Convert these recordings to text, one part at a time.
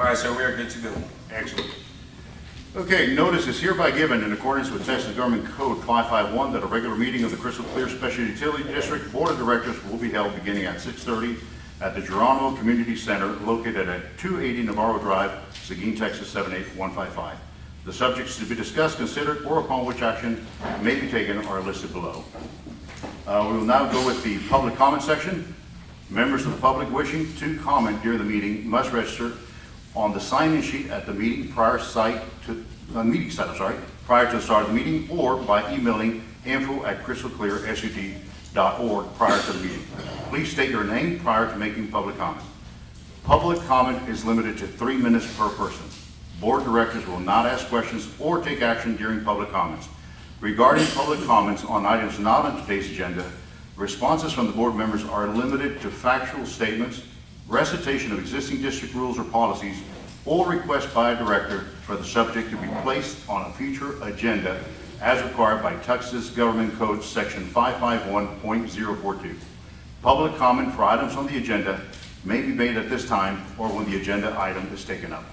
right, sir, we are good to go. Excellent. Okay, notice is hereby given in accordance with Texas Government Code 551 that a regular meeting of the Crystal Clear Special Utility District Board of Directors will be held beginning at 6:30 at the Geronimo Community Center located at 280 Navarro Drive, Seguin, Texas 78155. The subjects to be discussed, considered, or upon which action may be taken are listed below. We will now go with the public comment section. Members of the public wishing to comment during the meeting must register on the sign-in sheet at the meeting prior to the start of the meeting, or by emailing info@crystalclearsud.org prior to the meeting. Please state your name prior to making public comment. Public comment is limited to 3 minutes per person. Board directors will not ask questions or take action during public comments. Regarding public comments on items not on today's agenda, responses from the board members are limited to factual statements, recitation of existing district rules or policies, or request by a director for the subject to be placed on a future agenda as required by Texas Government Code Section 551.042. Public comment for items on the agenda may be made at this time or when the agenda item is taken up.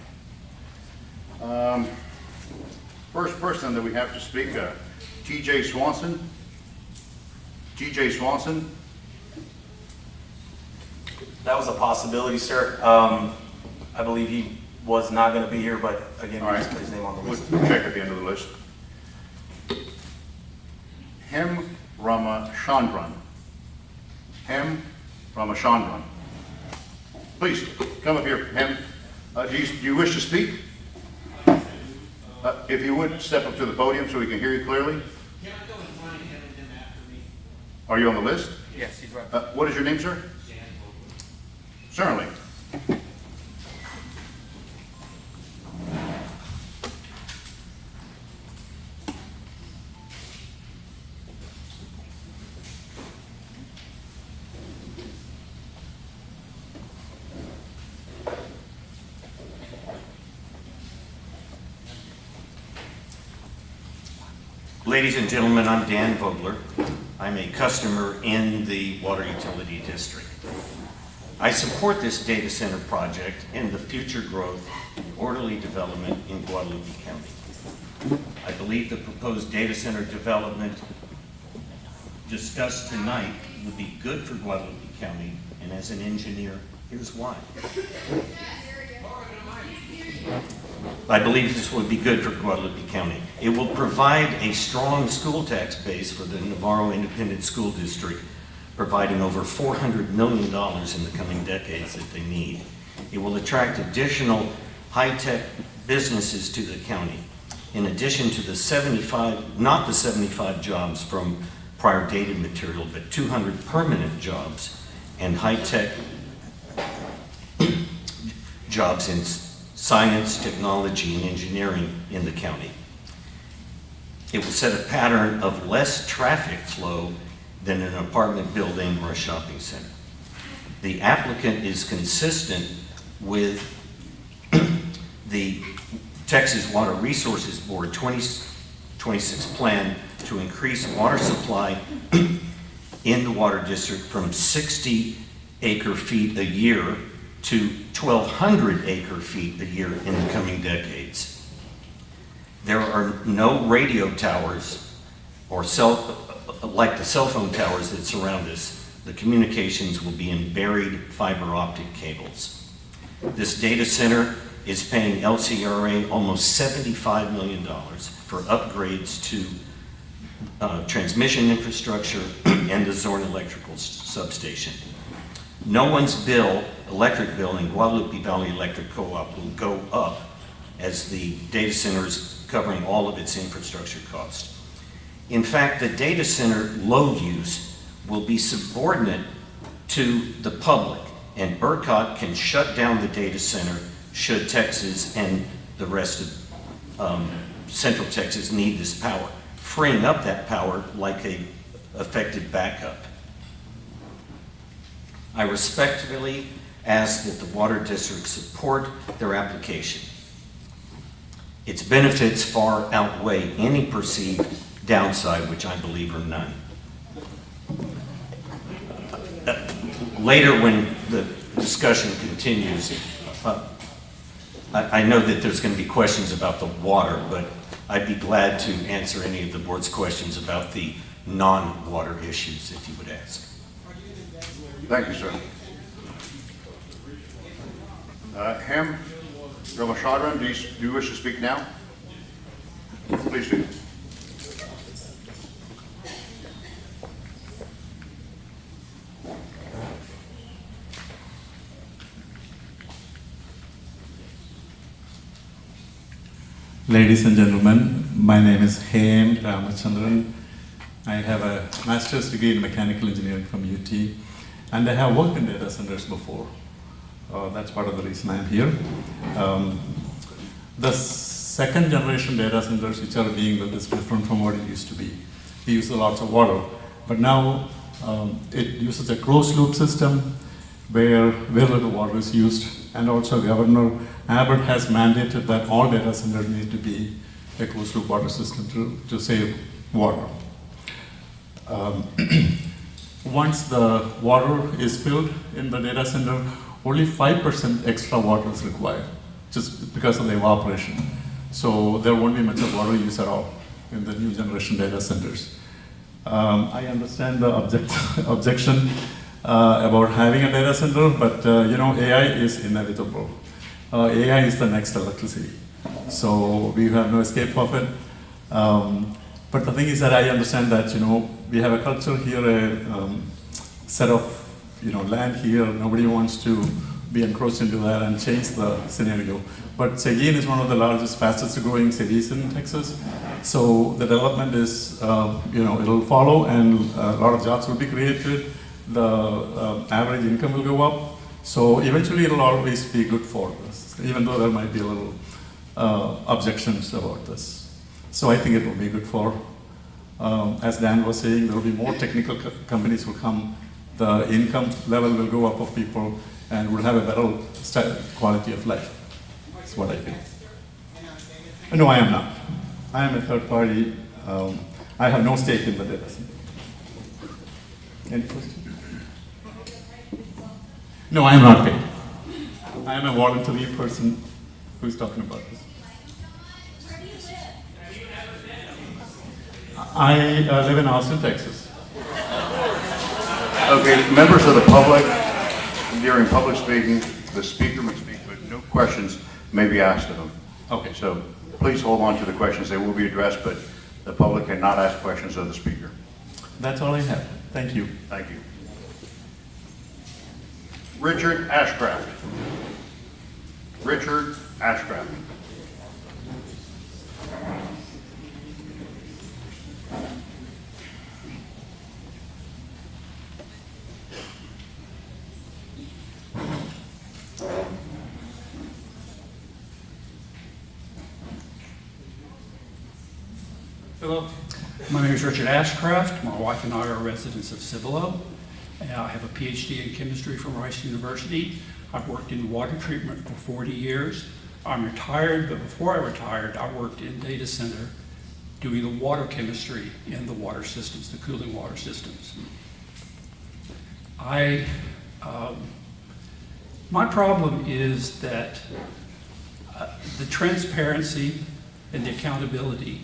First person that we have to speak, TJ Swanson. TJ Swanson. That was a possibility, sir. I believe he was not going to be here, but again, All right. just put his name on the list. We'll check at the end of the list. Hem Ramachandran. Hem Ramachandran. Please, come up here, Hem. Do you wish to speak? If you would, step up to the podium so we can hear you clearly. Can I go in front of him and him after me? Are you on the list? Yes, he's right. What is your name, sir? Certainly. Ladies and gentlemen, I'm Dan Vogler. I'm a customer in the water utility district. I support this data center project and the future growth and orderly development in Guadalupe County. I believe the proposed data center development discussed tonight would be good for Guadalupe County, and as an engineer, here's why. I believe this would be good for Guadalupe County. It will provide a strong school tax base for the Navarro Independent School District, providing over $400 million in the coming decades that they need. It will attract additional high-tech businesses to the county. In addition to the 75, not the 75 jobs from prior dated material, but 200 permanent jobs and high-tech jobs in science, technology, and engineering in the county. It will set a pattern of less traffic flow than an apartment building or a shopping center. The applicant is consistent with the Texas Water Resources Board 2026 plan to increase water supply in the water district from 60 acre-feet a year to 1,200 acre-feet a year in the coming decades. There are no radio towers or like the cell phone towers that surround us. The communications will be in buried fiber optic cables. This data center is paying LCRA almost $75 million for upgrades to transmission infrastructure and the Zorn electrical substation. No one's electric bill in Guadalupe Valley Electric Co-op will go up as the data center is covering all of its infrastructure costs. In fact, the data center load use will be subordinate to the public, and ERCOT can shut down the data center should Texas and the rest of Central Texas need this power, freeing up that power like a effective backup. I respectfully ask that the Water District support their application. Its benefits far outweigh any perceived downside, which I believe are none. Later, when the discussion continues, I know that there's going to be questions about the water, but I'd be glad to answer any of the board's questions about the non-water issues, if you would ask. Thank you, sir. Ham Ramachandran, do you wish to speak now? Please do. Ladies and gentlemen, my name is Ham Ramachandran. I have a master's degree in mechanical engineering from UT, and I have worked in data centers before. That's part of the reason I'm here. The second generation data centers which are being built is different from what it used to be. It uses lots of water, but now it uses a closed loop system where very little water is used, and also Governor Abbott has mandated that all data centers need to be a closed loop water system to save water. Once the water is filled in the data center, only 5% extra water is required, just because of the evaporation. So there won't be much of water use at all in the new generation data centers. I understand the objection about having a data center, but AI is inevitable. AI is the next electricity. So we have no escape of it. But the thing is that I understand that, we have a culture here, a set of, land here. Nobody wants to be encroached into that and change the scenario. But Seguin is one of the largest, fastest growing cities in Texas. So the development is, it'll follow, and a lot of jobs will be created. The average income will go up. So eventually it'll always be good for us, even though there might be a little objections about this. So I think it will be good for, as Dan was saying, there will be more technical companies will come, the income level will go up of people, and we'll have a better quality of life. That's what I think. No, I am not. I am a third party. I have no stake in the data center. Any questions? No, I am not paid. I am a voluntary person who is talking about this. I live in Austin, Texas. Okay, members of the public, during public speaking, the speaker may speak, but no questions may be asked of them. Okay. So please hold on to the questions. They will be addressed, but the public cannot ask questions of the speaker. That's all I have. Thank you. Thank you. Richard Ashcraft. Richard Ashcraft. Hello, my name is Richard Ashcraft. My wife and I are residents of Cibolo. I have a PhD in chemistry from Rice University. I've worked in water treatment for 40 years. I'm retired, but before I retired, I worked in data center doing the water chemistry in the water systems, the cooling water systems. My problem is that the transparency and the accountability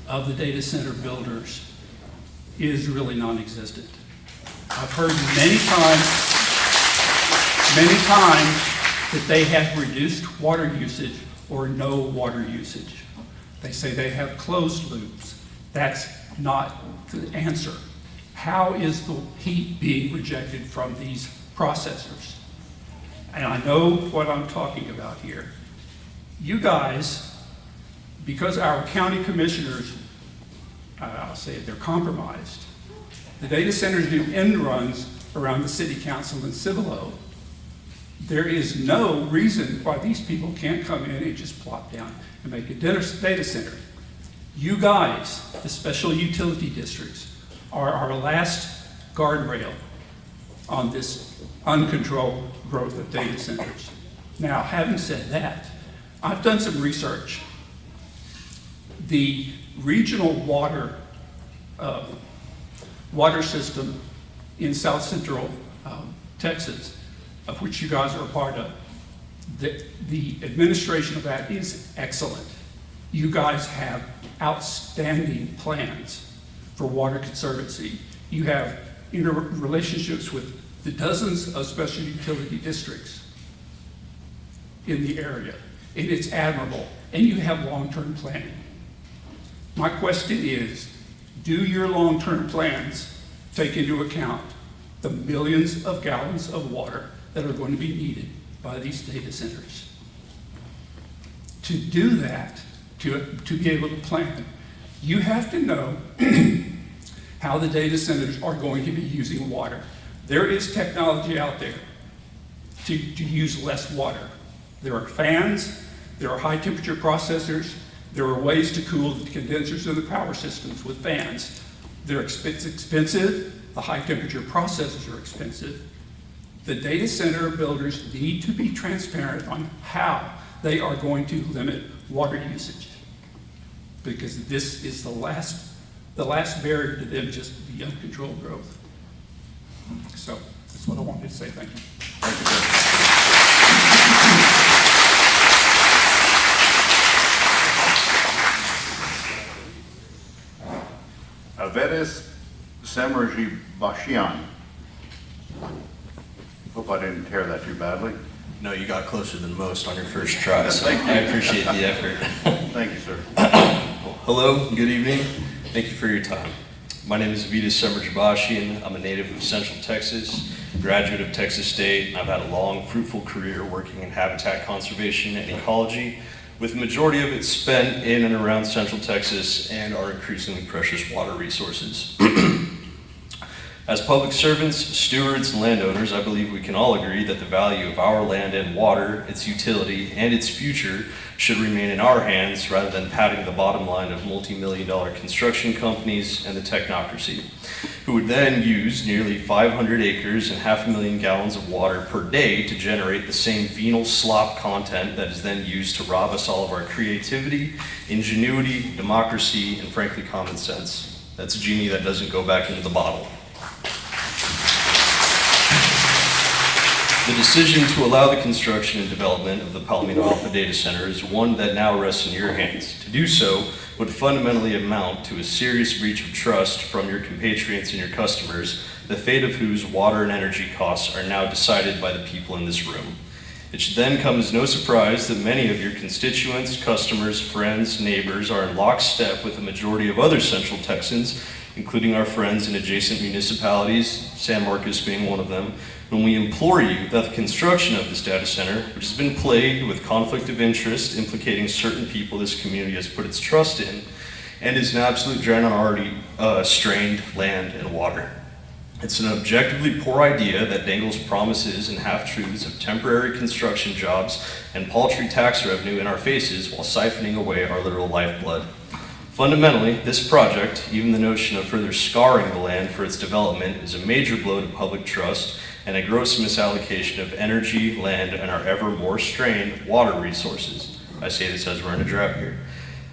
of the data center builders is really non-existent. I've heard many times that they have reduced water usage or no water usage. They say they have closed loops. That's not the answer. How is the heat being rejected from these processors? And I know what I'm talking about here. You guys, because our county commissioners, I'll say it, they're compromised. The data centers do end runs around the city council in Cibolo. There is no reason why these people can't come in and just plop down and make a data center. You guys, the special utility districts, are our last guardrail on this uncontrolled growth of data centers. Now, having said that, I've done some research. The regional water system in South Central Texas, of which you guys are a part of, The administration of that is excellent. You guys have outstanding plans for water conservancy. You have relationships with the dozens of special utility districts in the area, and it's admirable, and you have long-term planning. My question is, do your long-term plans take into account the millions of gallons of water that are going to be needed by these data centers? To do that, to be able to plan, you have to know how the data centers are going to be using water. There is technology out there to use less water. There are fans, there are high temperature processors, there are ways to cool the condensers and the power systems with fans. They're expensive, the high temperature processors are expensive. The data center builders need to be transparent on how they are going to limit water usage, because this is the last barrier to them just the uncontrolled growth. So that's what I wanted to say. Thank you. Thank you, sir. Avetis Semerji Bashian. Hope I didn't tear that too badly. No, you got closer than most on your first try, so Thank you. I appreciate the effort. Thank you, sir. Hello, good evening. Thank you for your time. My name is Avitas Semerjabashian. I'm a native of Central Texas, graduate of Texas State, and I've had a long, fruitful career working in habitat conservation and ecology, with the majority of it spent in and around Central Texas and our increasingly precious water resources. As public servants, stewards, and landowners, I believe we can all agree that the value of our land and water, its utility, and its future should remain in our hands rather than padding the bottom line of multi-million-dollar construction companies and the technocracy, who would then use nearly 500 acres and 500,000 gallons of water per day to generate the same venal slop content that is then used to rob us all of our creativity, ingenuity, democracy, and frankly, common sense. That's a genie that doesn't go back into the bottle. The decision to allow the construction and development of the Palomino Alpha Data Center is one that now rests in your hands. To do so would fundamentally amount to a serious breach of trust from your compatriots and your customers, the fate of whose water and energy costs are now decided by the people in this room. It should then come as no surprise that many of your constituents, customers, friends, neighbors are in lockstep with the majority of other Central Texans, including our friends in adjacent municipalities, San Marcos being one of them, when we implore you that the construction of this data center, which has been plagued with conflict of interest implicating certain people this community has put its trust in, and is an absolute drain on already strained land and water. It's an objectively poor idea that dangles promises and half-truths of temporary construction jobs and paltry tax revenue in our faces while siphoning away our literal lifeblood. Fundamentally, this project, even the notion of further scarring the land for its development, is a major blow to public trust and a gross misallocation of energy, land, and our ever more strained water resources. I say this as we're in a drought here.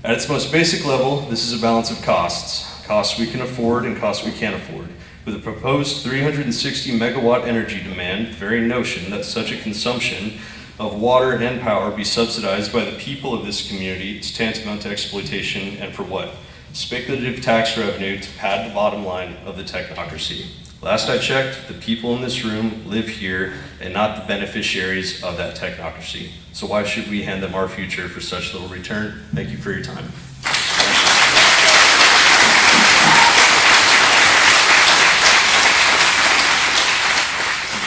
At its most basic level, this is a balance of costs. Costs we can afford and costs we can't afford. With a proposed 360 megawatt energy demand, the very notion that such a consumption of water and power be subsidized by the people of this community is tantamount to exploitation, and for what? Speculative tax revenue to pad the bottom line of the technocracy. Last I checked, the people in this room live here and not the beneficiaries of that technocracy. So why should we hand them our future for such little return? Thank you for your time.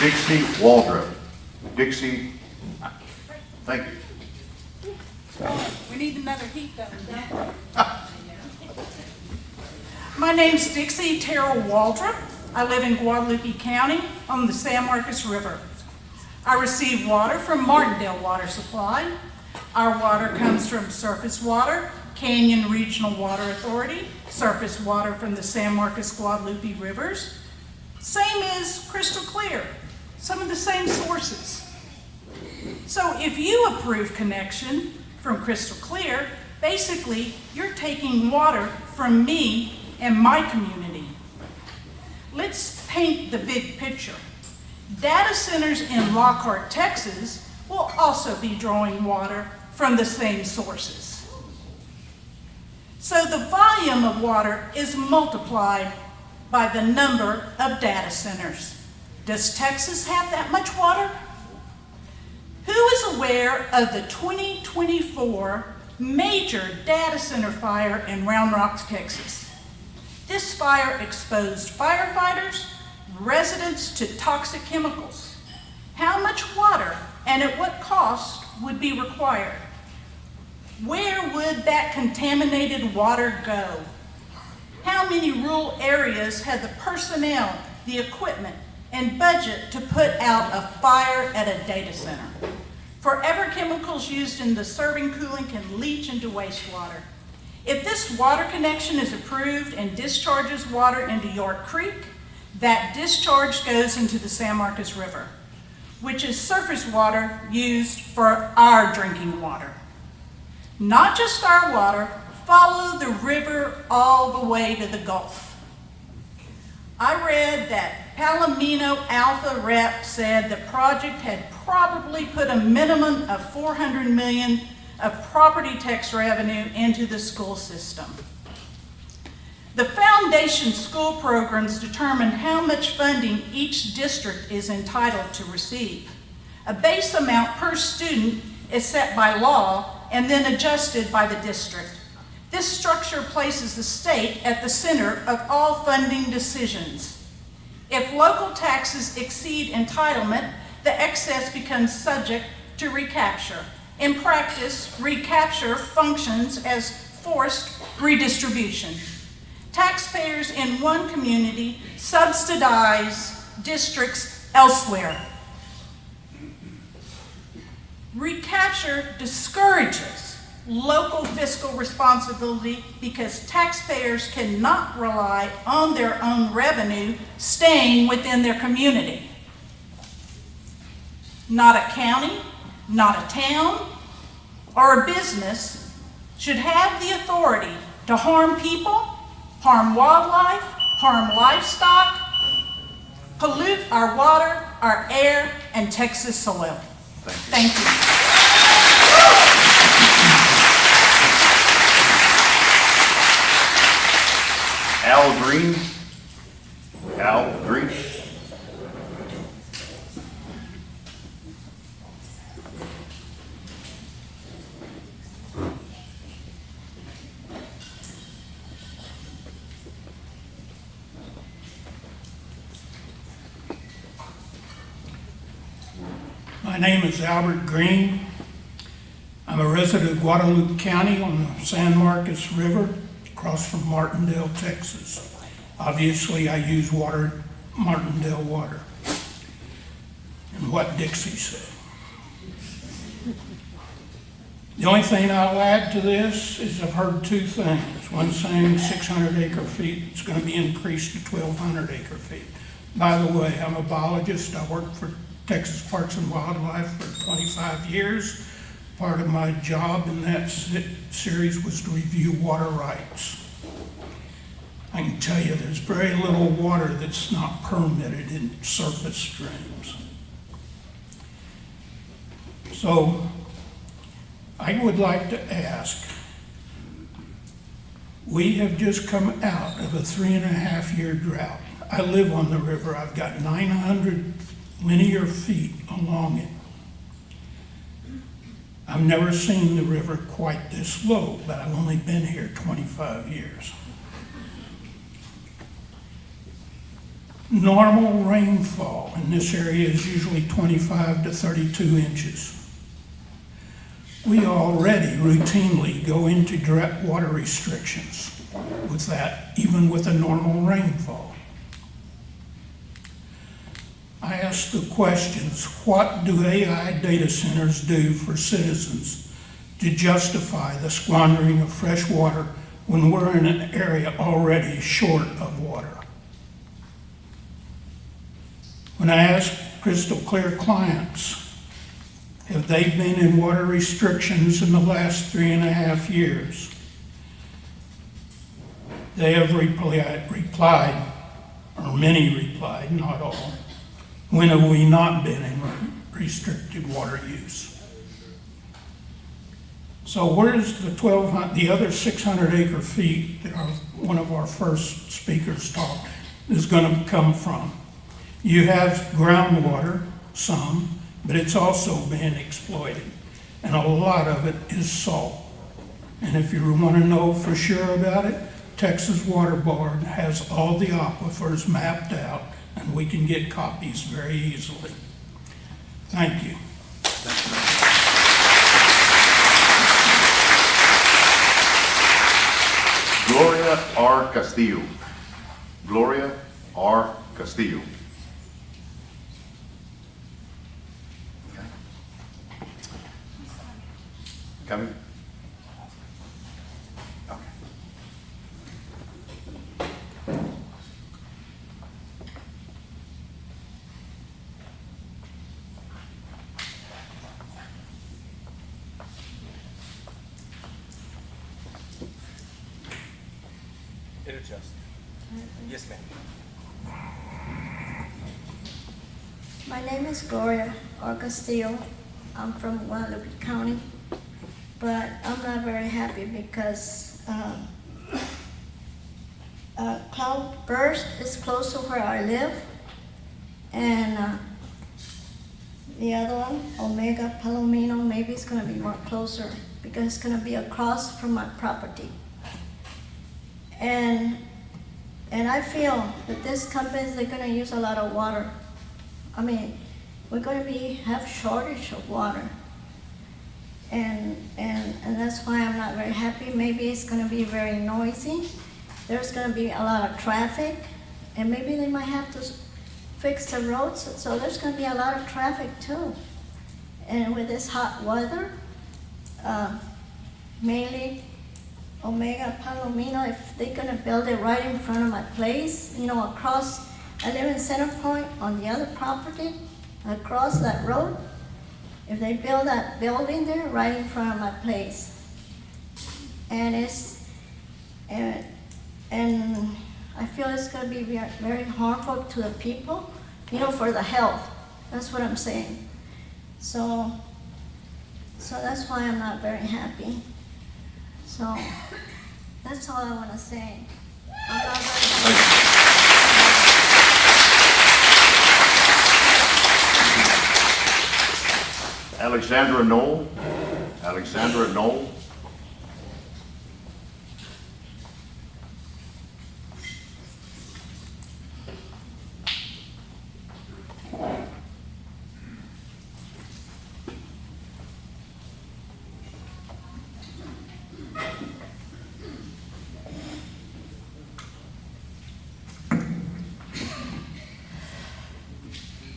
Dixie Waldrop. Dixie, thank you. We need another heat gun, don't we? My name's Dixie Terrell Waldrop. I live in Guadalupe County on the San Marcos River. I receive water from Martindale Water Supply. Our water comes from surface water, Canyon Regional Water Authority, surface water from the San Marcos Guadalupe rivers. Same as crystal clear, some of the same sources. So if you approve connection from crystal clear, basically you're taking water from me and my community. Let's paint the big picture. Data centers in Lockhart, Texas will also be drawing water from the same sources. So the volume of water is multiplied by the number of data centers. Does Texas have that much water? Who is aware of the 2024 major data center fire in Round Rock, Texas? This fire exposed firefighters, residents to toxic chemicals. How much water and at what cost would be required? Where would that contaminated water go? How many rural areas had the personnel, the equipment, and budget to put out a fire at a data center? Forever chemicals used in the serving cooling can leach into wastewater. If this water connection is approved and discharges water into York Creek, that discharge goes into the San Marcos River, which is surface water used for our drinking water. Not just our water, follow the river all the way to the Gulf. I read that Palomino Alpha Rep said the project had probably put a minimum of $400 million of property tax revenue into the school system. The foundation school programs determine how much funding each district is entitled to receive. A base amount per student is set by law and then adjusted by the district. This structure places the state at the center of all funding decisions. If local taxes exceed entitlement, the excess becomes subject to recapture. In practice, recapture functions as forced redistribution. Taxpayers in one community subsidize districts elsewhere. Recapture discourages local fiscal responsibility because taxpayers cannot rely on their own revenue staying within their community. Not a county, not a town, or a business should have the authority to harm people, harm wildlife, harm livestock, pollute our water, our air, and Texas soil. Thank you. Al Green. Al Green. My name is Albert Green. I'm a resident of Guadalupe County on the San Marcos River, across from Martindale, Texas. Obviously, I use Martindale water. And what Dixie said. The only thing I'll add to this is I've heard two things. One saying 600 acre feet, it's going to be increased to 1,200 acre feet. By the way, I'm a biologist. I worked for Texas Parks and Wildlife for 25 years. Part of my job in that series was to review water rights. I can tell you there's very little water that's not permitted in surface streams. So I would like to ask, we have just come out of a 3.5-year drought. I live on the river. I've got 900 linear feet along it. I've never seen the river quite this low, but I've only been here 25 years. Normal rainfall in this area is usually 25 to 32 inches. We already routinely go into direct water restrictions with that, even with a normal rainfall. I ask the questions, what do AI data centers do for citizens to justify the squandering of fresh water when we're in an area already short of water? When I ask crystal clear clients, have they been in water restrictions in the last 3.5 years? They have replied, or many replied, not all. When have we not been in restricted water use. So where's the the other 600 acre feet that one of our first speakers talked is gonna come from? You have groundwater, some, but it's also being exploited. And a lot of it is salt. And if you want to know for sure about it, Texas Water Board has all the aquifers mapped out, and we can get copies very easily. Thank you. Gloria R. Castillo. Gloria R. Castillo. Okay. Coming? Okay. It'll adjust. Yes, ma'am. My name is Gloria R. Castillo. I'm from Guadalupe County, but I'm not very happy because Cloudburst is close to where I live, and the other one, Omega Palomino, maybe it's going to be more closer because it's going to be across from my property. And I feel that these companies, they're going to use a lot of water. I mean, we're going to have shortage of water. And that's why I'm not very happy. Maybe it's going to be very noisy. There's going to be a lot of traffic, and maybe they might have to fix the roads, so there's going to be a lot of traffic too. And with this hot weather, mainly Omega Palomino, if they're going to build it right in front of my place, you know, across, I live in Center Point on the other property, across that road, if they build that building there right in front of my place. And and I feel it's going to be very, very harmful to the people, you know, for the health. That's what I'm saying. So that's why I'm not very happy. So that's all I want to say. I'm not very happy. Alexandra Knoll. Alexandra Knoll.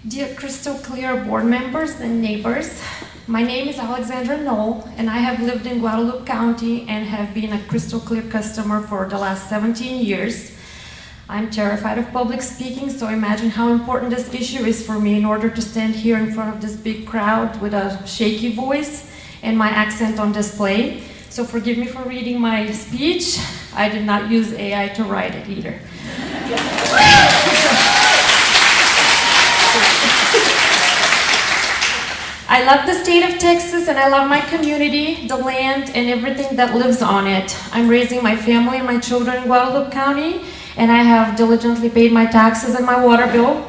Dear Crystal Clear board members and neighbors, my name is Alexandra Knoll, and I have lived in Guadalupe County and have been a Crystal Clear customer for the last 17 years. I'm terrified of public speaking, so imagine how important this issue is for me in order to stand here in front of this big crowd with a shaky voice and my accent on display. So forgive me for reading my speech. I did not use AI to write it either. I love the state of Texas, and I love my community, the land, and everything that lives on it. I'm raising my family and my children in Guadalupe County, and I have diligently paid my taxes and my water bill.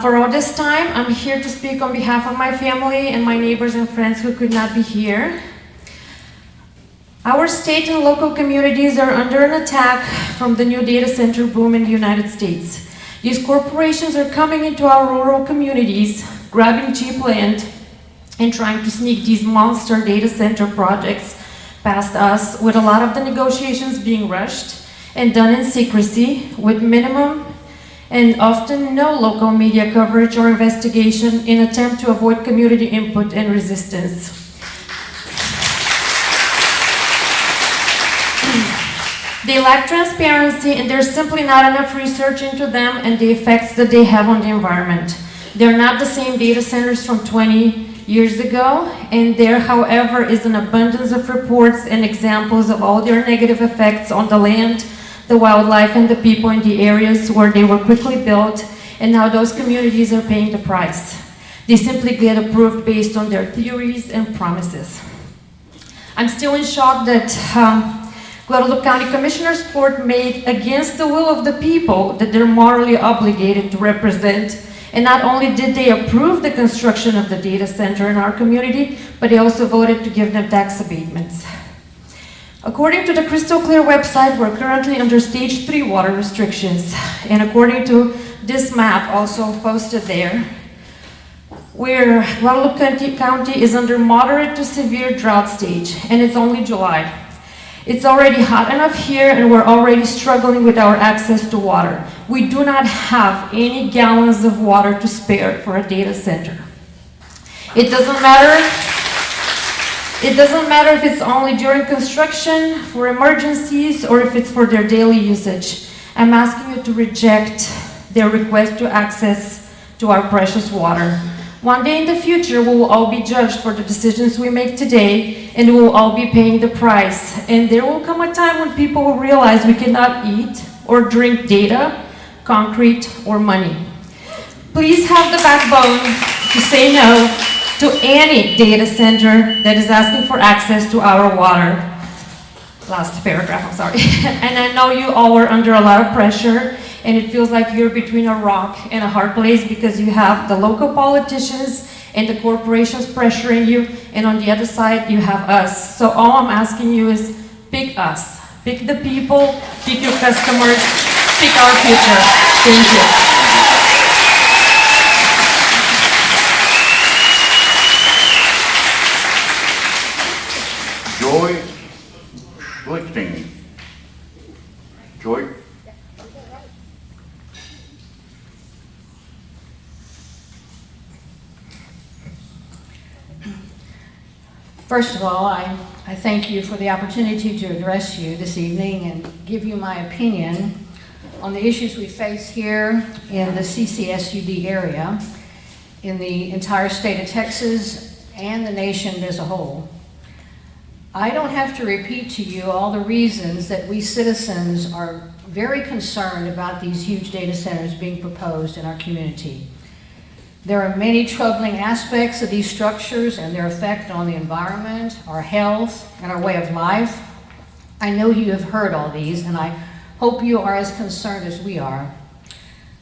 For all this time, I'm here to speak on behalf of my family and my neighbors and friends who could not be here. Our state and local communities are under an attack from the new data center boom in the United States. These corporations are coming into our rural communities, grabbing cheap land and trying to sneak these monster data center projects past us, with a lot of the negotiations being rushed and done in secrecy, with minimum and often no local media coverage or investigation in an attempt to avoid community input and resistance. They lack transparency, and there's simply not enough research into them and the effects that they have on the environment. They're not the same data centers from 20 years ago, and there, however, is an abundance of reports and examples of all their negative effects on the land, the wildlife, and the people in the areas where they were quickly built, and how those communities are paying the price. They simply get approved based on their theories and promises. I'm still in shock that Guadalupe County Commissioners Court made against the will of the people that they're morally obligated to represent. And not only did they approve the construction of the data center in our community, but they also voted to give them tax abatements. According to the Crystal Clear website, we're currently under stage 3 water restrictions. And according to this map also posted there, where Guadalupe County is under moderate to severe drought stage, and it's only July. It's already hot enough here, and we're already struggling with our access to water. We do not have any gallons of water to spare for a data center. It doesn't matter if it's only during construction, for emergencies, or if it's for their daily usage. I'm asking you to reject their request to access to our precious water. One day in the future, we will all be judged for the decisions we make today, and we will all be paying the price. And there will come a time when people will realize we cannot eat or drink data, concrete, or money. Please have the backbone to say no to any data center that is asking for access to our water. Last paragraph, I'm sorry. And I know you all were under a lot of pressure, and it feels like you're between a rock and a hard place because you have the local politicians and the corporations pressuring you, and on the other side you have us. So all I'm asking you is pick us. Pick the people, pick your customers, pick our future. Thank you. Joy Schlichting. Joy? First of all, I thank you for the opportunity to address you this evening and give you my opinion on the issues we face here in the CCSUD area, in the entire state of Texas, and the nation as a whole. I don't have to repeat to you all the reasons that we citizens are very concerned about these huge data centers being proposed in our community. There are many troubling aspects of these structures and their effect on the environment, our health, and our way of life. I know you have heard all these, and I hope you are as concerned as we are.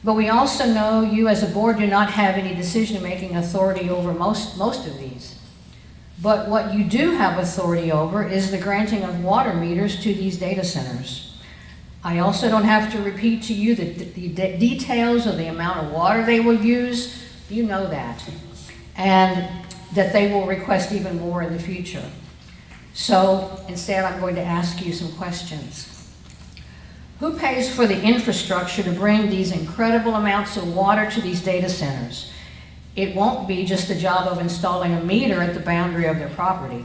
But we also know you as a board do not have any decision-making authority over most of these. But what you do have authority over is the granting of water meters to these data centers. I also don't have to repeat to you the details of the amount of water they will use. You know that. And that they will request even more in the future. So instead, I'm going to ask you some questions. Who pays for the infrastructure to bring these incredible amounts of water to these data centers? It won't be just the job of installing a meter at the boundary of their property.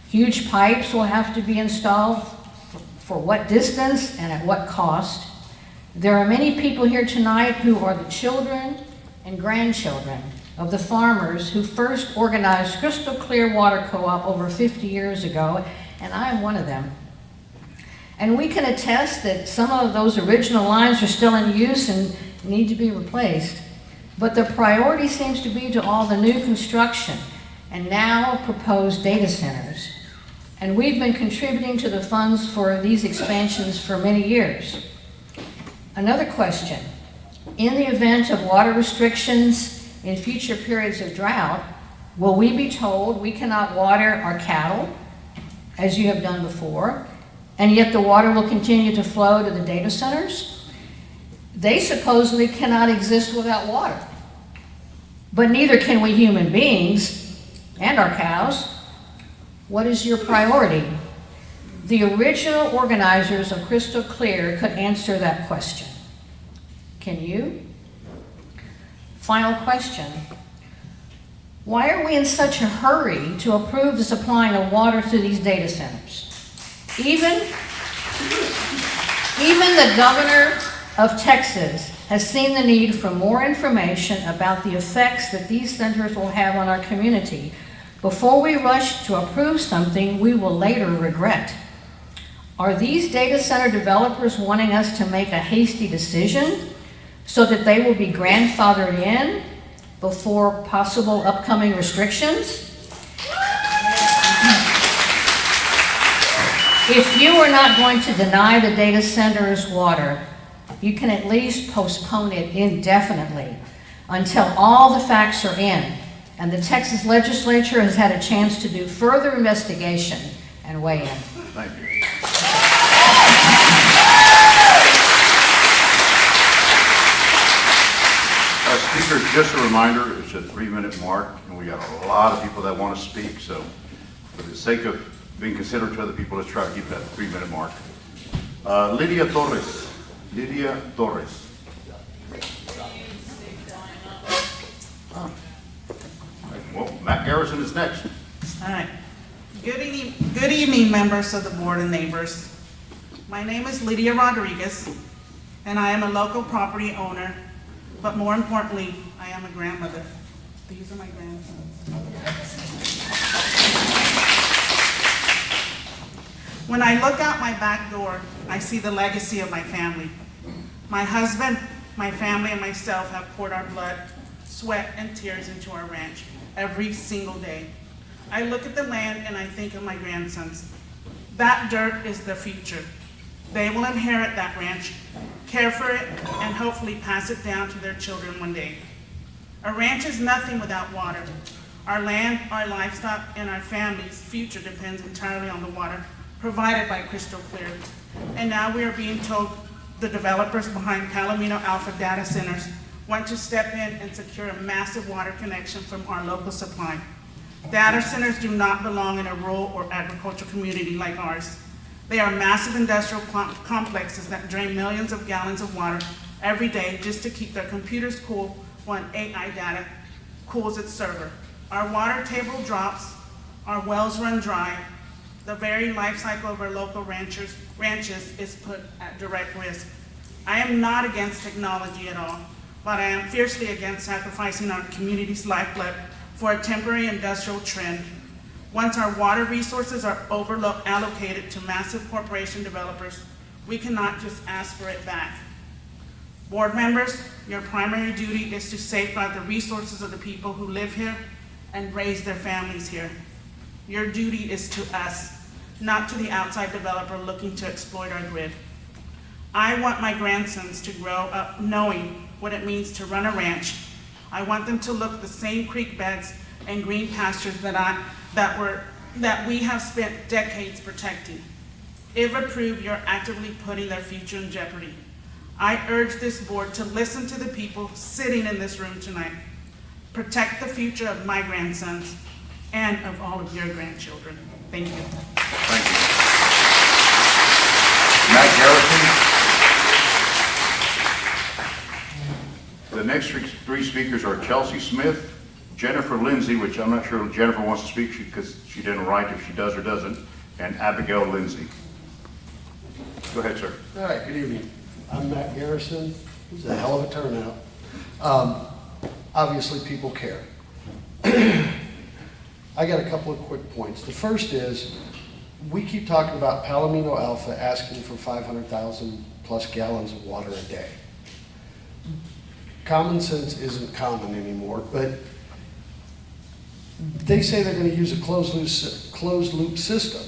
Huge pipes will have to be installed. For what distance and at what cost? There are many people here tonight who are the children and grandchildren of the farmers who first organized Crystal Clear Water Co-op over 50 years ago, and I am one of them. And we can attest that some of those original lines are still in use and need to be replaced. But the priority seems to be to all the new construction and now proposed data centers. And we've been contributing to the funds for these expansions for many years. Another question. In the event of water restrictions in future periods of drought, will we be told we cannot water our cattle, as you have done before, and yet the water will continue to flow to the data centers? They supposedly cannot exist without water. But neither can we human beings and our cows. What is your priority? The original organizers of Crystal Clear could answer that question. Can you? Final question. Why are we in such a hurry to approve the supplying of water to these data centers? Even the governor of Texas has seen the need for more information about the effects that these centers will have on our community before we rush to approve something we will later regret. Are these data center developers wanting us to make a hasty decision so that they will be grandfathered in before possible upcoming restrictions? If you are not going to deny the data center's water, you can at least postpone it indefinitely until all the facts are in and the Texas legislature has had a chance to do further investigation and weigh in. Thank you. Speakers, just a reminder, it's a 3-minute mark, and we got a lot of people that want to speak, so for the sake of being considerate to other people, let's try to keep that 3-minute mark. Lydia Torres. Lydia Torres. Well, Matt Garrison is next. All right. Good evening, members of the board and neighbors. My name is Lydia Rodriguez, and I am a local property owner, but more importantly, I am a grandmother. These are my grandsons. When I look out my back door, I see the legacy of my family. My husband, my family, and myself have poured our blood, sweat, and tears into our ranch every single day. I look at the land and I think of my grandsons. That dirt is the future. They will inherit that ranch, care for it, and hopefully pass it down to their children one day. A ranch is nothing without water. Our land, our livestock, and our family's future depends entirely on the water provided by Crystal Clear. And now we are being told the developers behind Palomino Alpha data centers want to step in and secure a massive water connection from our local supply. Data centers do not belong in a rural or agricultural community like ours. They are massive industrial complexes that drain millions of gallons of water every day just to keep their computers cool while AI data cools its server. Our water table drops, our wells run dry. The very life cycle of our local ranches is put at direct risk. I am not against technology at all, but I am fiercely against sacrificing our community's lifeblood for a temporary industrial trend. Once our water resources are allocated to massive corporation developers, we cannot just ask for it back. Board members, your primary duty is to safeguard the resources of the people who live here and raise their families here. Your duty is to us, not to the outside developer looking to exploit our grid. I want my grandsons to grow up knowing what it means to run a ranch. I want them to look the same creek beds and green pastures that we have spent decades protecting. If approved, you're actively putting their future in jeopardy. I urge this board to listen to the people sitting in this room tonight. Protect the future of my grandsons and of all of your grandchildren. Thank you. Thank you. Matt Garrison. The next three speakers are Chelsea Smith, Jennifer Lindsay, which I'm not sure if Jennifer wants to speak because she didn't write if she does or doesn't, and Abigail Lindsay. Go ahead, sir. All right, good evening. I'm Matt Garrison. It was a hell of a turnout. Obviously, people care. I got a couple of quick points. The first is, we keep talking about Palomino Alpha asking for 500,000 plus gallons of water a day. Common sense isn't common anymore, but they say they're going to use a closed loop system.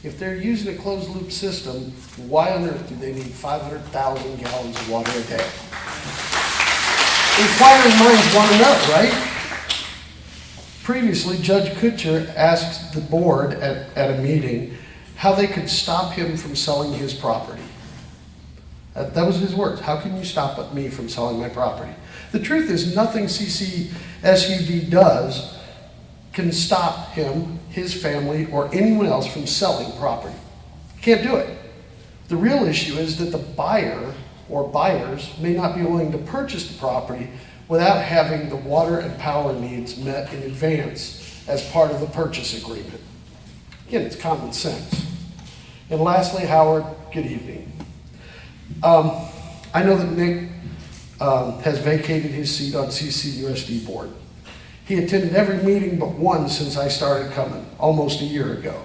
If they're using a closed loop system, why on earth do they need 500,000 gallons of water a day? Inquiring minds want to know, right? Previously, Judge Kutcher asked the board at a meeting how they could stop him from selling his property. That was his words. How can you stop me from selling my property? The truth is, nothing CCSUD does can stop him, his family, or anyone else from selling property. Can't do it. The real issue is that the buyer or buyers may not be willing to purchase the property without having the water and power needs met in advance as part of the purchase agreement. Again, it's common sense. And lastly, Howard, good evening. I know that Nick has vacated his seat on CCUSD board. He attended every meeting but one since I started coming, almost a year ago.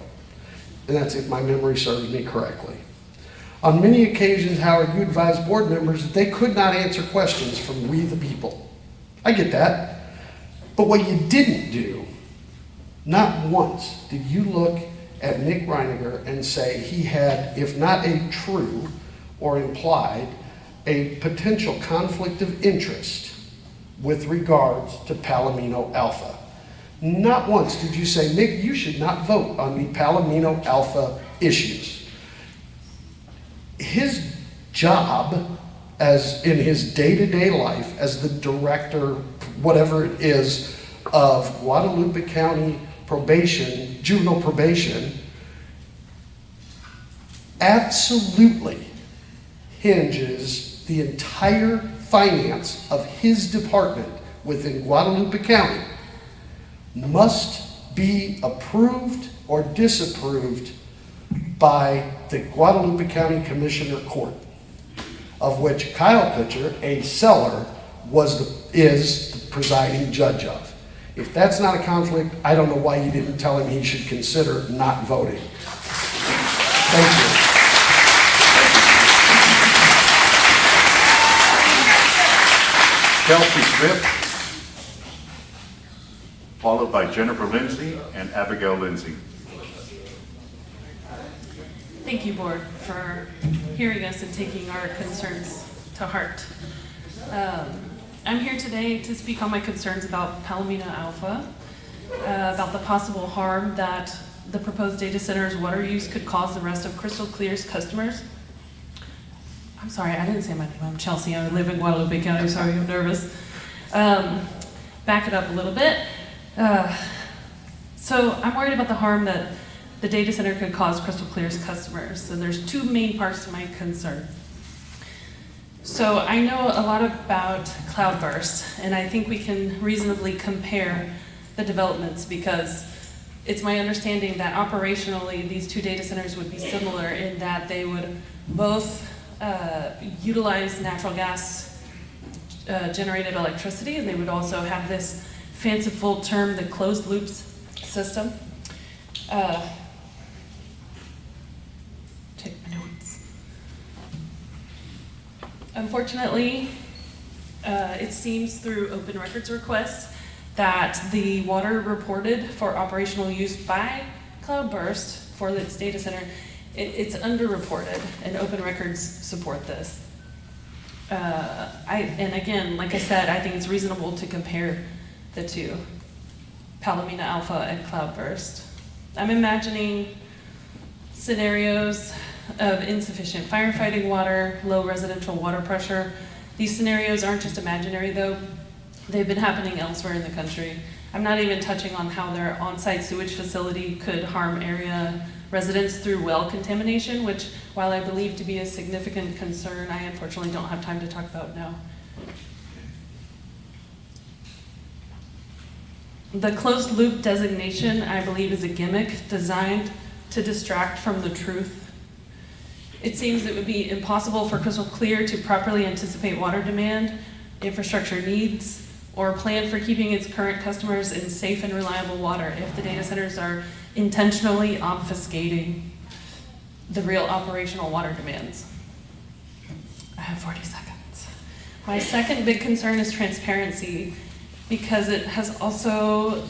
And that's if my memory serves me correctly. On many occasions, Howard, you advised board members that they could not answer questions from we the people. I get that. But what you didn't do, not once did you look at Nick Reiniger and say he had, if not a true or implied, a potential conflict of interest with regards to Palomino Alpha. Not once did you say, Nick, you should not vote on the Palomino Alpha issues. His job as in his day-to-day life as the director, whatever it is, of Guadalupe County probation, juvenile probation, absolutely hinges the entire finance of his department within Guadalupe County must be approved or disapproved by the Guadalupe County Commissioner Court, of which Kyle Pitcher, a seller, is the presiding judge of. If that's not a conflict, I don't know why you didn't tell him he should consider not voting. Thank you. Kelsey Smith, followed by Jennifer Lindsay and Abigail Lindsay. Thank you, Board, for hearing us and taking our concerns to heart. I'm here today to speak on my concerns about Palomino Alpha, about the possible harm that the proposed data center's water use could cause the rest of Crystal Clear's customers. I'm sorry, I didn't say my name. I'm Chelsea. I live in Guadalupe County. Sorry, I'm nervous. Back it up a little bit. So I'm worried about the harm that the data center could cause Crystal Clear's customers. And there's two main parts to my concern. So I know a lot about cloudburst, and I think we can reasonably compare the developments because it's my understanding that operationally these two data centers would be similar in that they would both utilize natural gas generated electricity, and they would also have this fanciful term, the closed loops system. Take my notes. Unfortunately, it seems through open records requests that the water reported for operational use by Cloudburst for its data center, it's underreported, and open records support this. And again, like I said, I think it's reasonable to compare the two, Palomino Alpha and Cloudburst. I'm imagining scenarios of insufficient firefighting water, low residential water pressure. These scenarios aren't just imaginary though, they've been happening elsewhere in the country. I'm not even touching on how their on-site sewage facility could harm area residents through well contamination, which, while I believe to be a significant concern, I unfortunately don't have time to talk about now. The closed loop designation, I believe, is a gimmick designed to distract from the truth. It seems it would be impossible for Crystal Clear to properly anticipate water demand, infrastructure needs, or plan for keeping its current customers in safe and reliable water if the data centers are intentionally obfuscating the real operational water demands. I have 40 seconds. My second big concern is transparency, because it has also,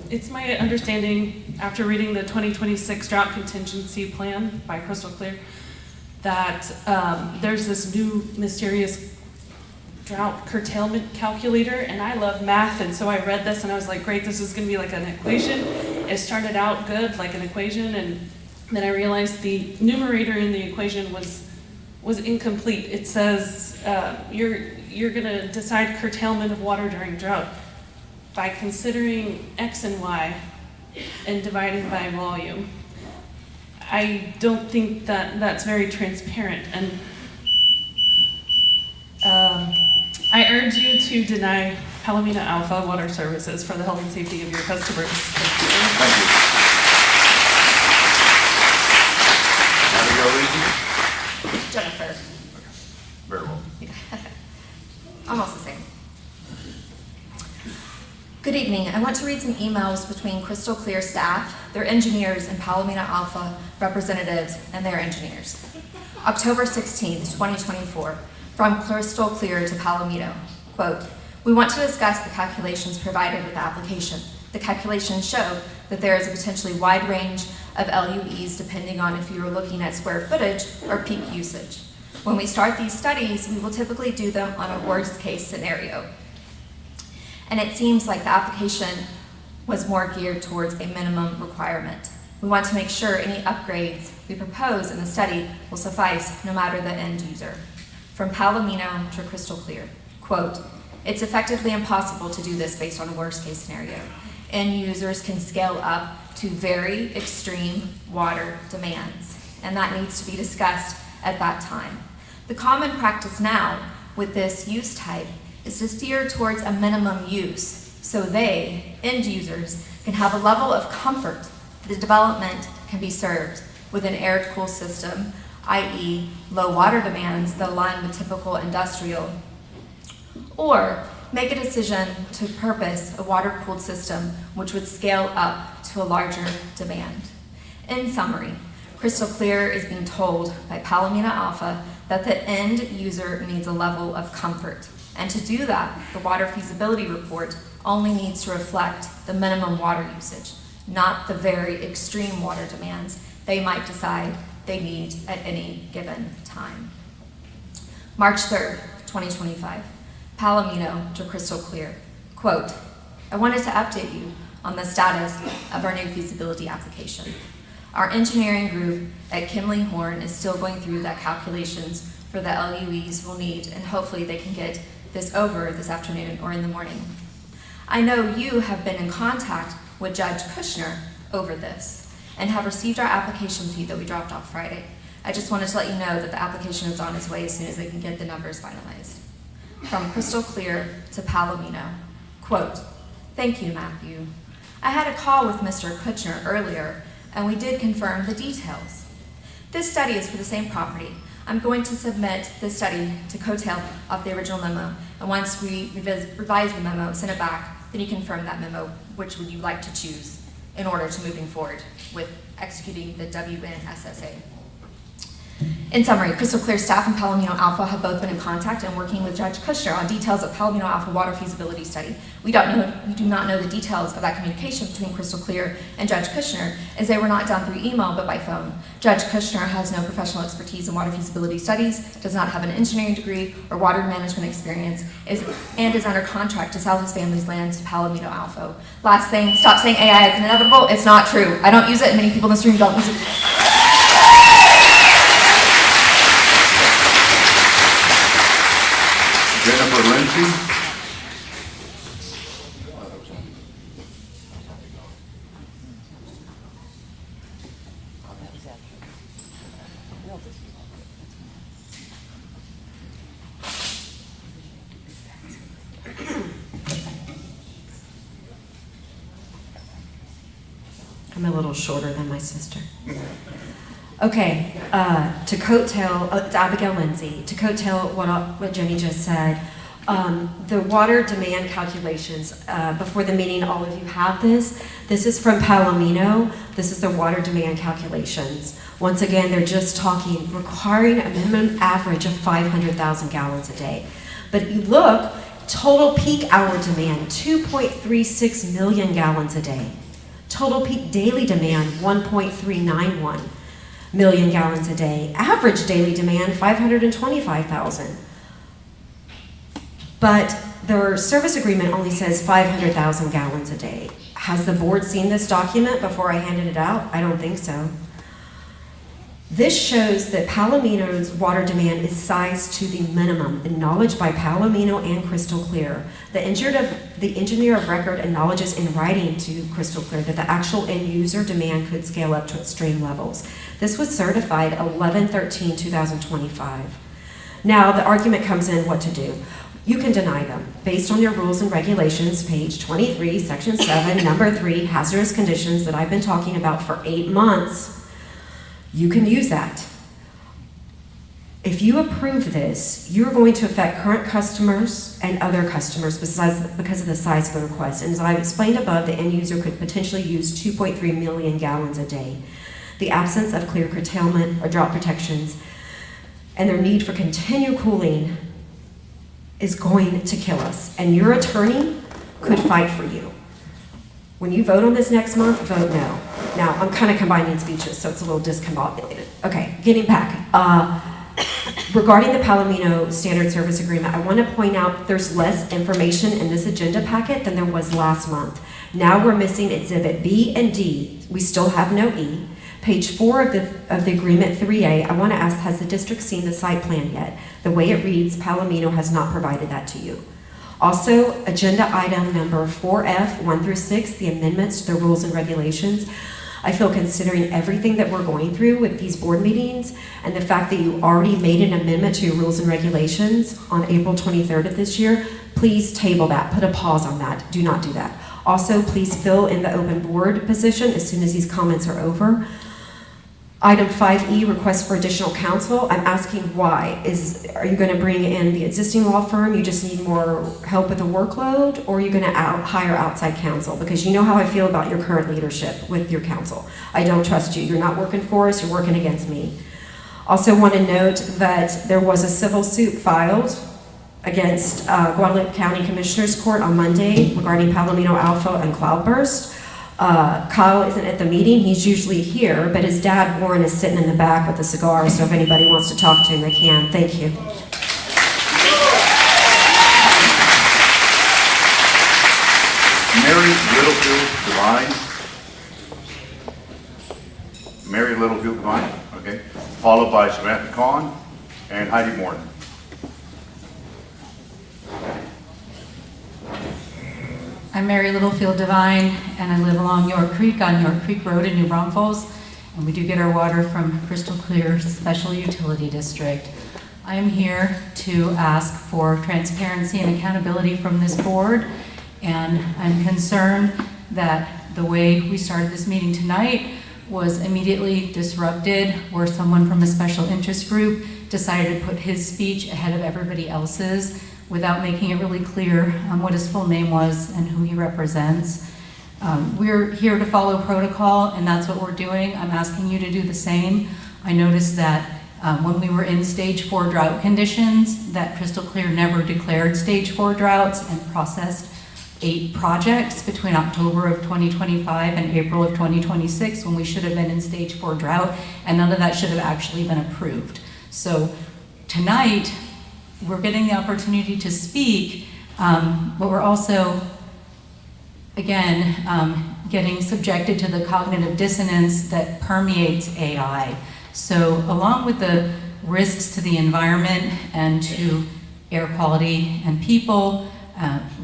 it's my understanding after reading the 2026 drought contingency plan by Crystal Clear that there's this new mysterious drought curtailment calculator, and I love math, and so I read this and I was like, great, this is gonna be like an equation. It started out good, like an equation, and then I realized the numerator in the equation was incomplete. It says you're gonna decide curtailment of water during drought by considering X and Y and dividing by volume. I don't think that that's very transparent, and I urge you to deny Palomino Alpha water services for the health and safety of your customers. Thank you. Abigail Lindsay? Jennifer. Very well. Almost the same. Good evening. I want to read some emails between Crystal Clear staff, their engineers, and Palomino Alpha representatives and their engineers. October 16th, 2024, from Crystal Clear to Palomino. Quote, We want to discuss the calculations provided with the application. The calculations show that there is a potentially wide range of LUEs depending on if you are looking at square footage or peak usage. When we start these studies, we will typically do them on a worst case scenario. And it seems like the application was more geared towards a minimum requirement. We want to make sure any upgrades we propose in the study will suffice no matter the end user. From Palomino to Crystal Clear, quote, "It's effectively impossible to do this based on a worst case scenario. End users can scale up to very extreme water demands, and that needs to be discussed at that time. The common practice now with this use type is to steer towards a minimum use so they, end users, can have a level of comfort that the development can be served with an air-cooled system, i.e. low water demands that align with typical industrial, or make a decision to purpose a water-cooled system which would scale up to a larger demand. In summary, Crystal Clear is being told by Palomino Alpha that the end user needs a level of comfort. And to do that, the water feasibility report only needs to reflect the minimum water usage, not the very extreme water demands they might decide they need at any given time." March 3rd, 2025. Palomino to Crystal Clear. Quote, "I wanted to update you on the status of our new feasibility application. Our engineering group at Kimley Horn is still going through the calculations for the LUEs we'll need, and hopefully they can get this over this afternoon or in the morning. I know you have been in contact with Judge Kushner over this and have received our application fee that we dropped off Friday. I just wanted to let you know that the application is on its way as soon as they can get the numbers finalized." From Crystal Clear to Palomino. Quote, "Thank you, Matthew. I had a call with Mr. Kushner earlier, and we did confirm the details. This study is for the same property. I'm going to submit this study to coattail off the original memo, and once we revise the memo, send it back, then you confirm that memo, which would you like to choose in order to moving forward with executing the WNSSA. In summary, Crystal Clear staff and Palomino Alpha have both been in contact and working with Judge Kushner on details of Palomino Alpha water feasibility study. We do not know the details of that communication between Crystal Clear and Judge Kushner, as they were not done through email but by phone. Judge Kushner has no professional expertise in water feasibility studies, does not have an engineering degree or water management experience, and is under contract to sell his family's land to Palomino Alpha. Last thing, stop saying AI is inevitable. It's not true. I don't use it, and many people in this room don't use it. Jennifer Lindsay. I'm a little shorter than my sister. Okay, to coattail, it's Abigail Lindsay, to coattail what Jenny just said, the water demand calculations, before the meeting, all of you have this. This is from Palomino. This is the water demand calculations. Once again, they're just talking, requiring a minimum average of 500,000 gallons a day. But you look, total peak hour demand, 2.36 million gallons a day. Total peak daily demand, 1.391 million gallons a day. Average daily demand, 525,000. But their service agreement only says 500,000 gallons a day. Has the board seen this document before I handed it out? I don't think so. This shows that Palomino's water demand is sized to the minimum, acknowledged by Palomino and Crystal Clear. The engineer of record acknowledges in writing to Crystal Clear that the actual end user demand could scale up to extreme levels. This was certified 11/13/2025. Now the argument comes in what to do. You can deny them. Based on your rules and regulations, page 23, section 7, number 3, hazardous conditions that I've been talking about for 8 months, you can use that. If you approve this, you're going to affect current customers and other customers because of the size of the request. And as I explained above, the end user could potentially use 2.3 million gallons a day. The absence of clear curtailment or drought protections and their need for continued cooling is going to kill us, and your attorney could fight for you. When you vote on this next month, vote no. Now, I'm kind of combining speeches, so it's a little discombobulated. Okay, getting back. Regarding the Palomino Standard Service Agreement, I want to point out there's less information in this agenda packet than there was last month. Now we're missing Exhibit B and D. We still have no E. Page 4 of the Agreement 3A, I want to ask, has the district seen the site plan yet? The way it reads, Palomino has not provided that to you. Also, agenda item number 4F, 1 through 6, the amendments to the rules and regulations. I feel considering everything that we're going through with these board meetings and the fact that you already made an amendment to your rules and regulations on April 23rd of this year, please table that, put a pause on that, do not do that. Also, please fill in the open board position as soon as these comments are over. Item 5E, request for additional counsel. I'm asking why. Are you going to bring in the existing law firm? You just need more help with the workload? Or are you going to hire outside counsel? Because you know how I feel about your current leadership with your counsel. I don't trust you. You're not working for us. You're working against me. Also want to note that there was a civil suit filed against Guadalupe County Commissioners Court on Monday regarding Palomino Alpha and Cloudburst. Kyle isn't at the meeting, he's usually here, but his dad, Warren, is sitting in the back with a cigar, so if anybody wants to talk to him, they can. Thank you. Mary Littlefield Divine. Mary Littlefield Divine, okay. Followed by Samantha Kahn and Heidi Morton. I'm Mary Littlefield Divine, and I live along York Creek on York Creek Road in New Braunfels, and we do get our water from Crystal Clear Special Utility District. I am here to ask for transparency and accountability from this board, and I'm concerned that the way we started this meeting tonight was immediately disrupted, where someone from a special interest group decided to put his speech ahead of everybody else's, without making it really clear what his full name was and who he represents. We're here to follow protocol, and that's what we're doing. I'm asking you to do the same. I noticed that when we were in stage 4 drought conditions, that Crystal Clear never declared stage 4 droughts and processed 8 projects between October of 2025 and April of 2026, when we should have been in stage 4 drought, and none of that should have actually been approved. So tonight, we're getting the opportunity to speak, but we're also, again, getting subjected to the cognitive dissonance that permeates AI. So along with the risks to the environment and to air quality and people,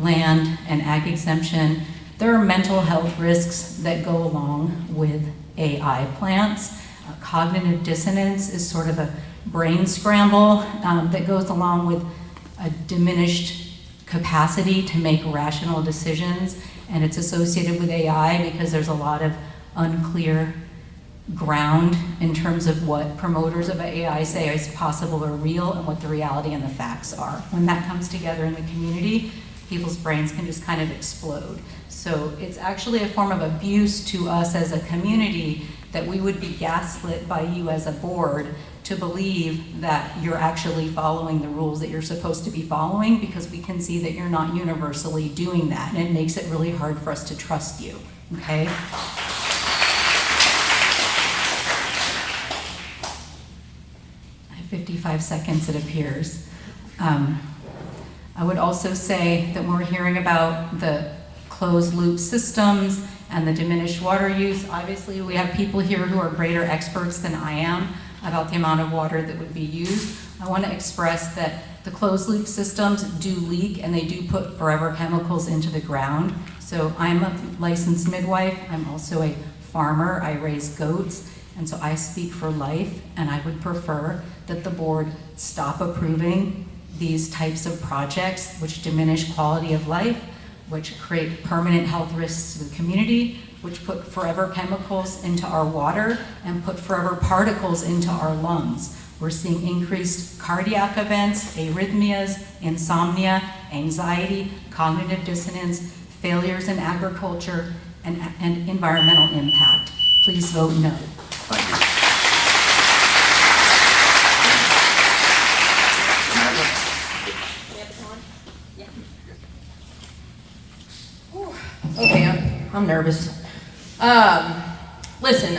land and ag exemption, there are mental health risks that go along with AI plants. Cognitive dissonance is sort of a brain scramble that goes along with a diminished capacity to make rational decisions, and it's associated with AI because there's a lot of unclear ground in terms of what promoters of AI say is possible or real and what the reality and the facts are. When that comes together in the community, people's brains can just kind of explode. So it's actually a form of abuse to us as a community that we would be gaslit by you as a board to believe that you're actually following the rules that you're supposed to be following, because we can see that you're not universally doing that, and it makes it really hard for us to trust you, okay? I have 55 seconds, it appears. I would also say that when we're hearing about the closed loop systems and the diminished water use, obviously we have people here who are greater experts than I am about the amount of water that would be used. I want to express that the closed loop systems do leak and they do put forever chemicals into the ground. So I'm a licensed midwife. I'm also a farmer. I raise goats. And so I speak for life, and I would prefer that the board stop approving these types of projects which diminish quality of life, which create permanent health risks to the community, which put forever chemicals into our water and put forever particles into our lungs. We're seeing increased cardiac events, arrhythmias, insomnia, anxiety, cognitive dissonance, failures in agriculture, and environmental impact. Please vote no. Thank you. I'm nervous. Listen,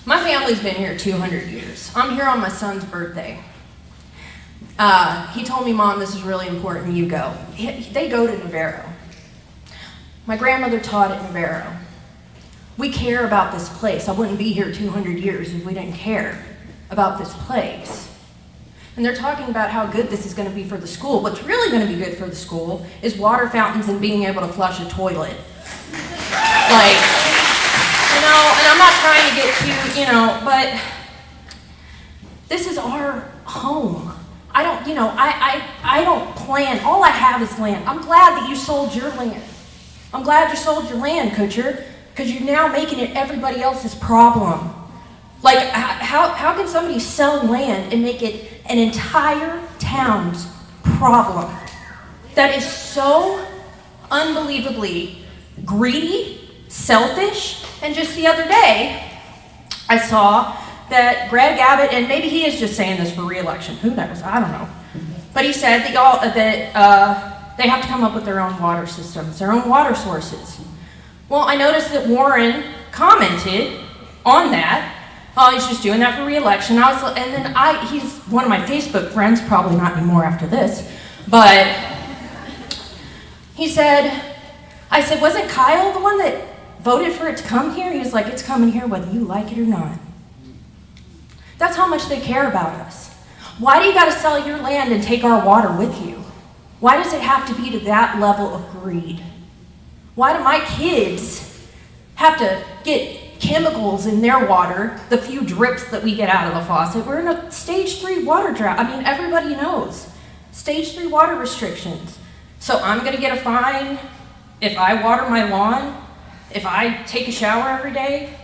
my family's been here 200 years. I'm here on my son's birthday. He told me, Mom, this is really important, you go. They go to Navarro. My grandmother taught at Navarro. We care about this place. I wouldn't be here 200 years if we didn't care about this place. And they're talking about how good this is going to be for the school. What's really going to be good for the school is water fountains and being able to flush a toilet. Like, you know, and I'm not trying to get too, you know, but this is our home. I don't, you know, I don't plan. All I have is land. I'm glad that you sold your land. I'm glad you sold your land, Kutcher, because you're now making it everybody else's problem. Like, how can somebody sell land and make it an entire town's problem? That is so unbelievably greedy, selfish, and just the other day, I saw that Greg Abbott, and maybe he is just saying this for re-election, who knows, I don't know, but he said that they have to come up with their own water systems, their own water sources. Well, I noticed that Warren commented on that. Oh, he's just doing that for re-election. He's one of my Facebook friends, probably not anymore after this, but he said, I said, wasn't Kyle the one that voted for it to come here? He was like, it's coming here whether you like it or not. That's how much they care about us. Why do you got to sell your land and take our water with you? Why does it have to be to that level of greed? Why do my kids have to get chemicals in their water, the few drips that we get out of the faucet? We're in a stage 3 water drought. I mean, everybody knows. Stage 3 water restrictions. So I'm going to get a fine if I water my lawn, if I take a shower every day,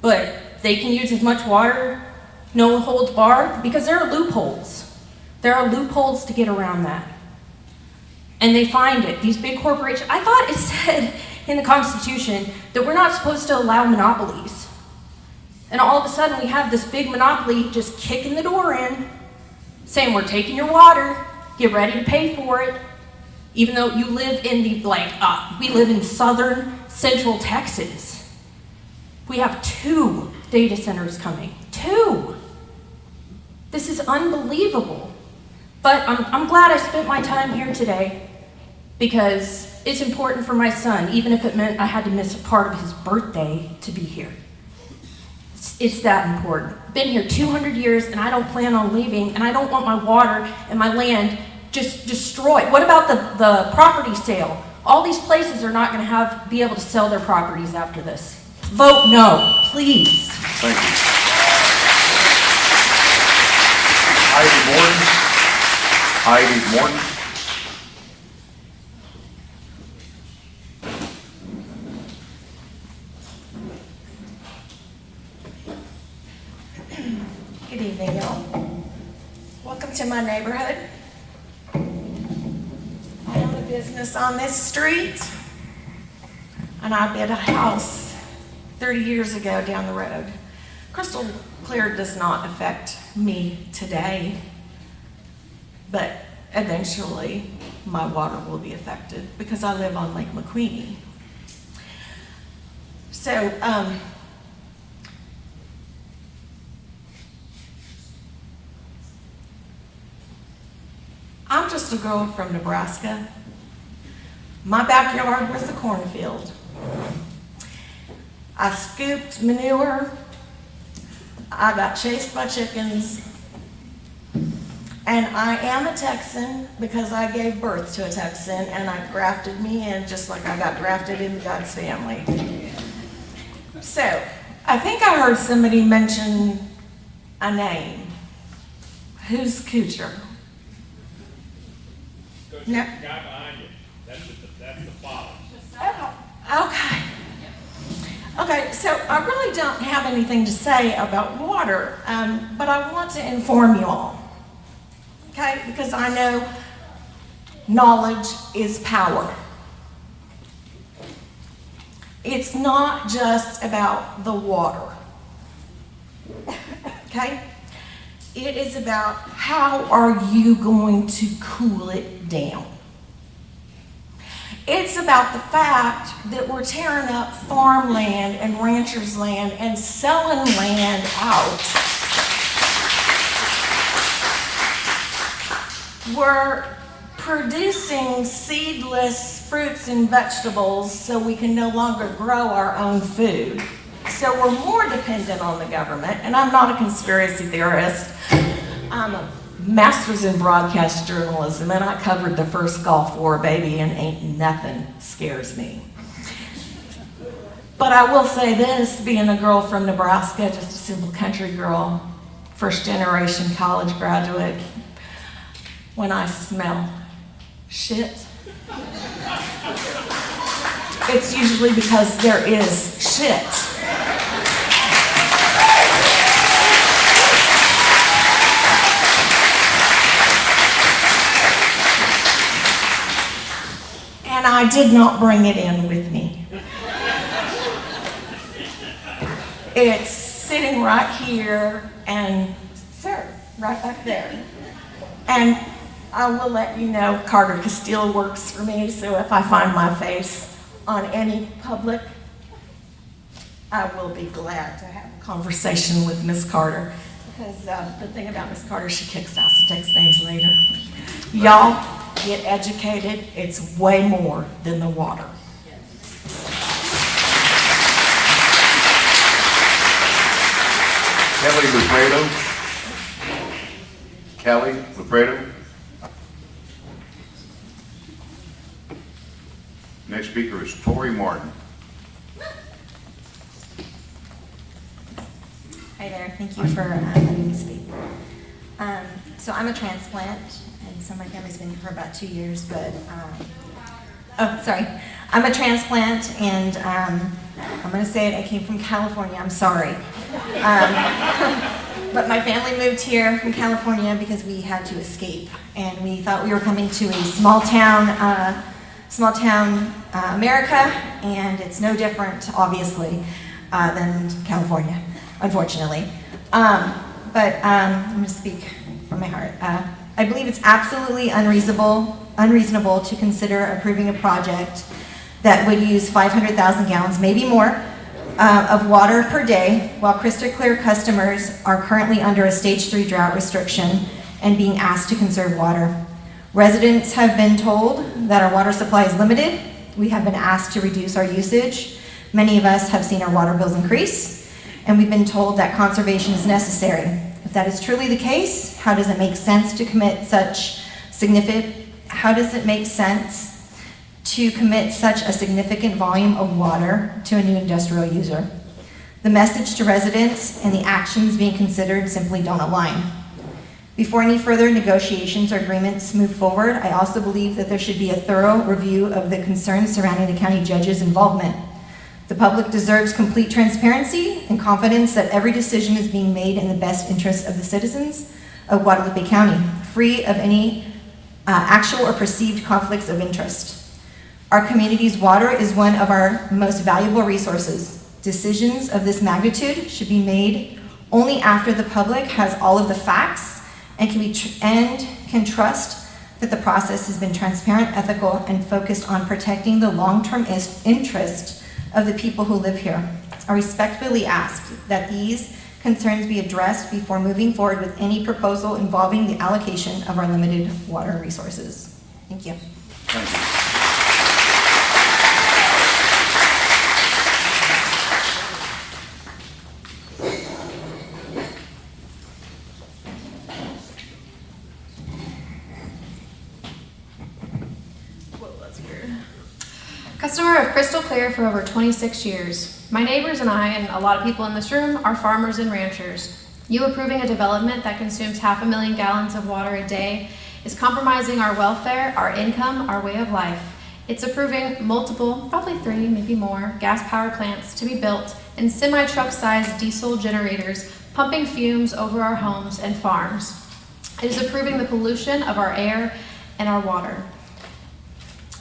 but they can use as much water, no holds barred, because there are loopholes. There are loopholes to get around that. And they find it. These big corporations, I thought it said in the Constitution that we're not supposed to allow monopolies. And all of a sudden we have this big monopoly just kicking the door in, saying we're taking your water, get ready to pay for it. Even though you live in we live in southern central Texas. We have 2 data centers coming. 2! This is unbelievable. But I'm glad I spent my time here today because it's important for my son, even if it meant I had to miss a part of his birthday to be here. It's that important. Been here 200 years and I don't plan on leaving, and I don't want my water and my land just destroyed. What about the property sale? All these places are not going to be able to sell their properties after this. Vote no, please. Thank you. Heidi Morton. Good evening, y'all. Welcome to my neighborhood. I own a business on this street, and I bought a house 30 years ago down the road. Crystal clear does not affect me today, but eventually my water will be affected because I live on Lake McQueenie. So, I'm just a girl from Nebraska. My backyard was a cornfield. I scooped manure. I got chased by chickens. And I am a Texan because I gave birth to a Texan and I grafted me in just like I got drafted into God's family. So, I think I heard somebody mention a name. Who's Kuchar? No. Guy behind you. That's the father. Okay. Okay, so I really don't have anything to say about water, but I want to inform you all. Okay, because I know knowledge is power. It's not just about the water. Okay? It is about how are you going to cool it down. It's about the fact that we're tearing up farmland and ranchers' land and selling land out. We're producing seedless fruits and vegetables so we can no longer grow our own food. So we're more dependent on the government, and I'm not a conspiracy theorist. I'm a master's in broadcast journalism, and I covered the first Gulf War, baby, and ain't nothing scares me. But I will say this, being a girl from Nebraska, just a simple country girl, first generation college graduate, when I smell shit, it's usually because there is shit. And I did not bring it in with me. It's sitting right here and, sir, right back there. And I will let you know Carter Castile works for me, so if I find my face on any public, I will be glad to have a conversation with Miss Carter. Because the thing about Miss Carter, she kicks ass and takes names later. Y'all get educated. It's way more than the water. Kelly Lufredo. Kelly Lufredo. Next speaker is Tori Martin. Hi there, thank you for letting me speak. So I'm a transplant, and so my family's been here for about 2 years, but, I'm a transplant, and I'm gonna say it, I came from California, I'm sorry. But my family moved here from California because we had to escape, and we thought we were coming to a small town America, and it's no different, obviously, than California, unfortunately. But I'm going to speak from my heart. I believe it's absolutely unreasonable to consider approving a project that would use 500,000 gallons, maybe more, of water per day, while crystal clear customers are currently under a stage 3 drought restriction and being asked to conserve water. Residents have been told that our water supply is limited. We have been asked to reduce our usage. Many of us have seen our water bills increase, and we've been told that conservation is necessary. If that is truly the case, how does it make sense to commit such a significant volume of water to a new industrial user? The message to residents and the actions being considered simply don't align. Before any further negotiations or agreements move forward, I also believe that there should be a thorough review of the concerns surrounding the county judge's involvement. The public deserves complete transparency and confidence that every decision is being made in the best interest of the citizens of Guadalupe County, free of any actual or perceived conflicts of interest. Our community's water is one of our most valuable resources. Decisions of this magnitude should be made only after the public has all of the facts and can trust that the process has been transparent, ethical, and focused on protecting the long-term interest of the people who live here. I respectfully ask that these concerns be addressed before moving forward with any proposal involving the allocation of our limited water resources. Thank you. Thank you. Customer of Crystal Clear for over 26 years. My neighbors and I, and a lot of people in this room, are farmers and ranchers. You approving a development that consumes 500,000 gallons of water a day is compromising our welfare, our income, our way of life. It's approving multiple, probably 3, maybe more, gas power plants to be built and semi-truck sized diesel generators pumping fumes over our homes and farms. It is approving the pollution of our air and our water,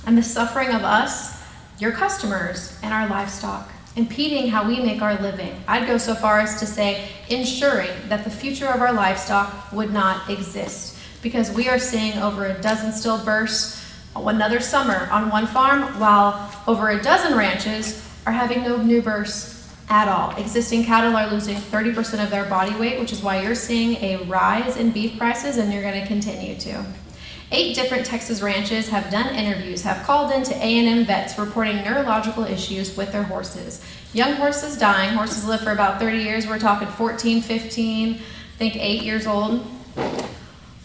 and the suffering of us, your customers, and our livestock, impeding how we make our living. I'd go so far as to say ensuring that the future of our livestock would not exist, because we are seeing over a dozen stillbirths another summer on one farm, while over a dozen ranches are having no new births at all. Existing cattle are losing 30% of their body weight, which is why you're seeing a rise in beef prices, and you're going to continue to. 8 different Texas ranches have done interviews, have called in to A&M vets reporting neurological issues with their horses. Young horses dying. Horses live for about 30 years. We're talking 14, 15, I think 8 years old.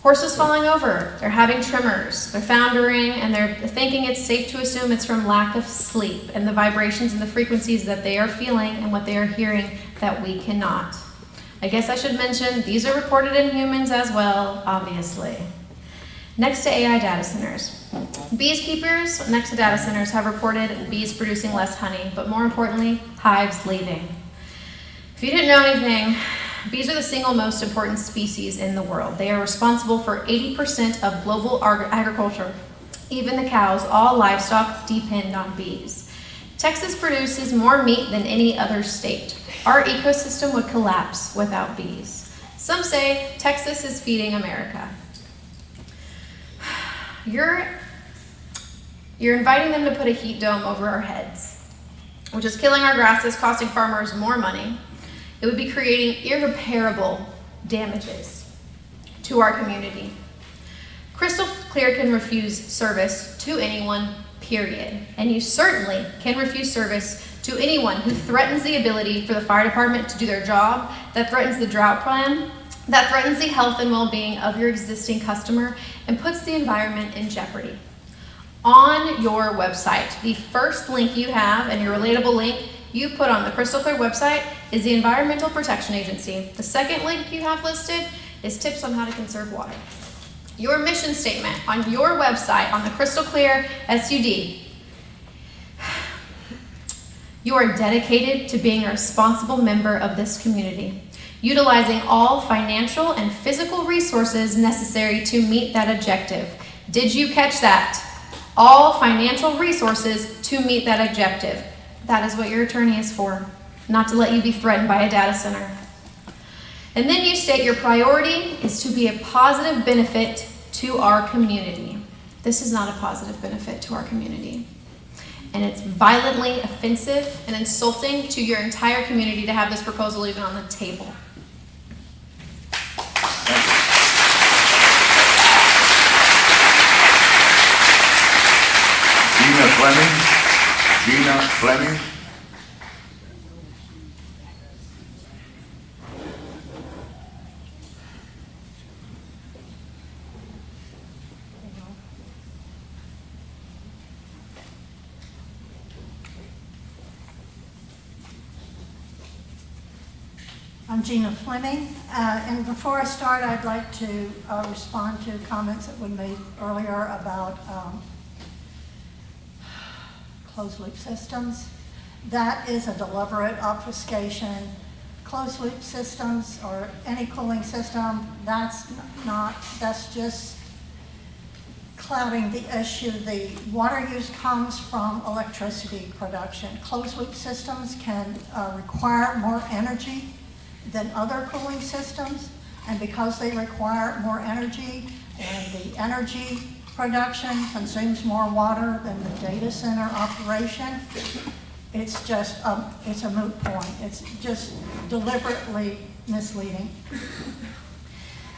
Horses falling over. They're having tremors. They're foundering, and they're thinking it's safe to assume it's from lack of sleep and the vibrations and the frequencies that they are feeling and what they are hearing that we cannot. I guess I should mention these are reported in humans as well, obviously. Next to AI data centers. Beekeepers next to data centers have reported bees producing less honey, but more importantly, hives leaving. If you didn't know anything, bees are the single most important species in the world. They are responsible for 80% of global agriculture. Even the cows, all livestock, depend on bees. Texas produces more meat than any other state. Our ecosystem would collapse without bees. Some say Texas is feeding America. You're inviting them to put a heat dome over our heads, which is killing our grasses, costing farmers more money. It would be creating irreparable damages to our community. Crystal Clear can refuse service to anyone, period. And you certainly can refuse service to anyone who threatens the ability for the fire department to do their job, that threatens the drought plan, that threatens the health and well-being of your existing customer, and puts the environment in jeopardy. On your website, the first link you have, and your relatable link you put on the Crystal Clear website, is the Environmental Protection Agency. The second link you have listed is tips on how to conserve water. Your mission statement on your website, on the Crystal Clear SUD, you are dedicated to being a responsible member of this community, utilizing all financial and physical resources necessary to meet that objective. Did you catch that? All financial resources to meet that objective. That is what your attorney is for, not to let you be threatened by a data center. And then you state your priority is to be a positive benefit to our community. This is not a positive benefit to our community. And it's violently offensive and insulting to your entire community to have this proposal even on the table. Gina Fleming. I'm Gina Fleming, and before I start, I'd like to respond to comments that were made earlier about closed-loop systems. That is a deliberate obfuscation. Closed-loop systems or any cooling system, that's just clouding the issue. The water use comes from electricity production. Closed-loop systems can require more energy than other cooling systems, and because they require more energy and the energy production consumes more water than the data center operation, it's a moot point. It's just deliberately misleading.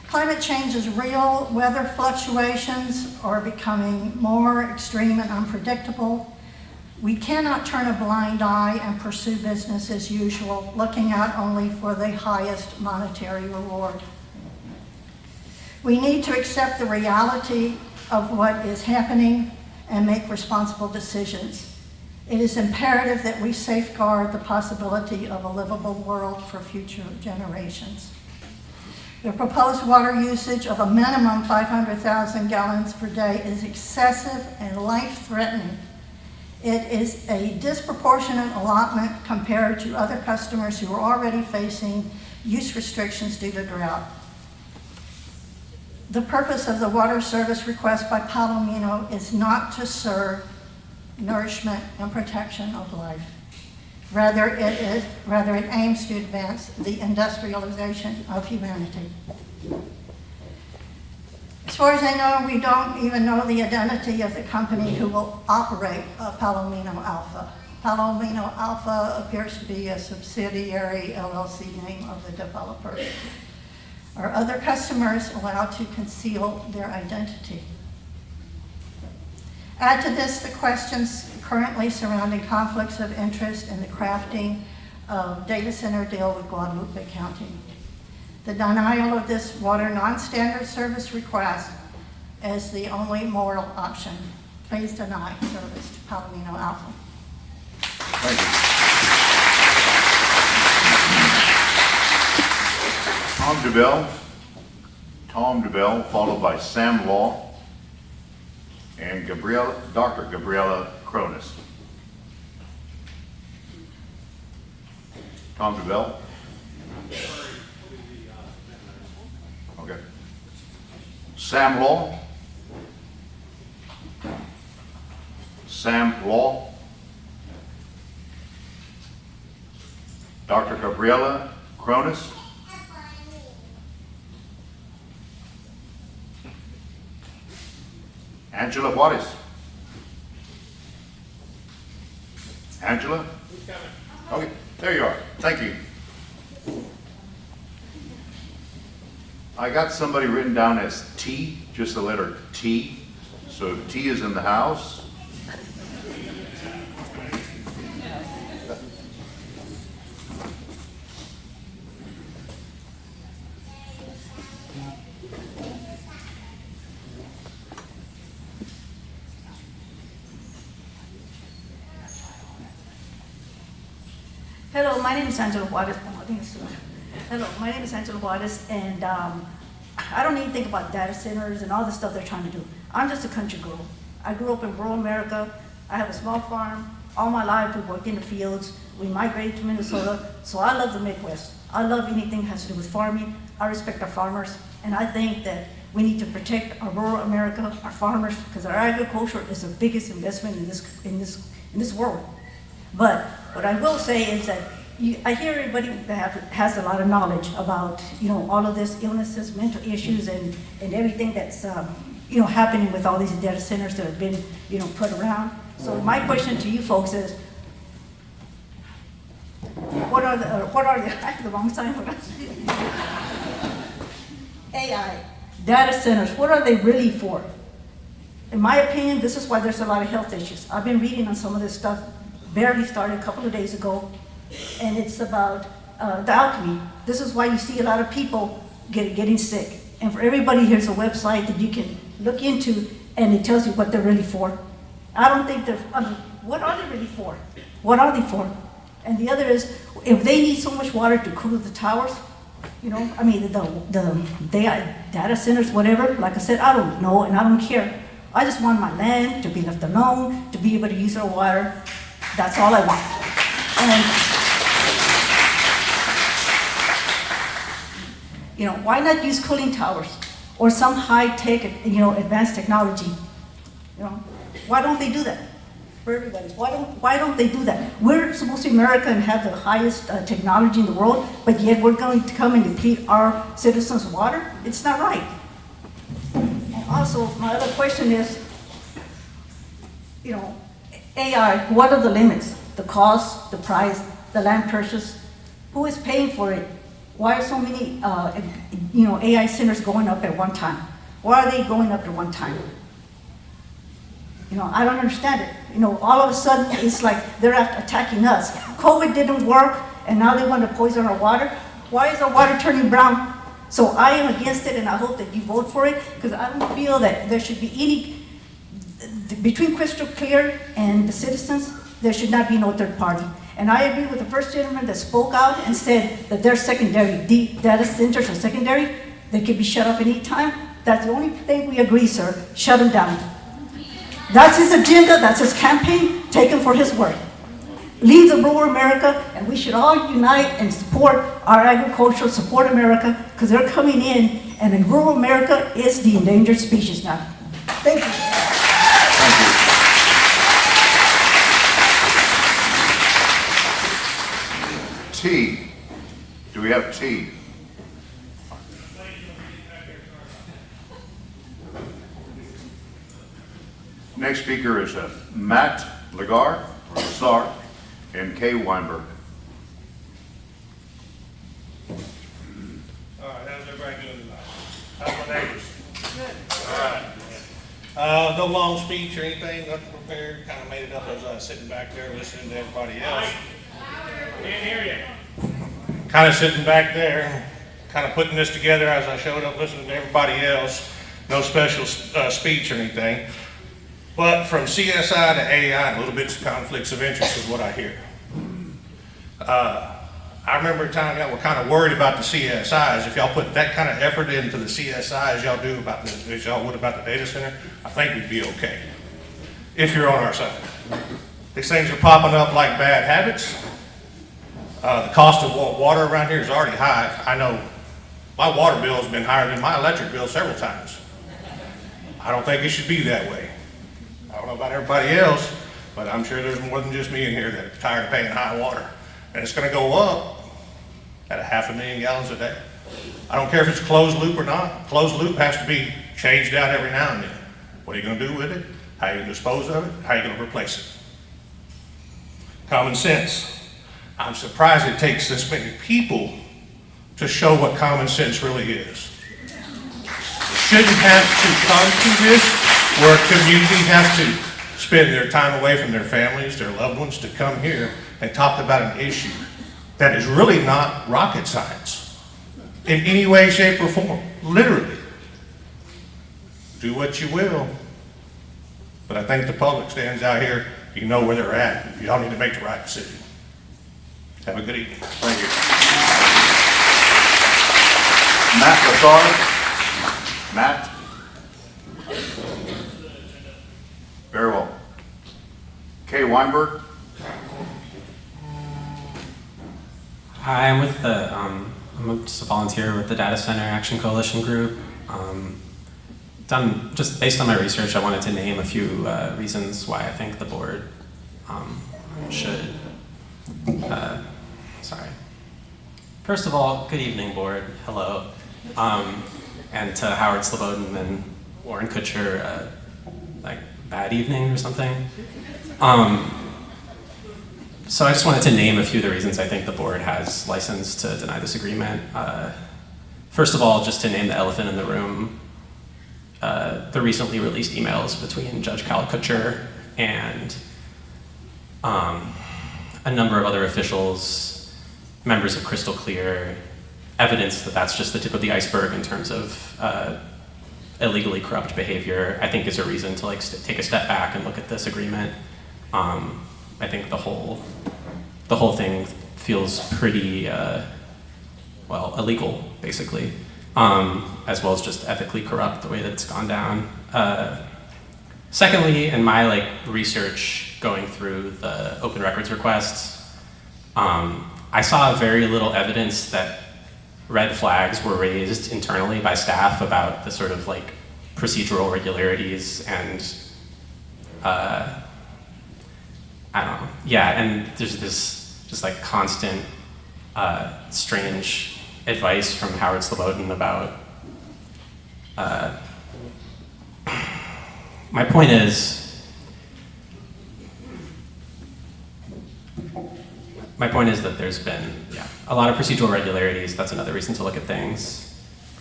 Climate change is real. Weather fluctuations are becoming more extreme and unpredictable. We cannot turn a blind eye and pursue business as usual, looking out only for the highest monetary reward. We need to accept the reality of what is happening and make responsible decisions. It is imperative that we safeguard the possibility of a livable world for future generations. The proposed water usage of a minimum 500,000 gallons per day is excessive and life-threatening. It is a disproportionate allotment compared to other customers who are already facing use restrictions due to drought. The purpose of the water service request by Palomino is not to serve nourishment and protection of life. Rather, it aims to advance the industrialization of humanity. As far as I know, we don't even know the identity of the company who will operate Palomino Alpha. Palomino Alpha appears to be a subsidiary LLC name of the developer. Are other customers allowed to conceal their identity? Add to this the questions currently surrounding conflicts of interest in the crafting of data center deal with Guadalupe County. The denial of this water non-standard service request is the only moral option. Please deny service to Palomino Alpha. Thank you. Tom DeBell, followed by Sam Law and Dr. Gabriella Cronus. Tom DeBell. Okay. Sam Law. Sam Law. Dr. Gabriella Cronus. Angela Juarez. Angela? Okay, there you are. Thank you. I got somebody written down as T, just the letter T. So if T is in the house. Hello, my name is Angela Juarez. Hello, my name is Angela Juarez, and I don't even think about data centers and all the stuff they're trying to do. I'm just a country girl. I grew up in rural America. I have a small farm. All my life we worked in the fields. We migrated to Minnesota, so I love the Midwest. I love anything that has to do with farming. I respect our farmers, and I think that we need to protect our rural America, our farmers, because our agriculture is the biggest investment in this world. But what I will say is that I hear everybody that has a lot of knowledge about, all of this illnesses, mental issues, and everything that's, happening with all these data centers that have been, put around. So my question to you folks is, what are the I have the wrong sign for that. AI, data centers, what are they really for? In my opinion, this is why there's a lot of health issues. I've been reading on some of this stuff, barely started a couple of days ago, and it's about the alchemy. This is why you see a lot of people getting sick. And for everybody, here's a website that you can look into, and it tells you what they're really for. I don't think what are they really for? What are they for? And the other is, if they need so much water to cool the towers, the data centers, whatever, like I said, I don't know and I don't care. I just want my land to be left alone, to be able to use our water. That's all I want. And, why not use cooling towers or some high-tech, advanced technology? Why don't they do that for everybody? Why don't they do that? We're supposed to be America and have the highest technology in the world, but yet we're going to come and deplete our citizens' water? It's not right. And also, my other question is, AI, what are the limits? The cost, the price, the land purchase? Who is paying for it? Why are so many, AI centers going up at one time? Why are they going up at one time? I don't understand it. All of a sudden, it's like they're attacking us. COVID didn't work, and now they want to poison our water. Why is our water turning brown? So I am against it, and I hope that you vote for it, because I don't feel that there should be any, between Crystal Clear and the citizens, there should not be no third party. And I agree with the first gentleman that spoke out and said that they're secondary. Data centers are secondary. They could be shut off any time. That's the only thing we agree, sir. Shut them down. That's his agenda. That's his campaign. Take him for his word. Leave the rural America, and we should all unite and support our agriculture, support America, because they're coming in, and in rural America is the endangered species now. Thank you. T. Do we have T? Next speaker is Matt Lagar, or Lazar, and Kay Weinberg. All right, how's everybody doing tonight? How's my neighbors? Good. All right. No long speech or anything, nothing prepared, kind of made it up as I was sitting back there listening to everybody else. Can't hear you. Kind of sitting back there, kind of putting this together as I showed up listening to everybody else. No special speech or anything. But from CSI to AI, a little bit of conflicts of interest is what I hear. I remember a time y'all were kind of worried about the CSIs. If y'all put that kind of effort into the CSI as y'all do about as y'all would about the data center, I think we'd be okay. If you're on our side. These things are popping up like bad habits. The cost of water around here is already high. I know my water bill has been higher than my electric bill several times. I don't think it should be that way. I don't know about everybody else, but I'm sure there's more than just me in here that's tired of paying high water. And it's going to go up at 500,000 gallons a day. I don't care if it's closed loop or not. Closed loop has to be changed out every now and then. What are you going to do with it? How are you going to dispose of it? How are you going to replace it? Common sense. I'm surprised it takes this many people to show what common sense really is. You shouldn't have to come to this where a community has to spend their time away from their families, their loved ones, to come here and talk about an issue that is really not rocket science in any way, shape, or form. Literally. Do what you will. But I think the public stands out here, you know where they're at. Y'all need to make the right decision. Have a good evening. Thank you. Matt Lazar. Matt. Very well. Kay Weinberg. Hi, I'm with the, I'm just a volunteer with the Data Center Action Coalition group. Just based on my research, I wanted to name a few reasons why I think the board should, sorry. First of all, good evening, board, hello. And to Howard Slobodan and Warren Kutcher, like bad evening or something. So I just wanted to name a few of the reasons I think the board has license to deny this agreement. First of all, just to name the elephant in the room, the recently released emails between Judge Kyle Kutcher and a number of other officials, members of Crystal Clear, evidence that that's just the tip of the iceberg in terms of illegally corrupt behavior, I think is a reason to take a step back and look at this agreement. I think the whole thing feels pretty, well, illegal, basically, as well as just ethically corrupt the way that it's gone down. Secondly, in my research going through the open records requests, I saw very little evidence that red flags were raised internally by staff about the sort of procedural irregularities and I don't know. Yeah, and there's this just constant strange advice from Howard Slobodan about my point is that there's been a lot of procedural irregularities. That's another reason to look at things.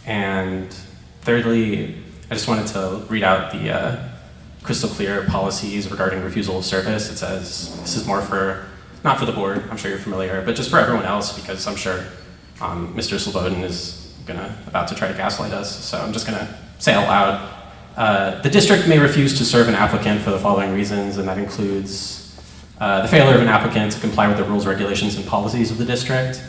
And thirdly, I just wanted to read out the Crystal Clear policies regarding refusal of service. It says, this is more for, not for the board, I'm sure you're familiar, but just for everyone else, because I'm sure Mr. Slobodan is about to try to gaslight us, so I'm just gonna say out loud. The district may refuse to serve an applicant for the following reasons, and that includes the failure of an applicant to comply with the rules, regulations, and policies of the district,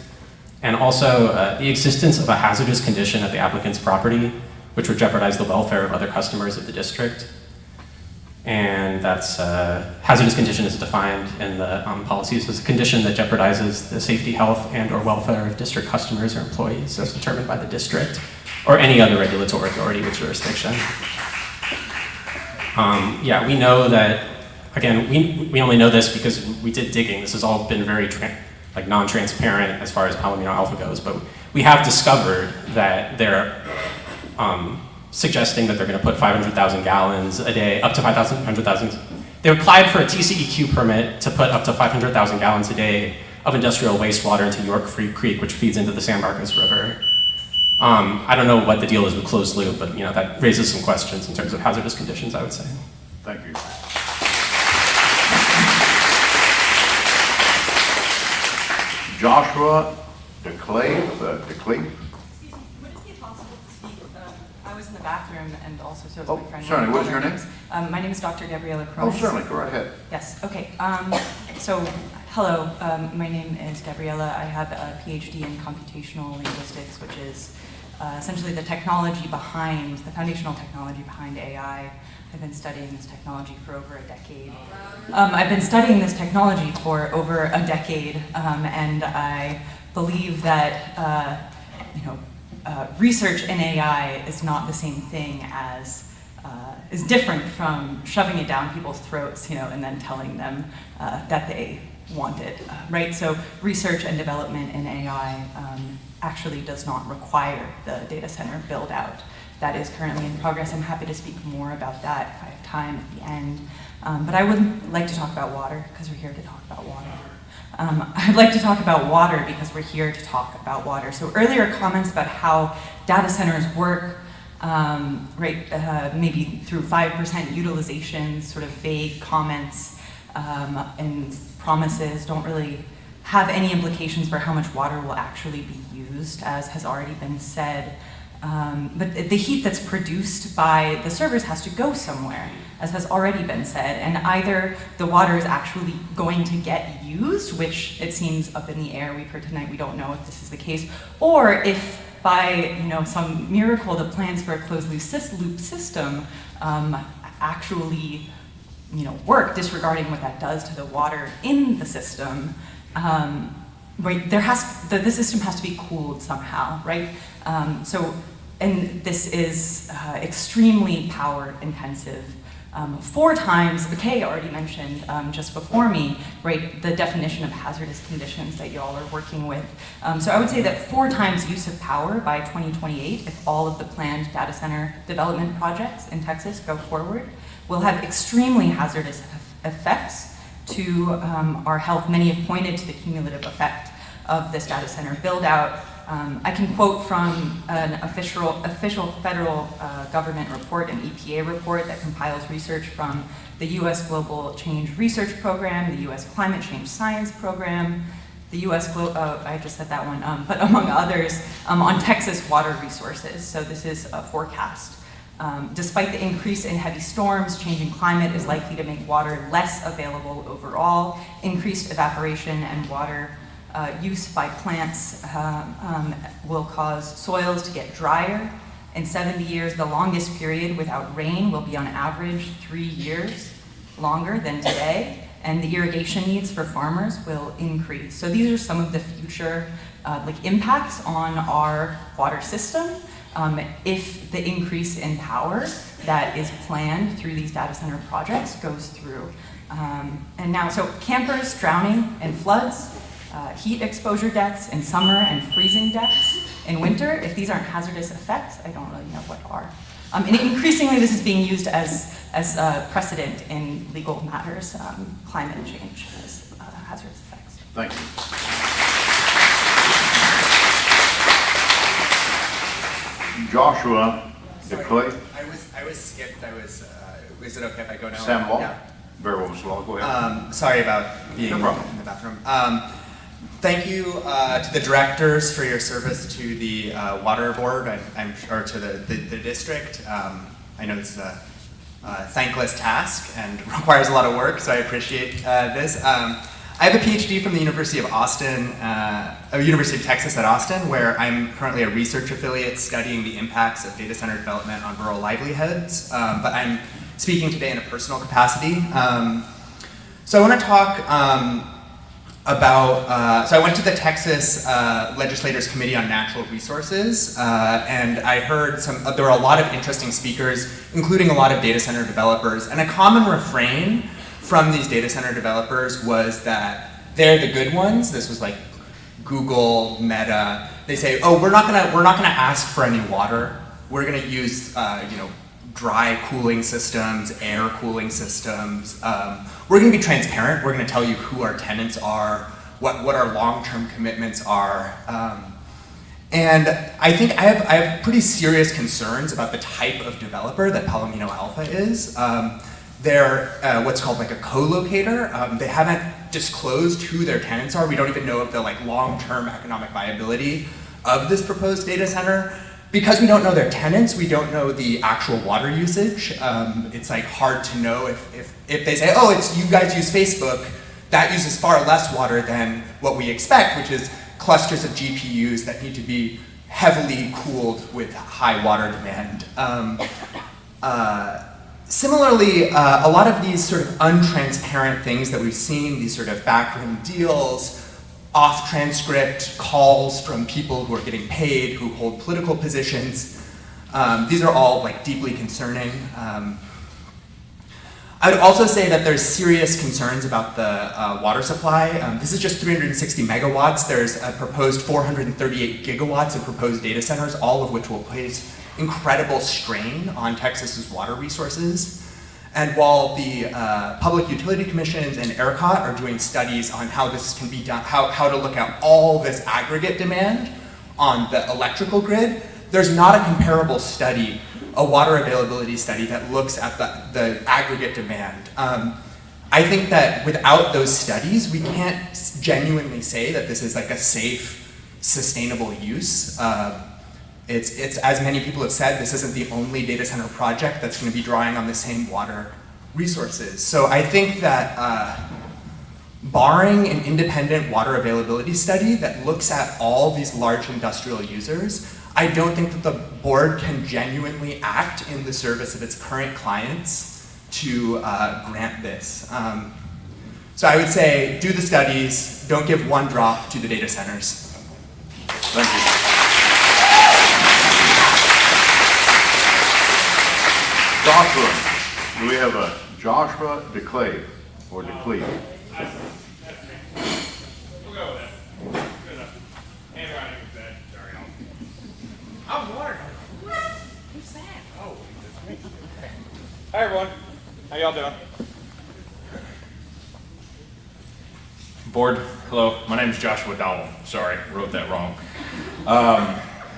and also the existence of a hazardous condition at the applicant's property, which would jeopardize the welfare of other customers of the district. And that's hazardous condition is defined in the policies as a condition that jeopardizes the safety, health, and or welfare of district customers or employees as determined by the district or any other regulatory authority with jurisdiction. Yeah, we know that, again, we only know this because we did digging. This has all been very non-transparent as far as Palomino Alpha goes, but we have discovered that there are suggesting that they're going to put 500,000 gallons a day, up to 500,000. They applied for a TCEQ permit to put up to 500,000 gallons a day of industrial wastewater into York Creek, which feeds into the San Marcos River. I don't know what the deal is with closed loop, but that raises some questions in terms of hazardous conditions, I would say. Thank you. Joshua DeClave. Would it be possible to speak? I was in the bathroom and also so was my friend. Certainly. What is your name? My name is Dr. Gabriela Oh, Cronis. certainly. Go right ahead. Yes, okay. So, hello, my name is Gabriela. I have a PhD in computational linguistics, which is essentially the foundational technology behind AI. I've been studying this technology for over a decade. I've been studying this technology for over a decade, and I believe that research in AI is not the same thing as is different from shoving it down people's throats, and then telling them that they want it, right? So research and development in AI actually does not require the data center build out. That is currently in progress. I'm happy to speak more about that if I have time at the end. But I would like to talk about water because we're here to talk about water. I'd like to talk about water because we're here to talk about water. So earlier comments about how data centers work, maybe through 5% utilization, sort of vague comments and promises don't really have any implications for how much water will actually be used, as has already been said. But the heat that's produced by the servers has to go somewhere, as has already been said, and either the water is actually going to get used, which it seems up in the air, we've heard tonight, we don't know if this is the case, or if by some miracle the plans for a closed loop system actually work, disregarding what that does to the water in the system. Right, the system has to be cooled somehow, right? And this is extremely power intensive. 4 times, Kay already mentioned just before me, right, the definition of hazardous conditions that you all are working with. So I would say that 4 times use of power by 2028, if all of the planned data center development projects in Texas go forward, will have extremely hazardous effects to our health. Many have pointed to the cumulative effect of this data center build out. I can quote from an official federal government report, an EPA report that compiles research from the U.S. Global Change Research Program, the U.S. Climate Change Science Program, the U.S. I just said that one, but among others, on Texas water resources. So this is a forecast. Despite the increase in heavy storms, changing climate is likely to make water less available overall. Increased evaporation and water use by plants will cause soils to get drier. In 70 years, the longest period without rain will be on average 3 years longer than today, and the irrigation needs for farmers will increase. So these are some of the future impacts on our water system if the increase in power that is planned through these data center projects goes through. And now, so campers drowning in floods, heat exposure deaths in summer, and freezing deaths in winter, if these aren't hazardous effects, I don't really know what are. And increasingly, this is being used as precedent in legal matters, climate change as hazardous effects. Thank you. Joshua DeClave. I was skipped. Is it okay if I go now? Sam Law? Yeah. Very well, Mr. Law. Go ahead. Sorry about being in the bathroom. Thank you to the directors for your service to the water board, or to the district. I know this is a thankless task and requires a lot of work, so I appreciate this. I have a PhD from the University of Austin, University of Texas at Austin, where I'm currently a research affiliate studying the impacts of data center development on rural livelihoods, but I'm speaking today in a personal capacity. So I want to talk about, so I went to the Texas Legislators Committee on Natural Resources, and I heard there were a lot of interesting speakers, including a lot of data center developers, and a common refrain from these data center developers was that they're the good ones. This was Google, Meta. They say, oh, we're not gonna ask for any water we're going to use, dry cooling systems, air cooling systems. We're going to be transparent. We're going to tell you who our tenants are, what our long-term commitments are. And I think I have pretty serious concerns about the type of developer that Palomino Alpha is. They're what's called like a co-locator. They haven't disclosed who their tenants are. We don't even know of the long-term economic viability of this proposed data center. Because we don't know their tenants, we don't know the actual water usage. It's hard to know if they say, oh, it's you guys use Facebook, that uses far less water than what we expect, which is clusters of GPUs that need to be heavily cooled with high water demand. Similarly, a lot of these sort of untransparent things that we've seen, these sort of backroom deals, off-transcript calls from people who are getting paid, who hold political positions, these are all deeply concerning. I would also say that there's serious concerns about the water supply. This is just 360 megawatts. There's a proposed 438 gigawatts of proposed data centers, all of which will place incredible strain on Texas's water resources. And while the Public Utility Commissions and ERCOT are doing studies on how this can be done, how to look at all this aggregate demand on the electrical grid, there's not a comparable study, a water availability study that looks at the aggregate demand. I think that without those studies, we can't genuinely say that this is a safe, sustainable use. It's as many people have said, this isn't the only data center project that's going to be drawing on the same water resources. So I think that barring an independent water availability study that looks at all these large industrial users, I don't think that the board can genuinely act in the service of its current clients to grant this. So I would say, do the studies, don't give one drop to the data centers. Thank you. Joshua, do we have a Joshua DeClave or DeCleve? We'll go with that. Good enough. Handwriting is bad. Sorry. I was wondering. Who's that? Oh, that's me. Hi, everyone. How y'all doing? Board, hello. My name is Joshua Dowell. Sorry, wrote that wrong.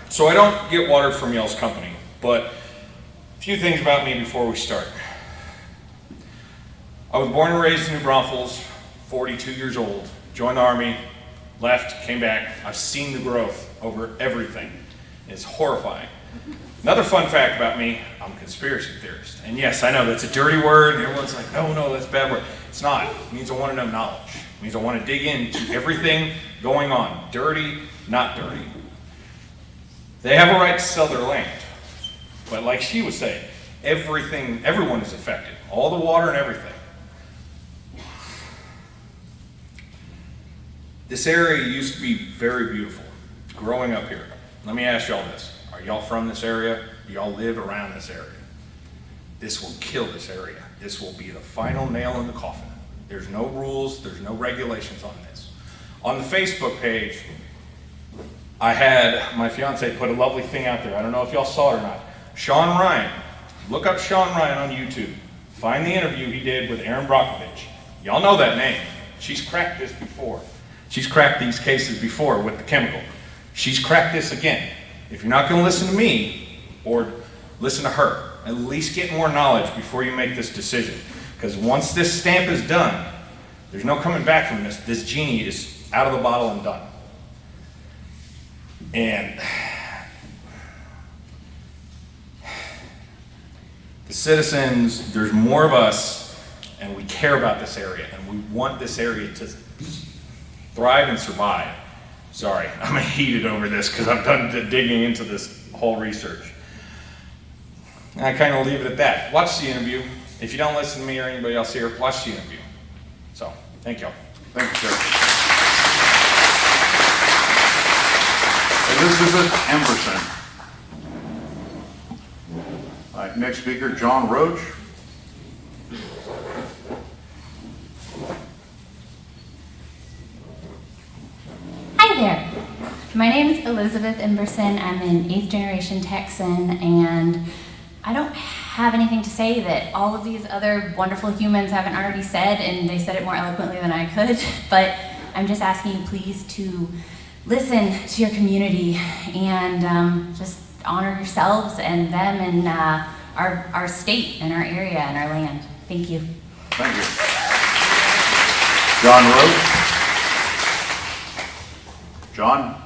So I don't get water from y'all's company, but a few things about me before we start. I was born and raised in New Braunfels, 42 years old, joined the Army, left, came back. I've seen the growth over everything. It's horrifying. Another fun fact about me, I'm a conspiracy theorist. And yes, I know that's a dirty word, and everyone's like, no, that's a bad word. It's not. It means I want to know knowledge. It means I want to dig into everything going on, dirty, not dirty. They have a right to sell their land. But like she was saying, everyone is affected. All the water and everything. This area used to be very beautiful, growing up here. Let me ask y'all this. Are y'all from this area? Do y'all live around this area? This will kill this area. This will be the final nail in the coffin. There's no rules, there's no regulations on this. On the Facebook page, I had my fiance put a lovely thing out there. I don't know if y'all saw it or not. Sean Ryan. Look up Sean Ryan on YouTube. Find the interview he did with Erin Brockovich. Y'all know that name. She's cracked this before. She's cracked these cases before with the chemical. She's cracked this again. If you're not going to listen to me, or listen to her, at least get more knowledge before you make this decision. Because once this stamp is done, there's no coming back from this. This genie is out of the bottle and done. And the citizens, there's more of us, and we care about this area, and we want this area to thrive and survive. Sorry, I'm heated over this because I've done the digging into this whole research. And I kind of leave it at that. Watch the interview. If you don't listen to me or anybody else here, watch the interview. So, thank y'all. Thank you, sir. Elizabeth Emerson. All right, next speaker, John Roach. Hi there. My name is Elizabeth Emberson. I'm an 8th generation Texan, and I don't have anything to say that all of these other wonderful humans haven't already said, and they said it more eloquently than I could, but I'm just asking you please to listen to your community and just honor yourselves and them and our state and our area and our land. Thank you. Thank you. John Roach? John?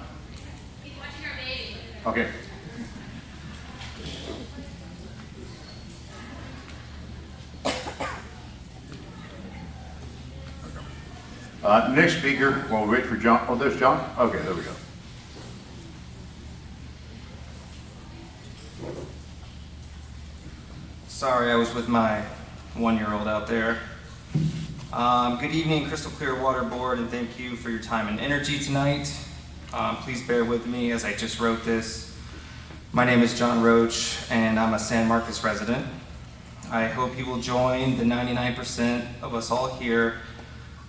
He's watching our baby. Okay. Next speaker, we'll wait for John. Oh, there's John? Okay, there we go. Sorry, I was with my 1-year-old out there. Good evening, Crystal Clear Water Board, and thank you for your time and energy tonight. Please bear with me as I just wrote this. My name is John Roach, and I'm a San Marcos resident. I hope you will join the 99% of us all here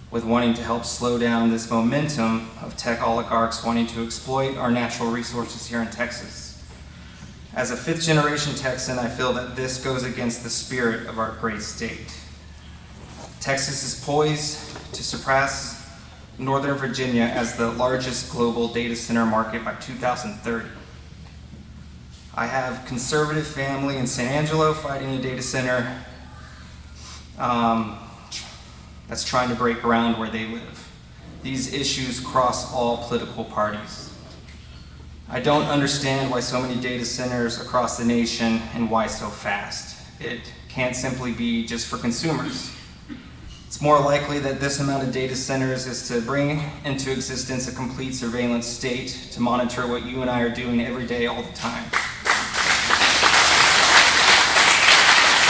with wanting to help slow down this momentum of tech oligarchs wanting to exploit our natural resources here in Texas. As a 5th generation Texan, I feel that this goes against the spirit of our great state. Texas is poised to surpass Northern Virginia as the largest global data center market by 2030. I have conservative family in San Angelo fighting a data center that's trying to break ground where they live. These issues cross all political parties. I don't understand why so many data centers across the nation and why so fast. It can't simply be just for consumers. It's more likely that this amount of data centers is to bring into existence a complete surveillance state to monitor what you and I are doing every day, all the time.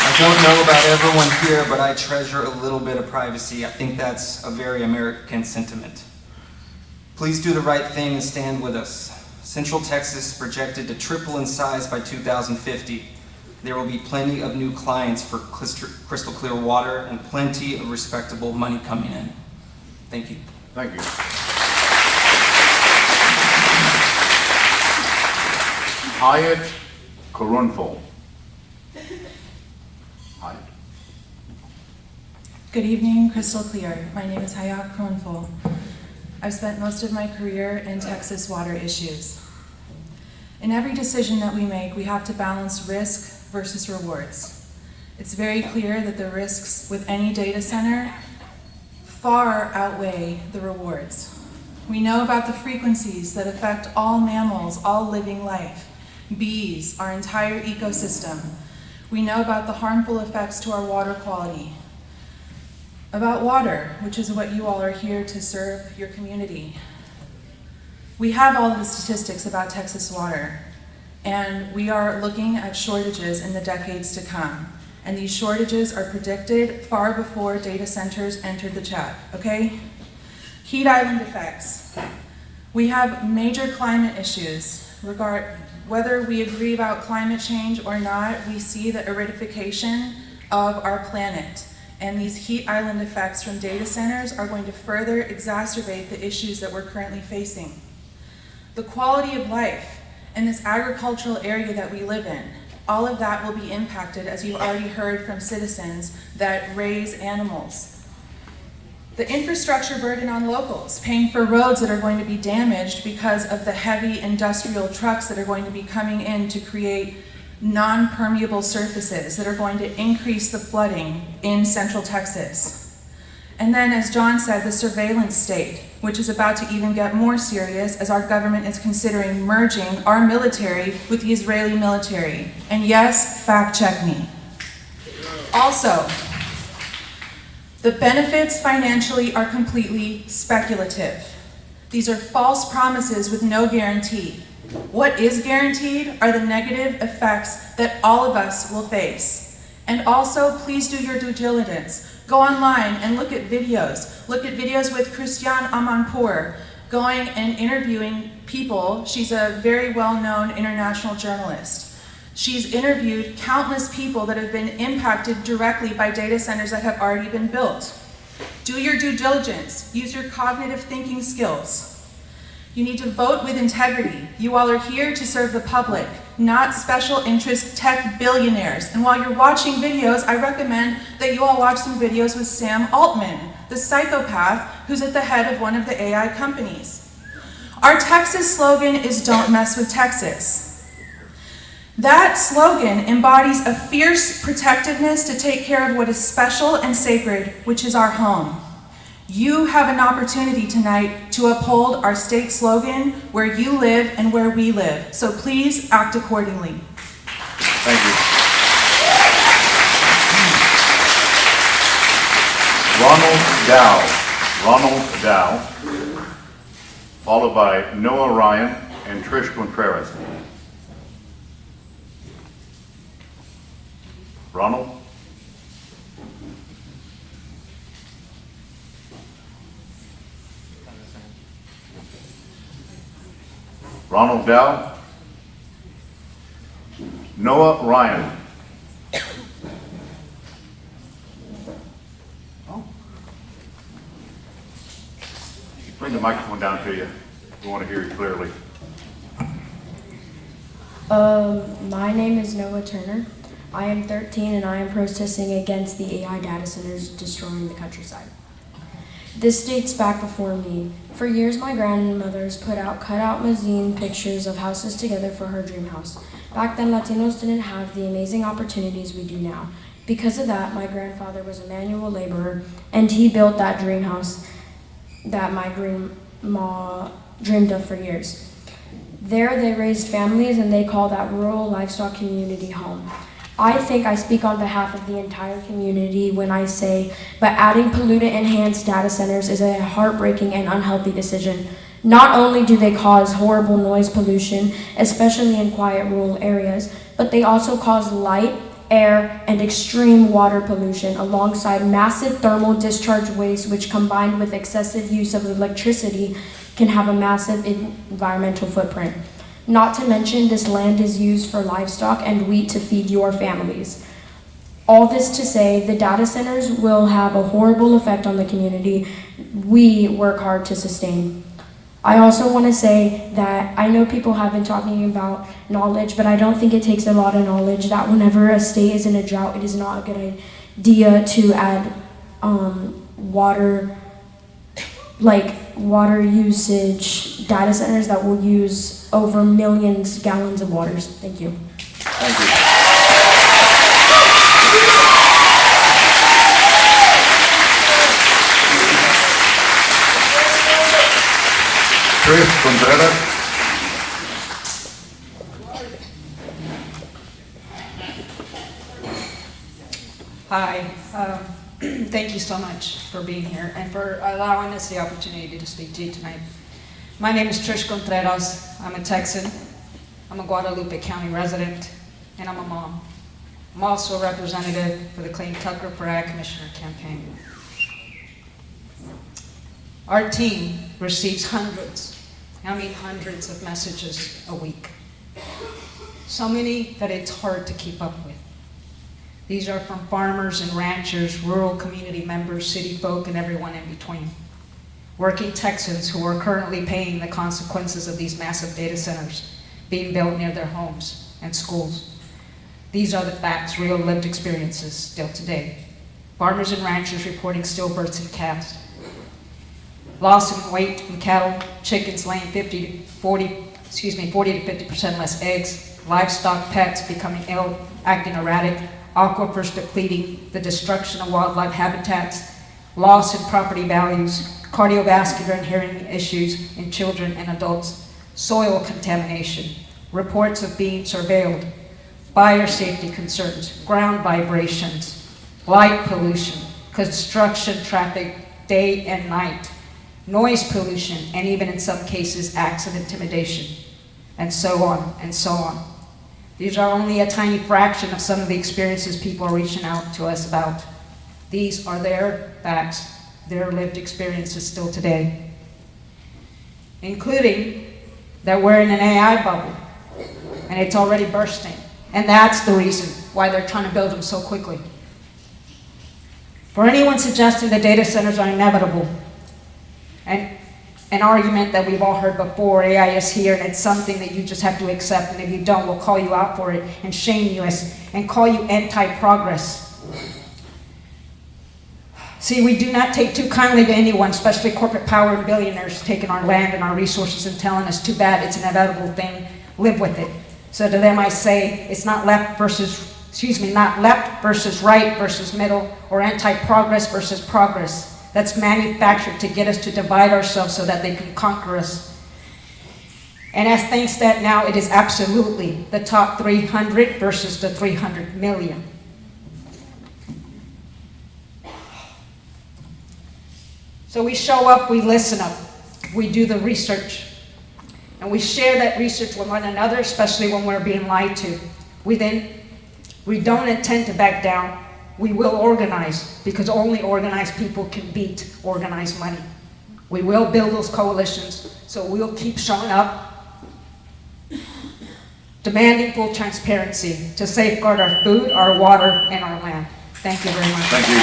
I don't know about everyone here, but I treasure a little bit of privacy. I think that's a very American sentiment. Please do the right thing and stand with us. Central Texas is projected to triple in size by 2050. There will be plenty of new clients for crystal clear water and plenty of respectable money coming in. Thank you. Thank you. Hyatt Corunfo. Hyatt. Good evening, Crystal Clear. My name is Hayat Kronful. I've spent most of my career in Texas water issues. In every decision that we make, we have to balance risk versus rewards. It's very clear that the risks with any data center far outweigh the rewards. We know about the frequencies that affect all mammals, all living life, bees, our entire ecosystem. We know about the harmful effects to our water quality, about water, which is what you all are here to serve your community. We have all of the statistics about Texas water, and we are looking at shortages in the decades to come. And these shortages are predicted far before data centers entered the chat, okay? Heat island effects. We have major climate issues. Whether we agree about climate change or not, we see the aridification of our planet. And these heat island effects from data centers are going to further exacerbate the issues that we're currently facing. The quality of life in this agricultural area that we live in, all of that will be impacted, as you've already heard from citizens that raise animals. The infrastructure burden on locals, paying for roads that are going to be damaged because of the heavy industrial trucks that are going to be coming in to create non-permeable surfaces that are going to increase the flooding in Central Texas. And then, as John said, the surveillance state, which is about to even get more serious as our government is considering merging our military with the Israeli military. And yes, fact check me. Also, the benefits financially are completely speculative. These are false promises with no guarantee. What is guaranteed are the negative effects that all of us will face. And also, please do your due diligence. Go online and look at videos. Look at videos with Christiane Amanpour going and interviewing people. She's a very well-known international journalist. She's interviewed countless people that have been impacted directly by data centers that have already been built. Do your due diligence. Use your cognitive thinking skills. You need to vote with integrity. You all are here to serve the public, not special interest tech billionaires. And while you're watching videos, I recommend that you all watch some videos with Sam Altman, the psychopath who's at the head of one of the AI companies. Our Texas slogan is "Don't mess with Texas." That slogan embodies a fierce protectiveness to take care of what is special and sacred, which is our home. You have an opportunity tonight to uphold our state slogan, where you live and where we live. So please act accordingly. Thank you. Ronald Dow, followed by Noah Ryan and Trish Contreras. Ronald? Ronald Dow. Noah Ryan. Bring the microphone down to you. We want to hear you clearly. My name is Noah Turner. I am 13 and I am protesting against the AI data centers destroying the countryside. This dates back before me. For years, my grandmother's put out cutout mezzanine pictures of houses together for her dream house. Back then, Latinos didn't have the amazing opportunities we do now. Because of that, my grandfather was a manual laborer, and he built that dream house that my grandma dreamed of for years. There, they raised families, and they call that rural livestock community home. I think I speak on behalf of the entire community when I say, but adding pollutant-enhanced data centers is a heartbreaking and unhealthy decision. Not only do they cause horrible noise pollution, especially in quiet rural areas, but they also cause light, air, and extreme water pollution alongside massive thermal discharge waste, which combined with excessive use of electricity can have a massive environmental footprint. Not to mention, this land is used for livestock and wheat to feed your families. All this to say, the data centers will have a horrible effect on the community we work hard to sustain. I also want to say that I know people have been talking about knowledge, but I don't think it takes a lot of knowledge that whenever a state is in a drought, it is not a good idea to add water usage data centers that will use over millions of gallons of waters. Thank you. Thank you. Trish Contreras. Hi, thank you so much for being here and for allowing us the opportunity to speak to you tonight. My name is Trish Contreras. I'm a Texan. I'm a Guadalupe County resident, and I'm a mom. I'm also a representative for the Clayton Tucker for Ag Commissioner campaign. Our team receives hundreds of messages a week. So many that it's hard to keep up with. These are from farmers and ranchers, rural community members, city folk, and everyone in between. Working Texans who are currently paying the consequences of these massive data centers being built near their homes and schools. These are the facts, real lived experiences still today. Farmers and ranchers reporting stillbirths and calves. Loss in weight in cattle, chickens laying 40 to 50% less eggs, livestock pets becoming ill, acting erratic, aquifers depleting, the destruction of wildlife habitats, loss in property values, cardiovascular and hearing issues in children and adults, soil contamination, reports of being surveilled, fire safety concerns, ground vibrations, light pollution, construction traffic day and night, noise pollution, and even in some cases acts of intimidation, and so on and so on. These are only a tiny fraction of some of the experiences people are reaching out to us about. These are their facts, their lived experiences still today, including that we're in an AI bubble, and it's already bursting. And that's the reason why they're trying to build them so quickly. For anyone suggesting that data centers are inevitable, and an argument that we've all heard before. AI is here and it's something that you just have to accept, and if you don't, we'll call you out for it and shame you and call you anti-progress. See, we do not take too kindly to anyone, especially corporate power and billionaires taking our land and our resources and telling us too bad, it's an inevitable thing, live with it. So to them I say, it's not not left versus right versus middle, or anti-progress versus progress. That's manufactured to get us to divide ourselves so that they can conquer us. And as things stand now, it is absolutely the top 300 versus the 300 million. So we show up, we listen up, we do the research, and we share that research with one another, especially when we're being lied to. We don't intend to back down. We will organize, because only organized people can beat organized money. We will build those coalitions, so we'll keep showing up, demanding full transparency to safeguard our food, our water, and our land. Thank you very much. Thank you.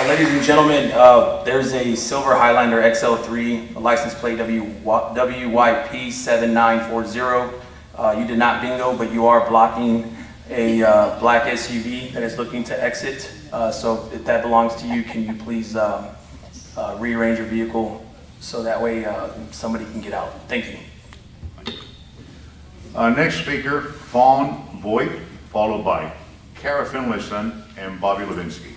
Ladies and gentlemen, there's a silver Highlander XL3, a license plate WYP7940. You did not bingo, but you are blocking a black SUV that is looking to exit. So if that belongs to you, can you please rearrange your vehicle so that way somebody can get out? Thank you. Next speaker, Fawn Voigt, followed by Kara Finlayson and Bobby Levinsky.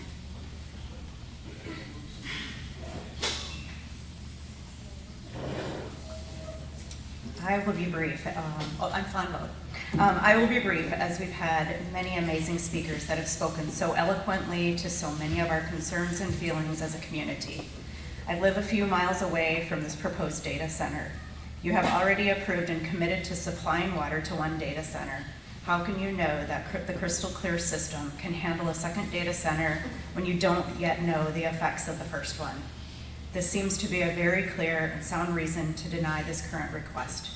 I will be brief. I'm Fawn Voigt. I will be brief, as we've had many amazing speakers that have spoken so eloquently to so many of our concerns and feelings as a community. I live a few miles away from this proposed data center. You have already approved and committed to supplying water to one data center. How can you know that the crystal clear system can handle a second data center when you don't yet know the effects of the first one? This seems to be a very clear and sound reason to deny this current request.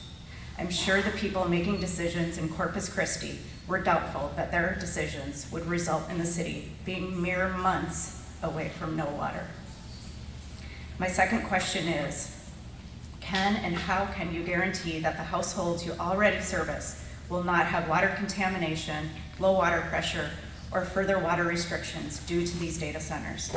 I'm sure the people making decisions in Corpus Christi were doubtful that their decisions would result in the city being mere months away from no water. My second question is, can and how can you guarantee that the households you already service will not have water contamination, low water pressure, or further water restrictions due to these data centers?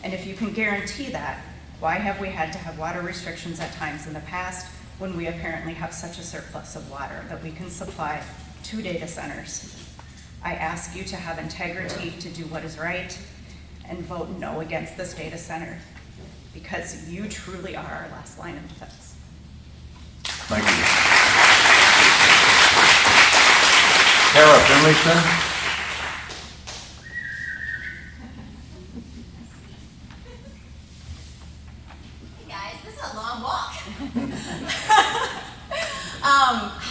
And if you can guarantee that, why have we had to have water restrictions at times in the past when we apparently have such a surplus of water that we can supply to data centers? I ask you to have integrity to do what is right and vote no against this data center, because you truly are our last line of defense. Thank you. Kara Finlayson.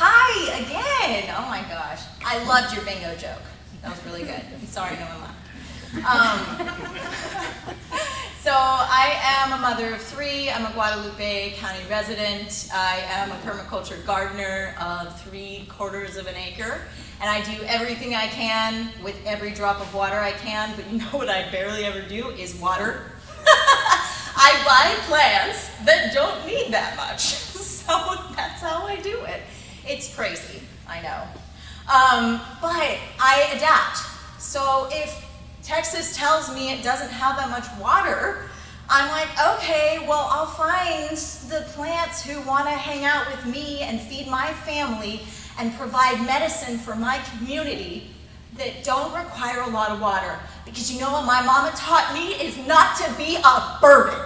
Hi again. Oh my gosh. I loved your bingo joke. That was really good. Sorry, no one laughed. So I am a mother of three. I'm a Guadalupe County resident. I am a permaculture gardener of 3/4 of an acre. And I do everything I can with every drop of water I can, but you know what I barely ever do is water. I buy plants that don't need that much. So that's how I do it. It's crazy, I know. But I adapt. So if Texas tells me it doesn't have that much water, I'm like, okay, well, I'll find the plants who want to hang out with me and feed my family and provide medicine for my community that don't require a lot of water. Because you know what my mama taught me is not to be a burden.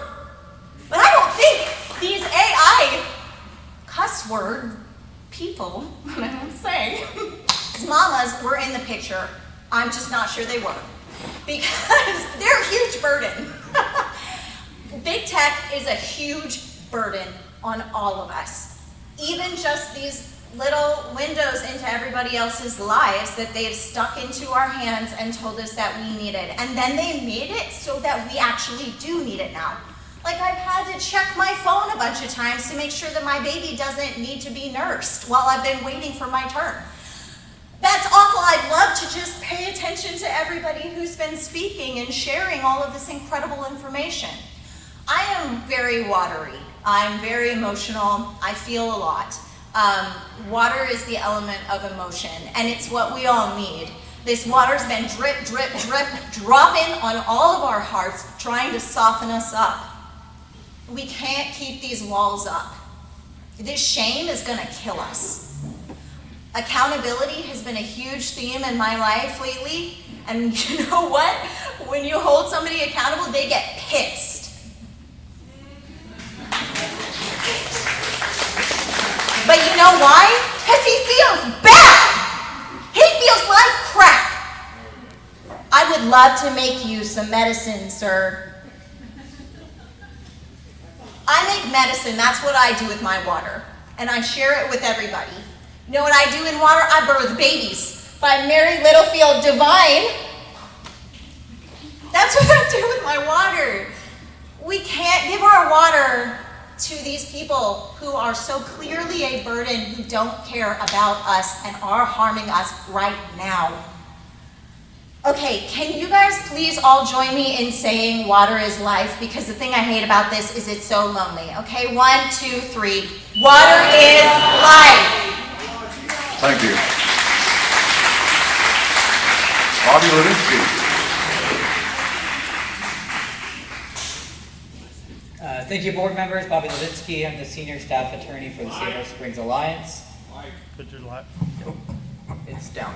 But I don't think these AI cuss word people, I won't say, mamas were in the picture. I'm just not sure they were. Because they're a huge burden. Big tech is a huge burden on all of us. Even just these little windows into everybody else's lives that they've stuck into our hands and told us that we need it. And then they made it so that we actually do need it now. Like I've had to check my phone a bunch of times to make sure that my baby doesn't need to be nursed while I've been waiting for my turn. That's awful. I'd love to just pay attention to everybody who's been speaking and sharing all of this incredible information. I am very watery. I'm very emotional. I feel a lot. Water is the element of emotion, and it's what we all need. This water's been drip, drip, drip, dropping on all of our hearts, trying to soften us up. We can't keep these walls up. This shame is gonna kill us. Accountability has been a huge theme in my life lately, and you know what? When you hold somebody accountable, they get pissed. But you know why? Because he feels bad. He feels like crap. I would love to make you some medicine, sir. I make medicine, that's what I do with my water. And I share it with everybody. You know what I do in water? I birth babies by Mary Littlefield Divine. That's what I do with my water. We can't give our water to these people who are so clearly a burden, who don't care about us and are harming us right now. Okay, can you guys please all join me in saying water is life? Because the thing I hate about this is it's so lonely. Okay, 1, 2, 3. Water is life. Thank you. Bobby Levinsky. Thank you, board members. Bobby Levinsky. I'm the senior staff attorney for the Save Springs Alliance. It's down.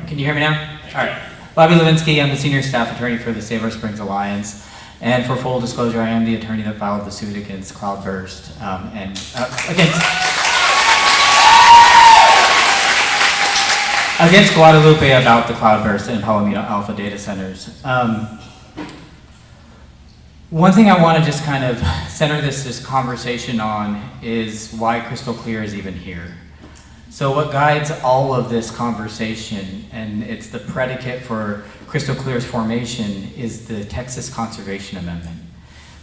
Can you hear me now? All right. Bobby Levinsky. I'm the senior staff attorney for the Save Springs Alliance. And for full disclosure, I am the attorney that filed the suit against Cloudburst against Guadalupe about the Cloudburst and Palomino Alpha data centers. One thing I want to just kind of center this conversation on is why Crystal Clear is even here. So what guides all of this conversation, and it's the predicate for Crystal Clear's formation, is the Texas Conservation Amendment,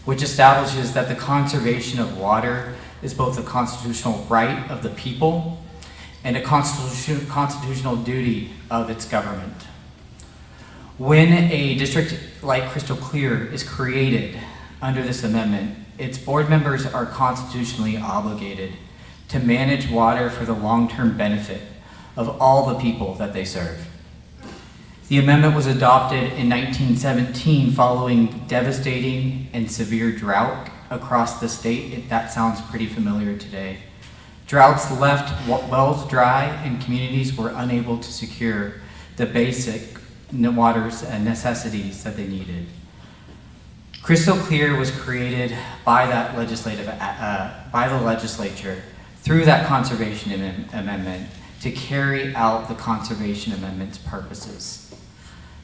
which establishes that the conservation of water is both a constitutional right of the people and a constitutional duty of its government. When a district like Crystal Clear is created under this amendment, its board members are constitutionally obligated to manage water for the long-term benefit of all the people that they serve. The amendment was adopted in 1917 following devastating and severe drought across the state. That sounds pretty familiar today. Droughts left wells dry and communities were unable to secure the basic water's necessities that they needed. Crystal Clear was created by that by the legislature through that conservation amendment to carry out the conservation amendment's purposes.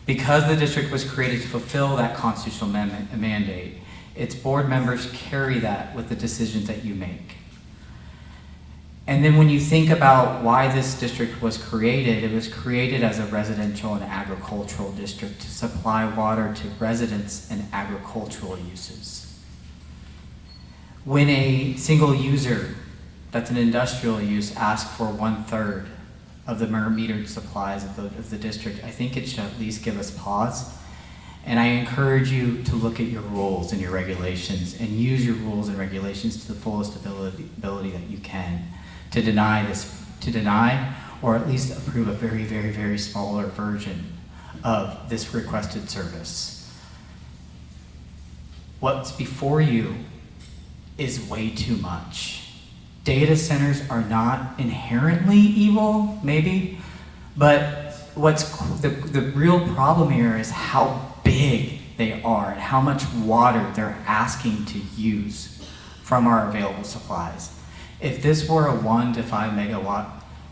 Because the district was created to fulfill that constitutional mandate, its board members carry that with the decisions that you make. And then when you think about why this district was created, it was created as a residential and agricultural district to supply water to residents and agricultural uses. When a single user, that's an industrial use, asks for 1/3 of the metered supplies of the district, I think it should at least give us pause. And I encourage you to look at your rules and your regulations and use your rules and regulations to the fullest ability that you can to deny or at least approve a very, very, very smaller version of this requested service. What's before you is way too much. Data centers are not inherently evil, maybe, but what's the real problem here is how big they are and how much water they're asking to use from our available supplies. If this were a 1 to 5 megawatt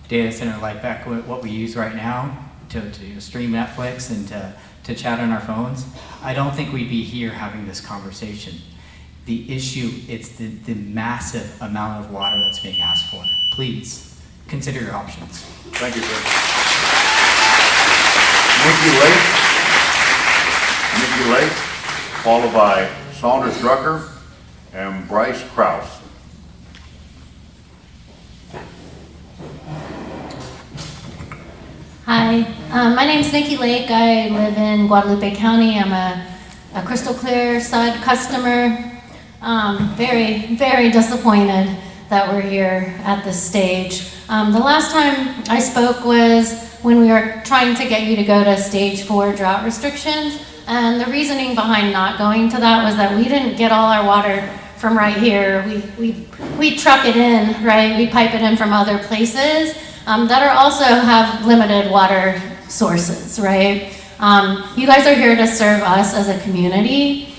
data center like back what we use right now to stream Netflix and to chat on our phones, I don't think we'd be here having this conversation. The issue, it's the massive amount of water that's being asked for. Please, consider your options. Thank you, sir. Nikki Lake, followed by Saunders Drucker and Bryce Krause. Hi, my name's Nikki Lake. I live in Guadalupe County. I'm a Crystal Clear SUD customer. Very, very disappointed that we're here at this stage. The last time I spoke was when we were trying to get you to go to stage 4 drought restrictions. And the reasoning behind not going to that was that we didn't get all our water from right here. We truck it in, right? We pipe it in from other places that are also have limited water sources, right? You guys are here to serve us as a community.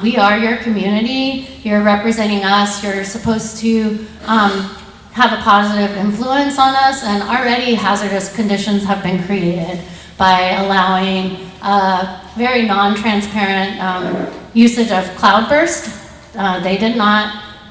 We are your community. You're representing us. You're supposed to have a positive influence on us, and already hazardous conditions have been created by allowing very non-transparent usage of cloudburst.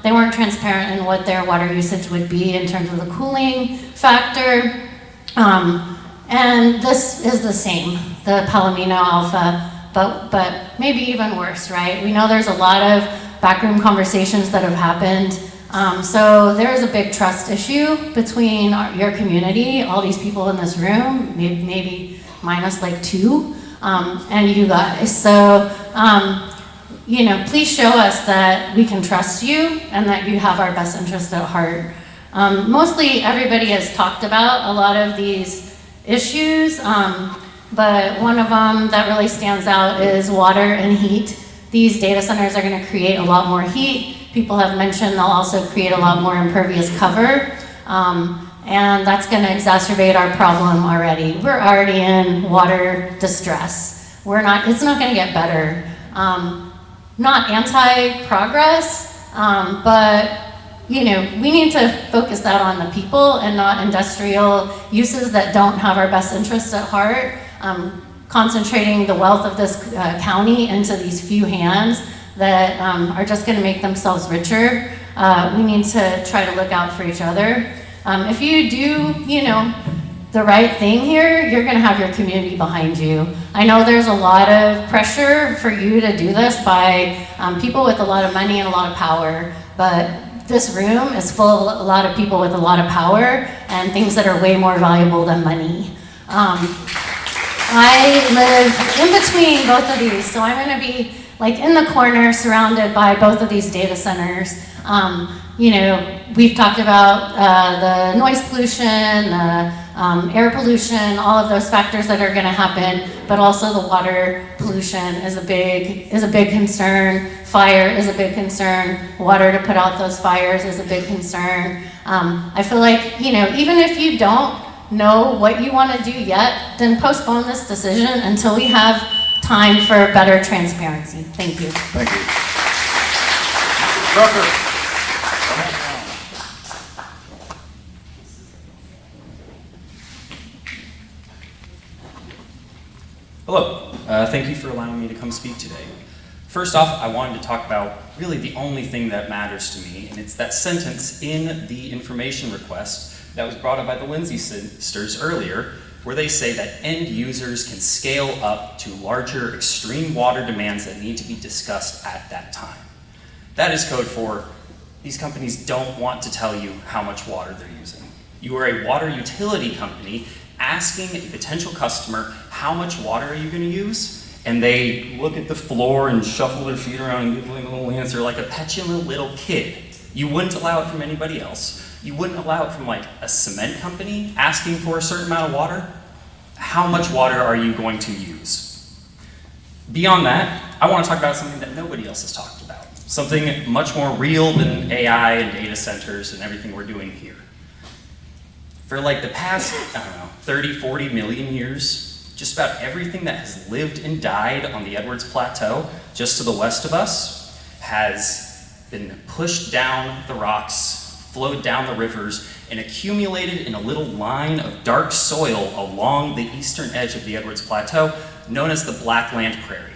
They weren't transparent in what their water usage would be in terms of the cooling factor. And this is the same, the Palomino Alpha, but maybe even worse, right? We know there's a lot of backroom conversations that have happened. So there is a big trust issue between your community, all these people in this room, maybe minus like 2, and you guys. So, please show us that we can trust you and that you have our best interest at heart. Mostly everybody has talked about a lot of these issues, but one of them that really stands out is water and heat. These data centers are going to create a lot more heat. People have mentioned they'll also create a lot more impervious cover, and that's going to exacerbate our problem already. We're already in water distress. It's not going to get better. Not anti-progress, but we need to focus that on the people and not industrial uses that don't have our best interests at heart. Concentrating the wealth of this county into these few hands that are just going to make themselves richer. We need to try to look out for each other. If you do, the right thing here, you're going to have your community behind you. I know there's a lot of pressure for you to do this by people with a lot of money and a lot of power, but this room is full of a lot of people with a lot of power and things that are way more valuable than money. I live in between both of these, so I'm going to be like in the corner surrounded by both of these data centers. We've talked about the noise pollution, the air pollution, all of those factors that are going to happen, but also the water pollution is a big concern. Fire is a big concern. Water to put out those fires is a big concern. I feel like, even if you don't know what you want to do yet, then postpone this decision until we have time for better transparency. Thank you. Thank you. Tucker. Hello, thank you for allowing me to come speak today. First off, I wanted to talk about really the only thing that matters to me, and it's that sentence in the information request that was brought up by the Lindsay sisters earlier, where they say that end users can scale up to larger extreme water demands that need to be discussed at that time. That is code for these companies don't want to tell you how much water they're using. You are a water utility company asking a potential customer, how much water are you going to use? And they look at the floor and shuffle their feet around and give a little answer like a petulant little kid. You wouldn't allow it from anybody else. You wouldn't allow it from like a cement company asking for a certain amount of water. How much water are you going to use? Beyond that, I want to talk about something that nobody else has talked about. Something much more real than AI and data centers and everything we're doing here. For like the past, 30, 40 million years, just about everything that has lived and died on the Edwards Plateau, just to the west of us, has been pushed down the rocks, flowed down the rivers, and accumulated in a little line of dark soil along the eastern edge of the Edwards Plateau, known as the Blackland Prairie.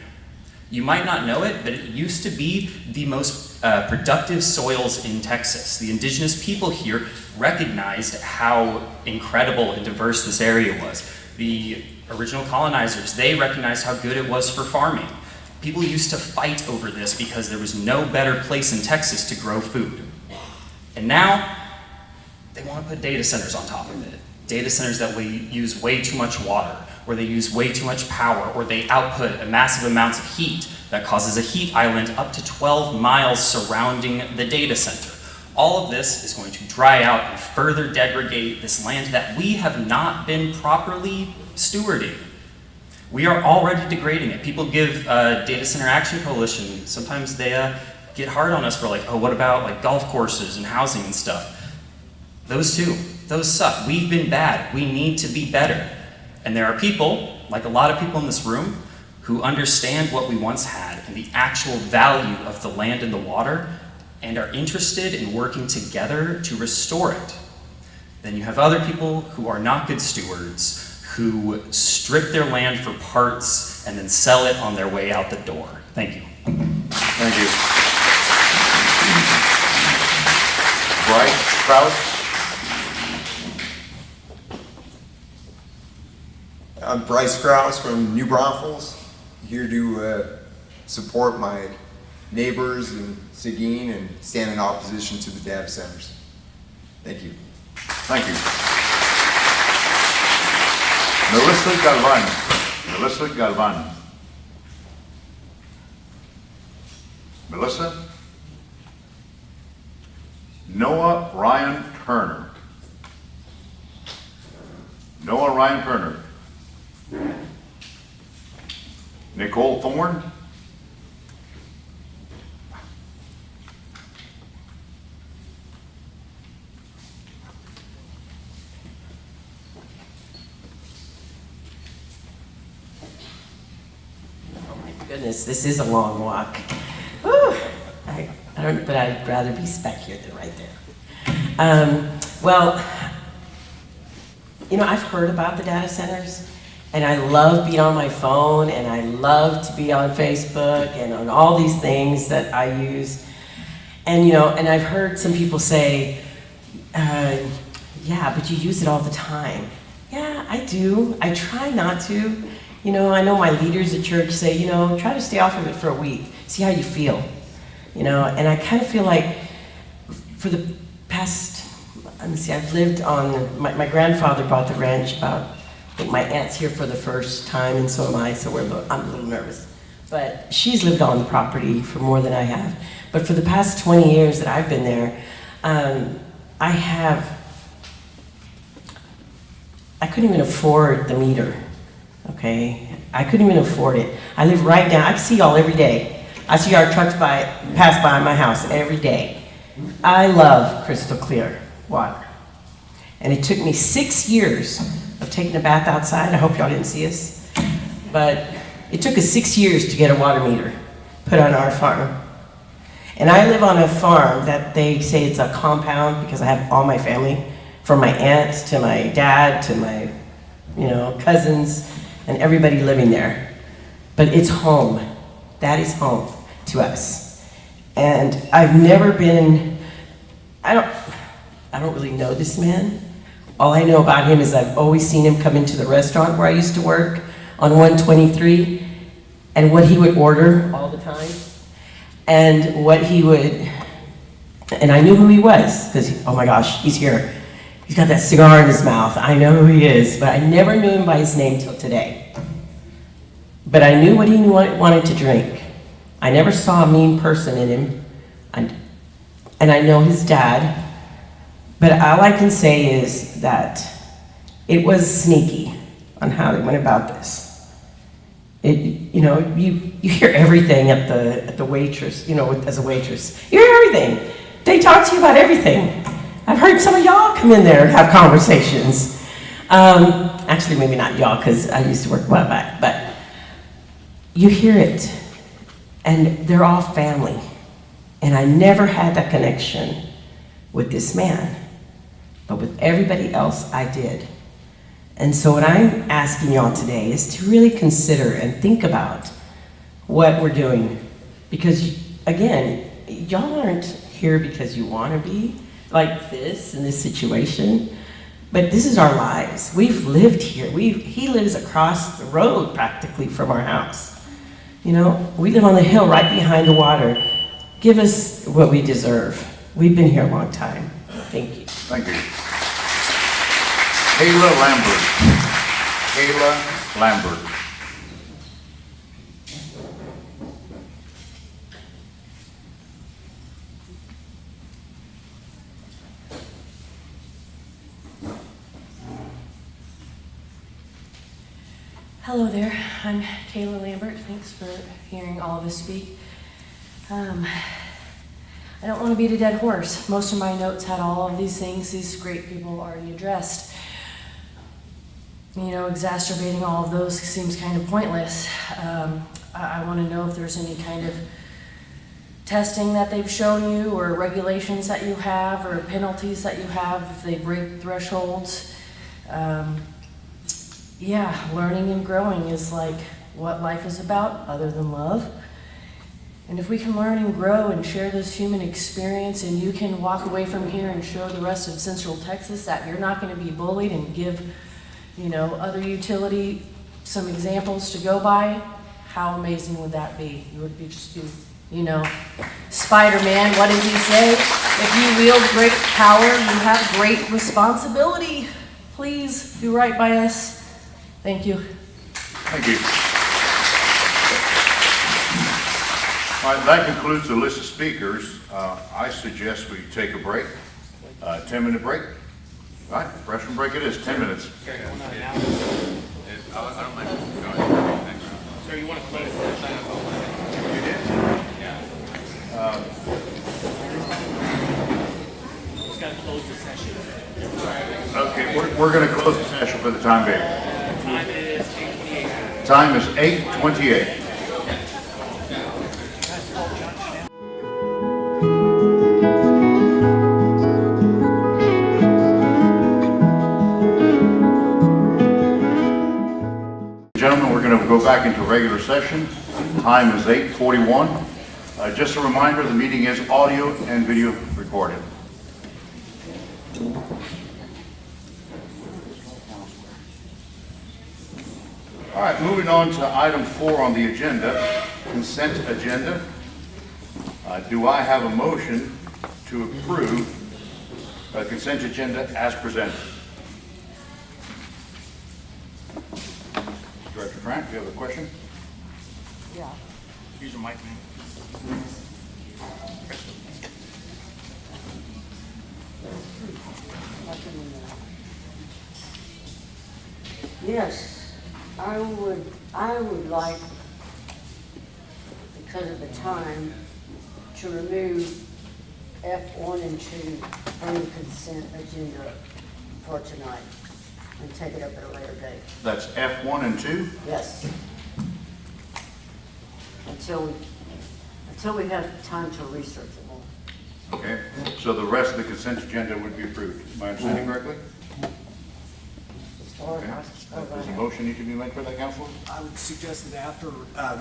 You might not know it, but it used to be the most productive soils in Texas. The indigenous people here recognized how incredible and diverse this area was. The original colonizers, they recognized how good it was for farming. People used to fight over this because there was no better place in Texas to grow food. And now, they want to put data centers on top of it. data centers that use way too much water, or they use way too much power, or they output a massive amounts of heat that causes a heat island up to 12 miles surrounding the data center. All of this is going to dry out and further degrade this land that we have not been properly stewarding. We are already degrading it. People give Data Center Action Coalition, sometimes they get hard on us for like, oh, what about like golf courses and housing and stuff? Those too, those suck. We've been bad. We need to be better. And there are people, like a lot of people in this room, who understand what we once had and the actual value of the land and the water and are interested in working together to restore it. Then you have other people who are not good stewards, who strip their land for parts and then sell it on their way out the door. Thank you. Thank you. Bryce Krause. I'm Bryce Krause from New Braunfels, here to support my neighbors in Seguin and stand in opposition to the data centers. Thank you. Thank you. Melissa Galvan. Melissa Galvan. Melissa? Noah Ryan Turner. Noah Ryan Turner. Nicole Thorne. Goodness, this is a long walk. Whew. I don't, but I'd rather be stuck here than right there. Well, you know, I've heard about the data centers, and I love being on my phone, and I love to be on Facebook and on all these things that I use. And, you know, and I've heard some people say, yeah, but you use it all the time. Yeah, I do. I try not to. You know, I know my leaders at church say, you know, try to stay off of it for a week, see how you feel. You know, and I kind of feel like for the past, let me see, I've lived on, my grandfather bought the ranch about, I think my aunt's here for the first time, and so am I, so I'm a little nervous. But she's lived on the property for more than I have. But for the past 20 years that I've been there, I couldn't even afford the meter. Okay, I couldn't even afford it. I live right down, I see y'all every day. I see our trucks pass by my house every day. I love crystal clear water. And it took me 6 years of taking a bath outside. I hope y'all didn't see us. But it took us 6 years to get a water meter put on our farm. And I live on a farm that they say it's a compound because I have all my family, from my aunts to my dad to my, you know, cousins, and everybody living there. But it's home. That is home to us. And I've never been, I don't really know this man. All I know about him is I've always seen him come into the restaurant where I used to work on 123, and what he would order all the time, and what he would, and I knew who he was, because, oh my gosh, he's here. He's got that cigar in his mouth. I know who he is, but I never knew him by his name till today. But I knew what he wanted to drink. I never saw a mean person in him. And I know his dad. But all I can say is that it was sneaky on how they went about this. You know, you hear everything at the waitress, you know, as a waitress. You hear everything. They talk to you about everything. I've heard some of y'all come in there and have conversations. Actually, maybe not y'all, because I used to work a while back, but you hear it, and they're all family. And I never had that connection with this man, but with everybody else I did. And so what I'm asking y'all today is to really consider and think about what we're doing. Because, again, y'all aren't here because you want to be like this in this situation, but this is our lives. We've lived here. He lives across the road practically from our house. You know, we live on the hill right behind the water. Give us what we deserve. We've been here a long time. Thank you. Thank you. Kayla Lambert. Kayla Lambert. Hello there, I'm Kayla Lambert. Thanks for hearing all of us speak. I don't want to beat a dead horse. Most of my notes had all of these things these great people already addressed. You know, exacerbating all of those seems kind of pointless. I want to know if there's any kind of testing that they've shown you, or regulations that you have, or penalties that you have if they break thresholds. Yeah, learning and growing is like what life is about, other than love. And if we can learn and grow and share this human experience, and you can walk away from here and show the rest of Central Texas that you're not going to be bullied, and give, you know, other utility some examples to go by, how amazing would that be? You would be just be, you know, Spider-Man, what did he say? If you wield great power, you have great responsibility. Please do right by us. Thank you. Thank you. All right, that concludes the list of speakers. I suggest we take a break, 10-minute break. All right, freshman break it is, 10 minutes. I don't mind. Sir, you want to close the session? You did? Yeah. Just got to close the session. Okay, we're going to close the session for the time being. Time is 8:28. Time is 8:28. Gentlemen, we're going to go back into regular session. Time is 8:41. Just a reminder, the meeting is audio and video recorded. All right, moving on to item 4 on the agenda, consent agenda. Do I have a motion to approve the consent agenda as presented? Director Grant, do you have a question? Yeah. Use your mic, man. Yes, I would like, because of the time, to remove F1 and 2 from the consent agenda for tonight and take it up at a later date. That's F1 and 2? Yes. Until we have time to research it more. Okay, so the rest of the consent agenda would be approved. Am I understanding correctly? Okay. Does a motion need to be made for that, Councilor? I would suggest that after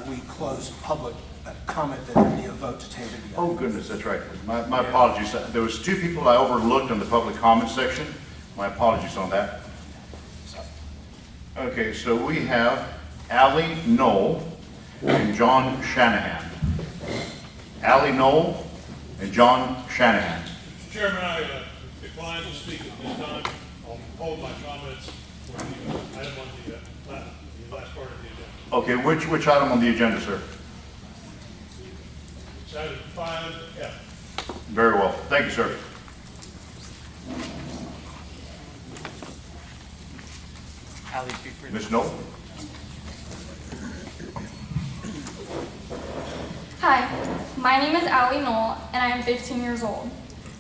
we close public comment, that there be a vote to table the Oh goodness, that's right. My apologies. There was 2 people I overlooked in the public comment section. My apologies on that. Okay, so we have Allie Knoll and John Shanahan. Allie Knoll and John Shanahan. Mr. Chairman, I decline to speak at this time. I'll hold my comments for the item on the last part of the agenda. Okay, which item on the agenda, sir? It's item 5F. Very well. Thank you, sir. Ms. Knoll? Hi, my name is Allie Knoll, and I am 15 years old.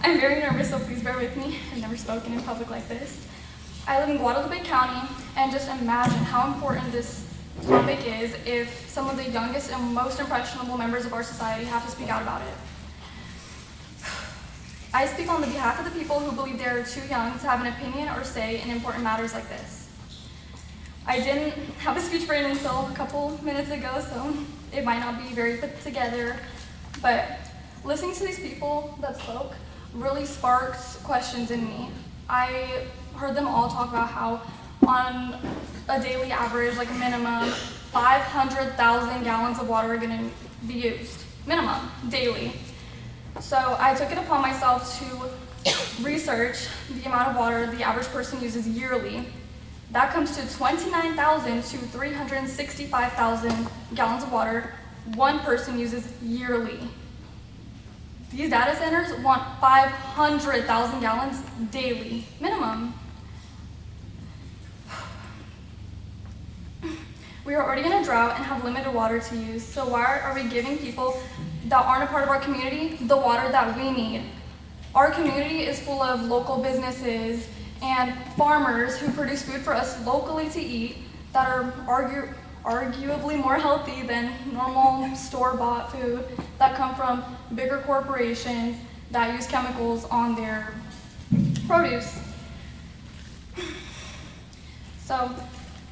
I'm very nervous, so please bear with me. I've never spoken in public like this. I live in Guadalupe County, and just imagine how important this topic is if some of the youngest and most impressionable members of our society have to speak out about it. I speak on the behalf of the people who believe they are too young to have an opinion or say in important matters like this. I didn't have a speech written until a couple minutes ago, so it might not be very put together, but listening to these people that spoke really sparks questions in me. I heard them all talk about how on a daily average, like a minimum, 500,000 gallons of water are gonna be used, minimum, daily. So I took it upon myself to research the amount of water the average person uses yearly, that comes to 29,000 to 365,000 gallons of water one person uses yearly. These data centers want 500,000 gallons daily, minimum. We are already in a drought and have limited water to use, so why are we giving people that aren't a part of our community the water that we need? Our community is full of local businesses and farmers who produce food for us locally to eat that are arguably more healthy than normal store-bought food that come from bigger corporations that use chemicals on their produce. So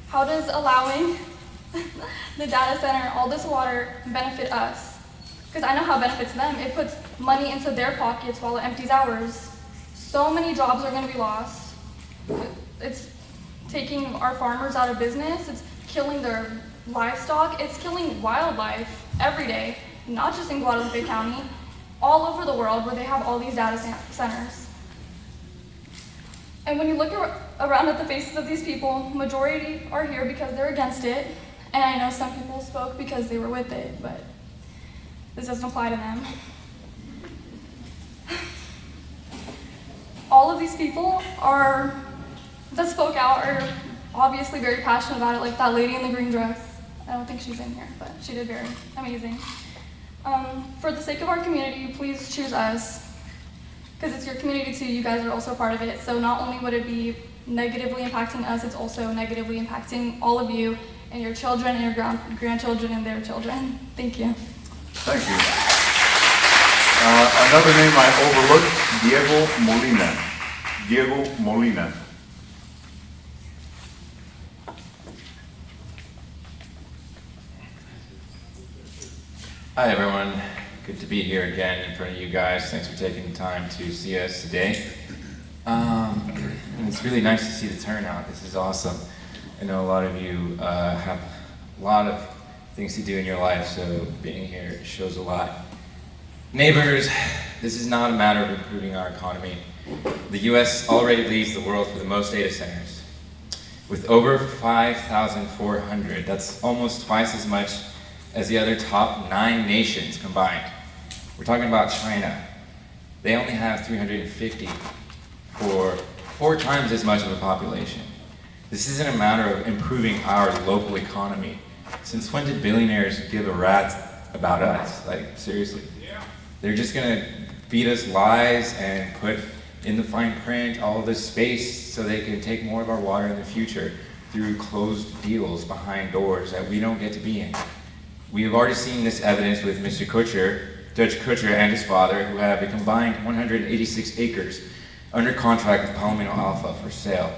how does allowing the data center all this water benefit us? Because I know how it benefits them. It puts money into their pockets while it empties ours. So many jobs are going to be lost. It's taking our farmers out of business. It's killing their livestock. It's killing wildlife every day, not just in Guadalupe County, all over the world where they have all these data centers. And when you look around at the faces of these people, majority are here because they're against it. And I know some people spoke because they were with it, but this doesn't apply to them. All of these people that spoke out are obviously very passionate about it, like that lady in the green dress. I don't think she's in here, but she did very amazing. For the sake of our community, please choose us, because it's your community too. You guys are also part of it. So not only would it be negatively impacting us, it's also negatively impacting all of you and your children and your grandchildren and their children. Thank you. Thank you. Another name I overlooked, Diego Molina. Diego Molina. Hi everyone, good to be here again in front of you guys. Thanks for taking the time to see us today. And it's really nice to see the turnout. This is awesome. I know a lot of you have a lot of things to do in your life, so being here shows a lot. Neighbors, this is not a matter of improving our economy. The US already leads the world for the most data centers. With over 5,400, that's almost twice as much as the other top 9 nations combined. We're talking about China. They only have 350 for 4 times as much of a population. This isn't a matter of improving our local economy. Since when did billionaires give a rat's about us? Like, seriously. They're just gonna feed us lies and put in the fine print all this space so they can take more of our water in the future through closed deals behind doors that we don't get to be in. We have already seen this evidence with Mr. Kutcher, Judge Kutcher and his father, who have a combined 186 acres under contract with Palomino Alpha for sale.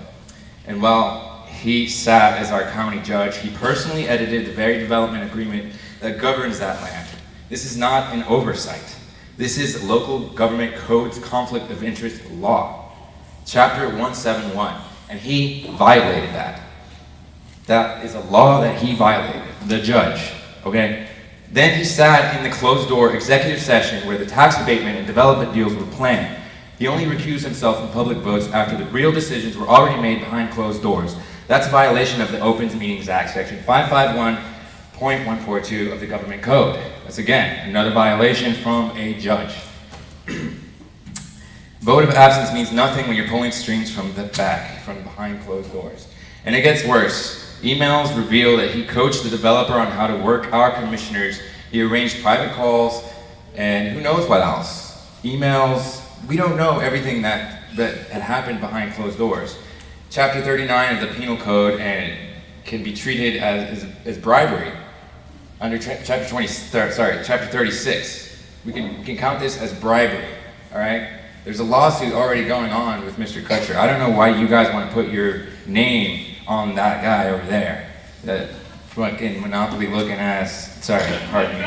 And while he sat as our county judge, he personally edited the very development agreement that governs that land. This is not an oversight. This is local government code's conflict of interest law, chapter 171, and he violated that. That is a law that he violated, the judge, okay? Then he sat in the closed-door executive session where the tax abatement and development deals were planned. He only recused himself from public votes after the real decisions were already made behind closed doors. That's a violation of the Opens Meetings Act, section 551.142 of the government code. That's again, another violation from a judge. Vote of absence means nothing when you're pulling strings from the back, from behind closed doors. And it gets worse. Emails reveal that he coached the developer on how to work our commissioners. He arranged private calls, and who knows what else. Emails, we don't know everything that had happened behind closed doors. Chapter 39 of the Penal Code, and it can be treated as bribery. Under chapter 36, we can count this as bribery, all right? There's a lawsuit already going on with Mr. Kutcher. I don't know why you guys want to put your name on that guy over there. That fucking Monopoly looking ass, sorry, pardon me.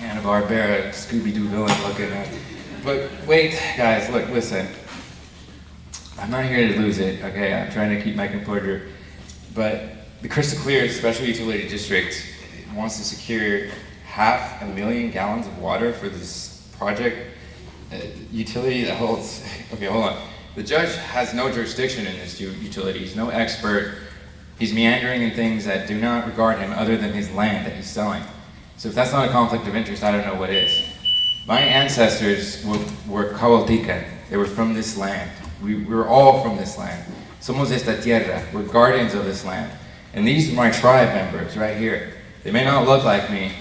Hanna-Barbera, Scooby-Doo villain looking ass. But wait, guys, look, listen. I'm not here to lose it, okay? I'm trying to keep my composure. But the Crystal Clear Special Utility District wants to secure 500,000 gallons of water for this project. utility that holds, okay, hold on. The judge has no jurisdiction in this utility. He's no expert. He's meandering in things that do not regard him other than his land that he's selling. So if that's not a conflict of interest, I don't know what is. My ancestors were Cahualtican. They were from this land. We're all from this land. Somos esta tierra. We're guardians of this land. And these are my tribe members right here. They may not look like me,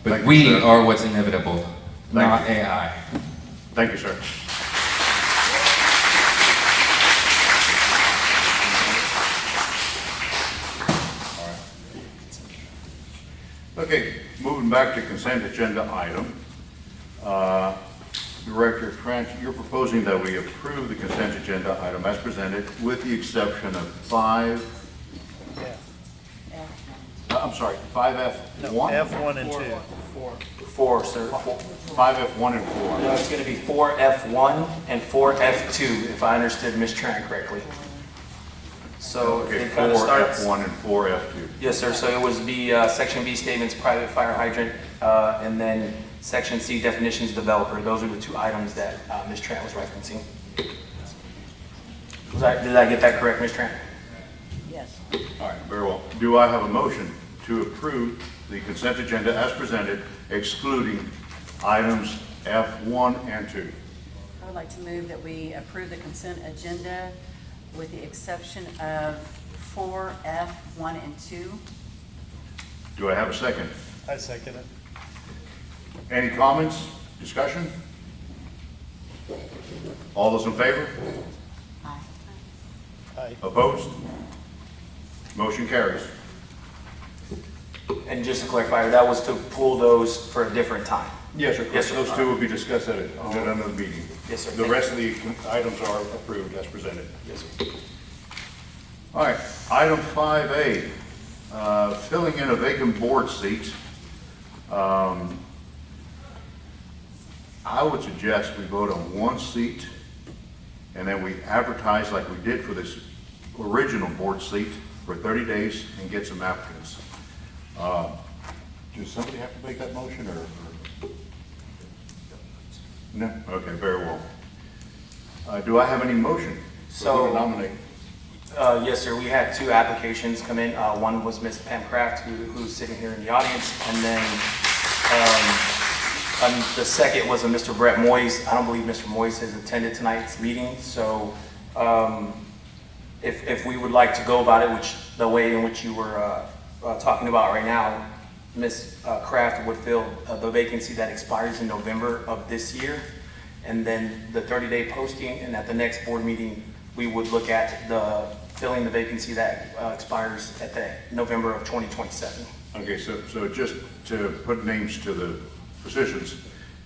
but we are what's inevitable, not AI. Thank you, sir. Okay, moving back to consent agenda item. Director Trent, you're proposing that we approve the consent agenda item as presented with the exception of 5F1? F1 and 2. 4, sir. 5F1 and 4. No, it's going to be 4F1 and 4F2, if I understood Ms. Tran correctly. So Okay, it kind of starts. 4F1 and 4F2. Yes, sir. So it was B, Section B statements, private fire hydrant, and then Section C definitions, developer. Those are the 2 items that Ms. Tran was referencing. Did I get that correct, Ms. Tran? Yes. All right, very well. Do I have a motion to approve the consent agenda as presented, excluding items F1 and 2? I would like to move that we approve the consent agenda with the exception of 4F1 and 2. Do I have a second? I second it. Any comments, discussion? All those in favor? Aye. Opposed? Motion carries. And just to clarify, that was to pull those for a different time. Yes, sir. Yes, sir. Those 2 will be discussed at another meeting. Yes, sir. The rest of the items are approved as presented. Yes, sir. All right, item 5A, filling in a vacant board seat. I would suggest we vote on 1 seat, and then we advertise like we did for this original board seat for 30 days and get some applicants. Does somebody have to make that motion, or? No? Okay, very well. Do I have any motion? So- to nominate? Yes, sir. We had 2 applications come in. One was Ms. Pam Kraft, who's sitting here in the audience, and then the second was a Mr. Brett Moyes. I don't believe Mr. Moyes has attended tonight's meeting, so if we would like to go about it, which the way in which you were talking about right now, Ms. Kraft would fill the vacancy that expires in November of this year, and then the 30-day posting, and at the next board meeting, we would look at filling the vacancy that expires at the November of 2027. Okay, so just to put names to the positions,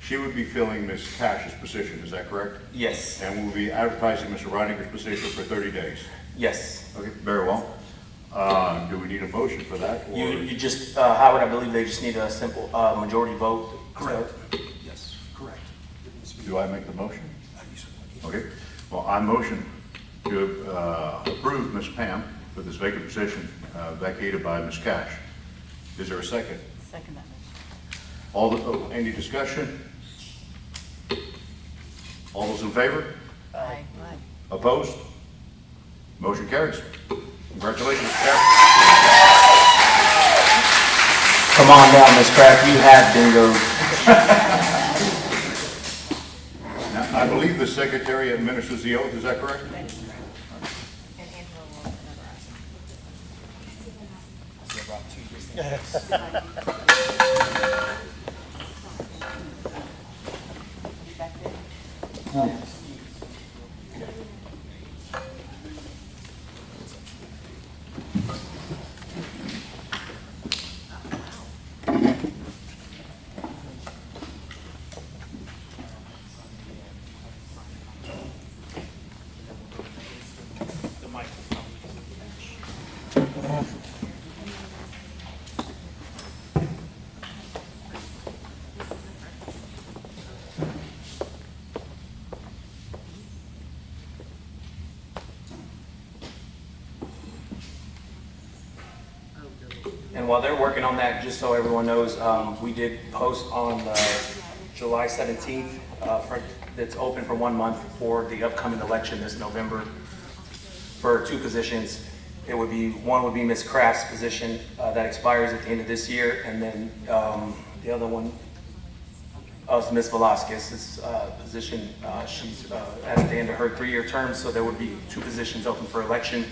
she would be filling Ms. Cash's position, is that correct? Yes. And we'll be advertising Mr. Reininger's position for 30 days? Yes. Okay, very well. Do we need a motion for that? Or? You just, Howard, I believe they just need a simple majority vote. Correct. Yes, correct. Do I make the motion? Okay, well, I motion to approve Ms. Pam for this vacant position vacated by Ms. Cash. Is there a second? Second that motion. Any discussion? All those in favor? Aye. Opposed? Motion carries. Congratulations, Cash. Come on down, Ms. Kraft, you have bingo. Now, I believe the secretary administers the oath, is that correct? And while they're working on that, just so everyone knows, we did post on July 17th that's open for 1 month for the upcoming election this November for 2 positions. It would be, one would be Ms. Kraft's position that expires at the end of this year, and then the other one is Ms. Velasquez's position. She's at the end of her 3-year term, so there would be 2 positions open for election.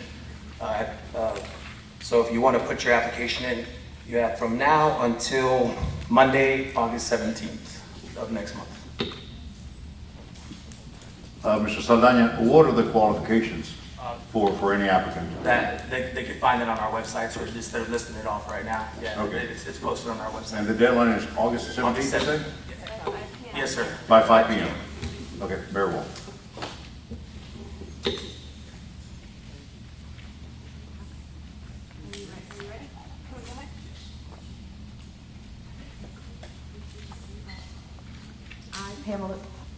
So if you want to put your application in, you have from now until Monday, August 17th of next month. Mr. Saldana, what are the qualifications for any applicant? That they can find it on our website, or just they're listing it off right now. Yeah, Okay. it's posted on our website. And the deadline is August 17th, August you say? 17th. Yes, sir. By 5 p.m. Okay, very well.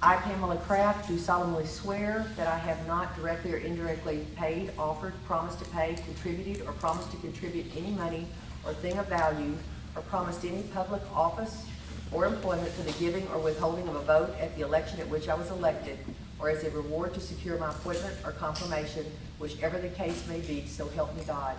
I, Pamela Kraft, do solemnly swear that I have not directly or indirectly paid, offered, promised to pay, contributed, or promised to contribute any money or thing of value, or promised any public office or employment for the giving or withholding of a vote at the election at which I was elected, or as a reward to secure my appointment or confirmation, whichever the case may be, so help me God.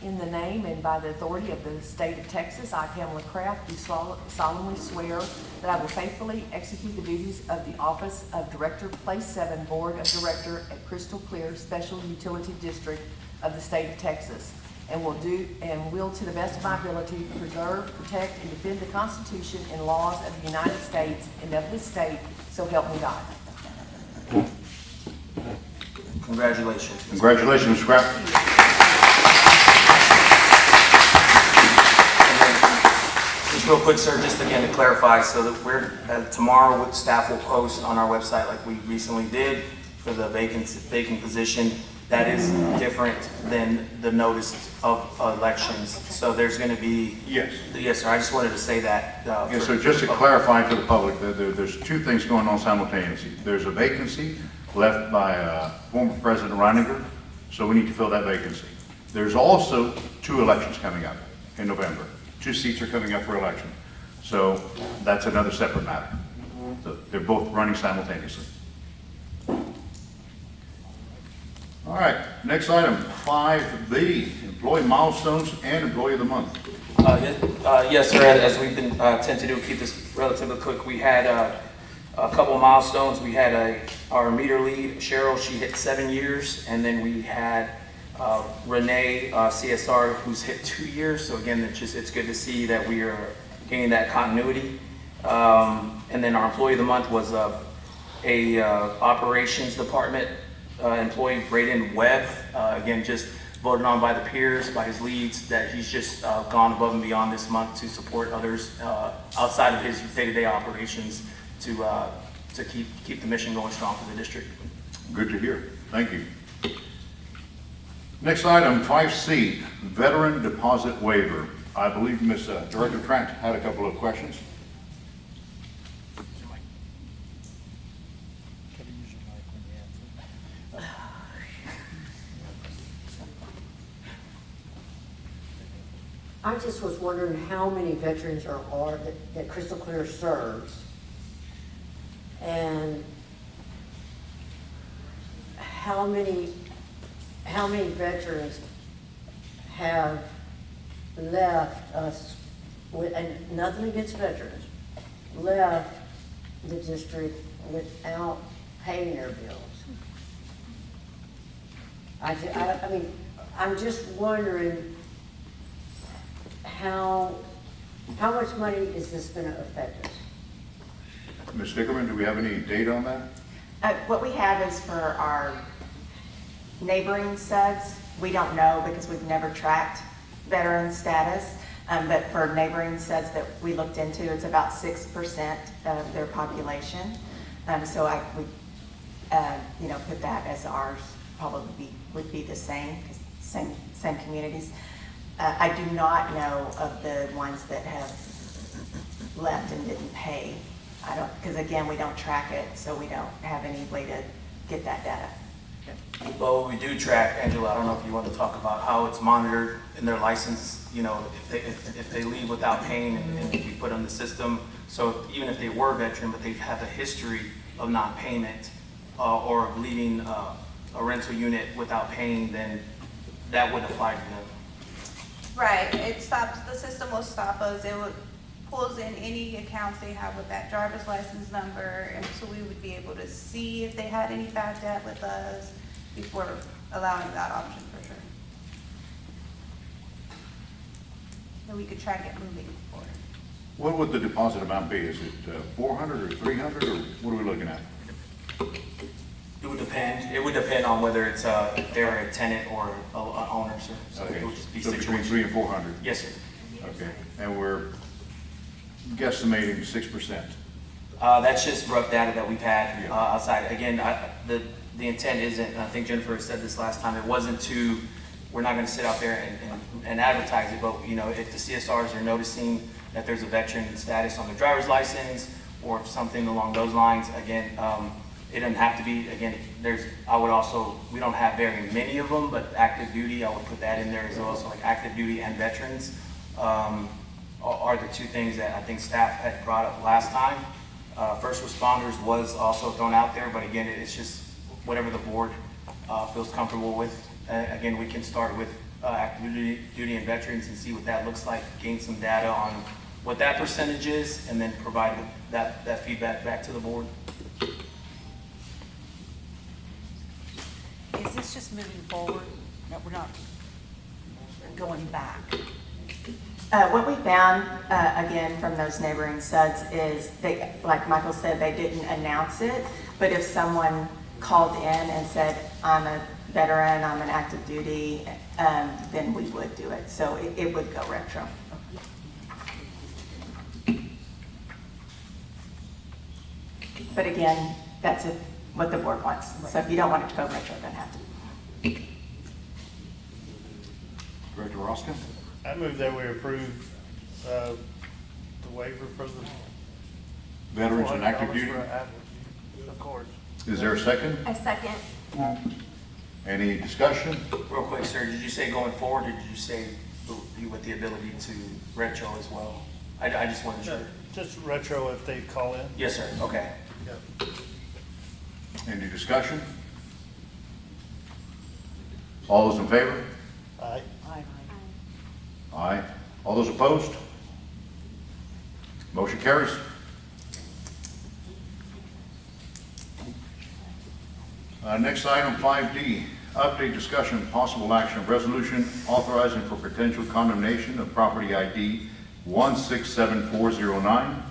In the name and by the authority of the state of Texas, I, Pamela Kraft, do solemnly swear that I will faithfully execute the duties of the office of Director, Place 7, Board of Director at Crystal Clear Special Utility District of the state of Texas, and will to the best of my ability preserve, protect, and defend the Constitution and laws of the United States and of this state, so help me God. Congratulations. Congratulations, Mr. Kraft. Just real quick, sir, just again to clarify, so that we're, tomorrow, staff will post on our website like we recently did for the vacant position. That is different than the notice of elections. So there's going to be... Yes. Yes, sir. I just wanted to say that. Yes, so just to clarify to the public, there's 2 things going on simultaneously. There's a vacancy left by former President Reininger, so we need to fill that vacancy. There's also 2 elections coming up in November. 2 seats are coming up for election. So that's another separate matter. So they're both running simultaneously. All right, next item, 5B, employee milestones and employee of the month. Yes, sir, as we've been tend to do, keep this relatively quick. We had a couple of milestones. We had our meter lead, Cheryl, she hit 7 years, and then we had Renee, CSR, who's hit 2 years. So again, it's good to see that we are gaining that continuity. And then our employee of the month was a operations department employee, Braden Webb. Again, just voted on by the peers, by his leads, that he's just gone above and beyond this month to support others outside of his day-to-day operations to keep the mission going strong for the district. Good to hear. Thank you. Next item, 5C, veteran deposit waiver. I believe Ms. Director Trent had a couple of questions. I just was wondering how many veterans are that Crystal Clear serves, and how many veterans have left us with, and nothing against veterans, left the district without paying their bills. I mean, I'm just wondering how much money is this going to affect us? Ms. Dickerman, do we have any data on that? What we have is for our neighboring SUDs. We don't know because we've never tracked veteran status, but for neighboring SUDs that we looked into, it's about 6% of their population. So I would, put that as ours. Probably would be the same, because same communities. I do not know of the ones that have left and didn't pay. I don't, because again, we don't track it, so we don't have any way to get that data. Well, we do track, Angela, I don't know if you want to talk about how it's monitored in their license, you know, if they leave without paying and we put on the system. So even if they were veteran, but they have a history of non-payment or of leaving a rental unit without paying, then that would apply to them. Right, it stops, the system will stop us, it would pulls in any accounts they have with that driver's license number, and so we would be able to see if they had any bad debt with us before allowing that option for sure. And we could track it moving forward. What would the deposit amount be? Is it 400 or 300, or what are we looking at? It would depend. It would depend on whether it's if they're a tenant or an owner, sir. So Okay, it would just be so between situational. 300 and 400? Yes, sir. Okay, and we're guesstimating 6%. That's just rough data that we've had outside. Again, the intent isn't, I think Jennifer said this last time, it wasn't to, we're not going to sit out there and advertise it, but you know, if the CSRs are noticing that there's a veteran status on their driver's license or something along those lines, again, it doesn't have to be, again, we don't have very many of them, but active duty, I would put that in there as well. So like active duty and veterans are the two things that I think staff had brought up last time. First responders was also thrown out there, but again, it's just whatever the board feels comfortable with. Again, we can start with active duty and veterans and see what that looks like, gain some data on what that percentage is, and then provide that feedback back to the board. Is this just moving forward? No, we're not going back. What we found, again, from those neighboring SUDs is they, like Michael said, they didn't announce it, but if someone called in and said, I'm a veteran, I'm an active duty, then we would do it. So it would go retro. But again, that's what the board wants. So if you don't want it to go retro, it doesn't have to. Director Roscoe? I move that we approve the waiver for the Veterans and active $400 duty? for of course. Is there a second? I second. Any discussion? Real quick, sir, did you say going forward, or did you say with the ability to retro as well? I just wasn't sure. Just retro if they call in. Yes, sir, okay. Yep. Any discussion? All those in favor? Aye. Aye. Aye. All those opposed? Motion carries. Next item, 5D, update discussion and possible action of resolution authorizing for potential condemnation of property ID 167409,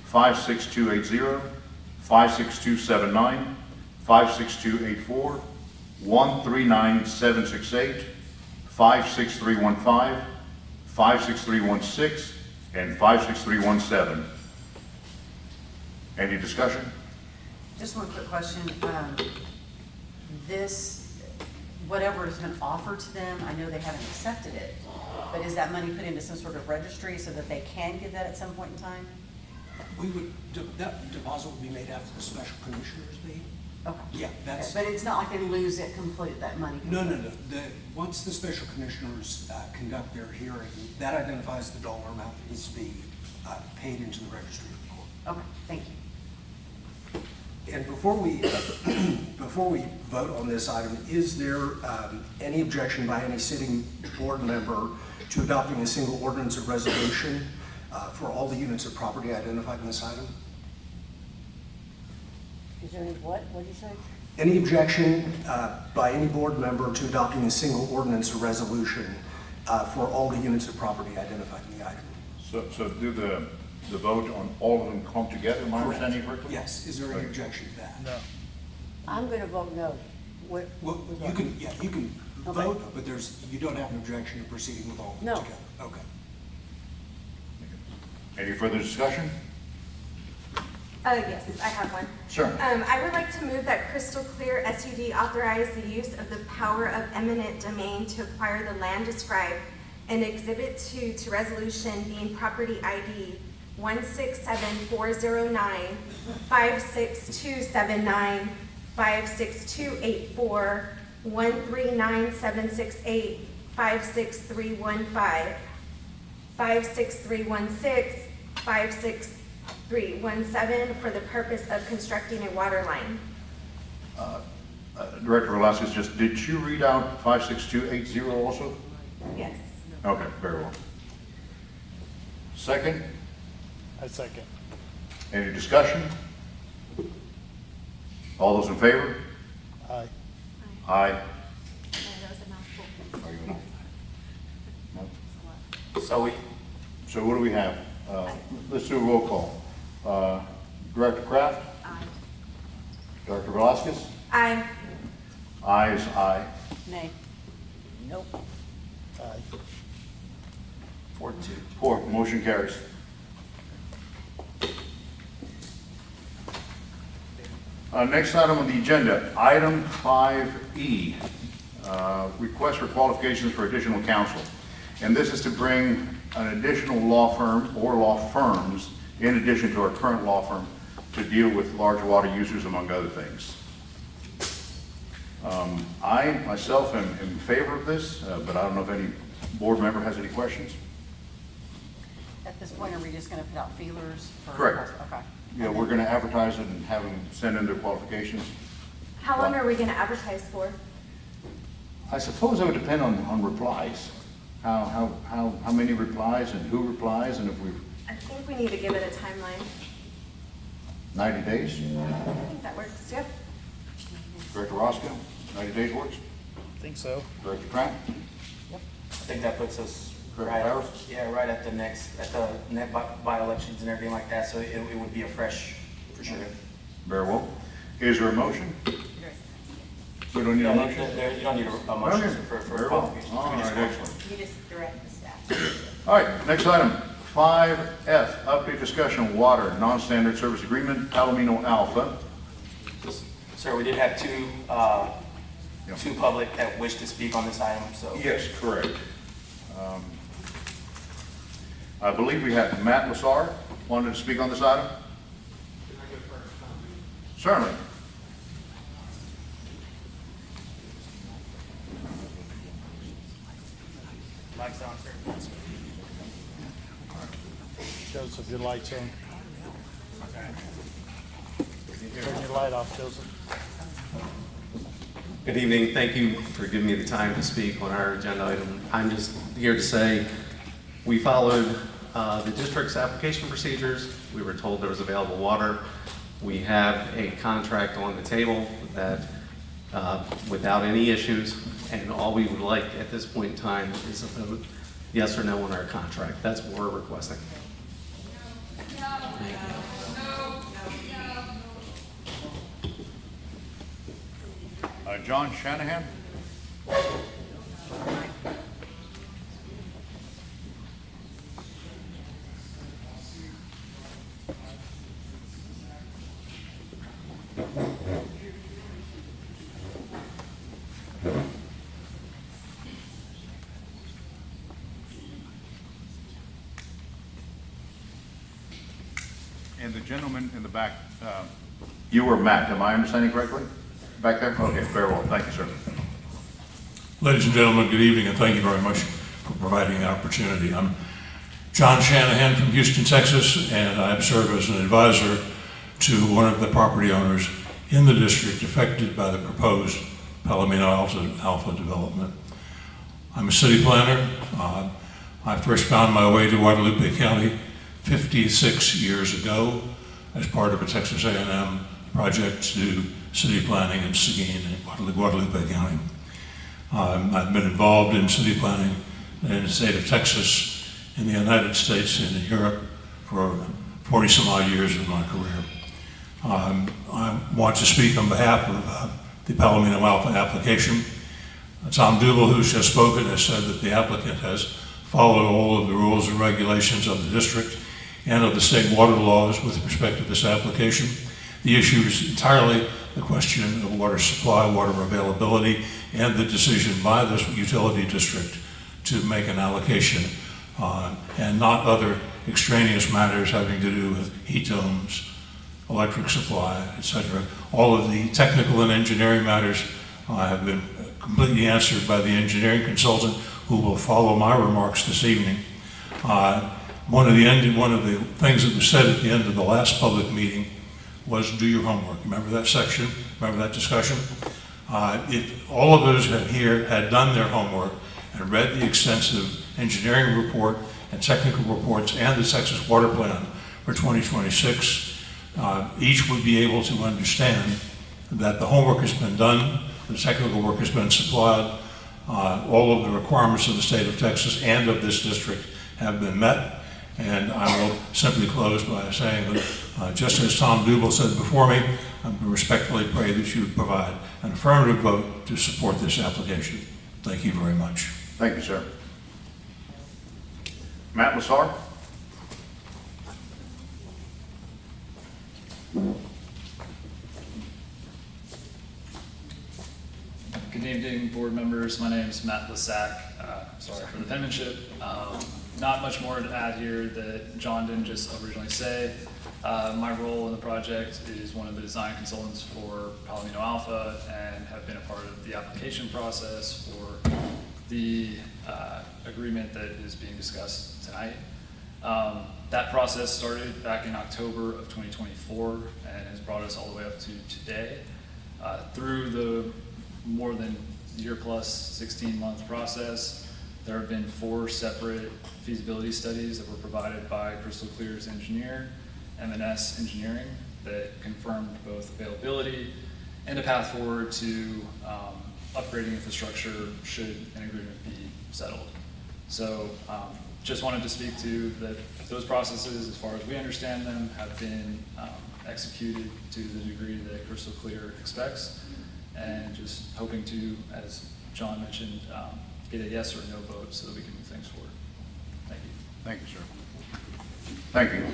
56280, 56279, 56284, 139768, 56315, 56316, and 56317. Any discussion? Just one quick question. This, whatever has been offered to them, I know they haven't accepted it, but is that money put into some sort of registry so that they can get that at some point in time? We would, that deposit would be made after the special commissioners meeting. Okay. Yeah, that's. But it's not like they lose it completely, that money? No. Once the special commissioners conduct their hearing, that identifies the dollar amount that needs to be paid into the registry of the court. Okay, thank you. And before we vote on this item, is there any objection by any sitting board member to adopting a single ordinance or resolution for all the units of property identified in this item? Is there any what? What did you say? Any objection by any board member to adopting a single ordinance or resolution for all the units of property identified in the item? So do the vote on all of them come together, am I understanding correctly? Yes. Is there any objection to that? No. I'm gonna vote no. Well, you can Okay. vote, but you don't have an objection to proceeding with all of them No. together? Okay. Any further discussion? Yes, I have one. Sure. I would like to move that Crystal Clear SUD authorize the use of the power of eminent domain to acquire the land described in Exhibit 2 to Resolution being Property ID 167409, 56279, 56284, 139768, 56315, 56316, 56317 for the purpose of constructing a water line. Director Velasquez, did you read out 56280 also? Yes. Okay, very well. Second, I second. any discussion? All those in favor? Aye. Aye. That was a mouthful. Are you no? No? So what do we have? Let's do a roll call. Director Kraft? Aye. Director Velasquez? Aye. Aye is aye. Nay. Nope. Aye. 4-2. 4, motion carries. Next item on the agenda, item 5E, request for qualifications for additional counsel. And this is to bring an additional law firm or law firms in addition to our current law firm to deal with large water users, among other things. I myself am in favor of this, but I don't know if any board member has any questions. At this point, are we just gonna put out feelers for? Correct. Okay. Yeah, we're going to advertise it and have them send in their qualifications. How long are we going to advertise for? I suppose it would depend on replies. How many replies and who replies, and if we, I think we need to give it a timeline. 90 days? I think that works, yep. Director Roscoe, 90 days works? I think so. Director Pratt? I think that puts us Correct. right, Powers? yeah, right at the next by-elections and everything like that, so it would be a fresh, for sure. Very well. Is there a motion? We don't need a motion? You don't need a motion Okay. for Very well. qualifications. All We just right, go- excellent. You just direct the staff. All right, next item, 5F, update discussion on water, non-standard service agreement, Palomino Alpha. Sir, we did have two public that wish to speak on this item, so. Yes, correct. I believe we have Matt Lassar wanted to speak on this item. Certainly. Mike's on, sir. Joseph, your light's on. Turn your light off, Joseph. Good evening. Thank you for giving me the time to speak on our agenda item. I'm just here to say we followed the district's application procedures. We were told there was available water. We have a contract on the table that without any issues, and all we would like at this point in time is a vote, yes or no on our contract. That's what we're requesting. John Shanahan? And the gentleman in the back, you were Matt, am I understanding correctly? Back there? Okay, very well, thank you, sir. Ladies and gentlemen, good evening, and thank you very much for providing the opportunity. I'm John Shanahan from Houston, Texas, and I serve as an advisor to one of the property owners in the district affected by the proposed Palomino Alpha development. I'm a city planner. I first found my way to Guadalupe County 56 years ago as part of a Texas A&M project to do city planning in Seguin in Guadalupe County. I've been involved in city planning in the state of Texas, in the United States, and in Europe for 40 some odd years of my career. I want to speak on behalf of the Palomino Alpha application. Tom Dubel, who's just spoken, has said that the applicant has followed all of the rules and regulations of the district and of the state water laws with respect to this application. The issue is entirely the question of water supply, water availability, and the decision by this utility district to make an allocation and not other extraneous matters having to do with heat domes, electric supply, etc. All of the technical and engineering matters have been completely answered by the engineering consultant who will follow my remarks this evening. One of the things that was said at the end of the last public meeting was do your homework. Remember that section? Remember that discussion? If all of those here had done their homework and read the extensive engineering report and technical reports and the Texas Water Plan for 2026, each would be able to understand that the homework has been done, the technical work has been supplied, all of the requirements of the state of Texas and of this district have been met. And I will simply close by saying that just as Tom Dubel said before me, I respectfully pray that you provide an affirmative vote to support this application. Thank you very much. Thank you, sir. Matt Lassar? Good evening, board members. My name is Matt Lasak. Sorry for the penmanship. Not much more to add here that John didn't just originally say. My role in the project is one of the design consultants for Palomino Alpha and have been a part of the application process for the agreement that is being discussed tonight. That process started back in October of 2024 and has brought us all the way up to today. Through the more than year plus 16-month process, there have been 4 separate feasibility studies that were provided by Crystal Clear's engineer, M&S Engineering, that confirmed both availability and a path forward to upgrading infrastructure should an agreement be settled. So just wanted to speak to that those processes, as far as we understand them, have been executed to the degree that Crystal Clear expects, and just hoping to, as John mentioned, get a yes or no vote so that we can move things forward. Thank you. Thank you, sir. Thank you.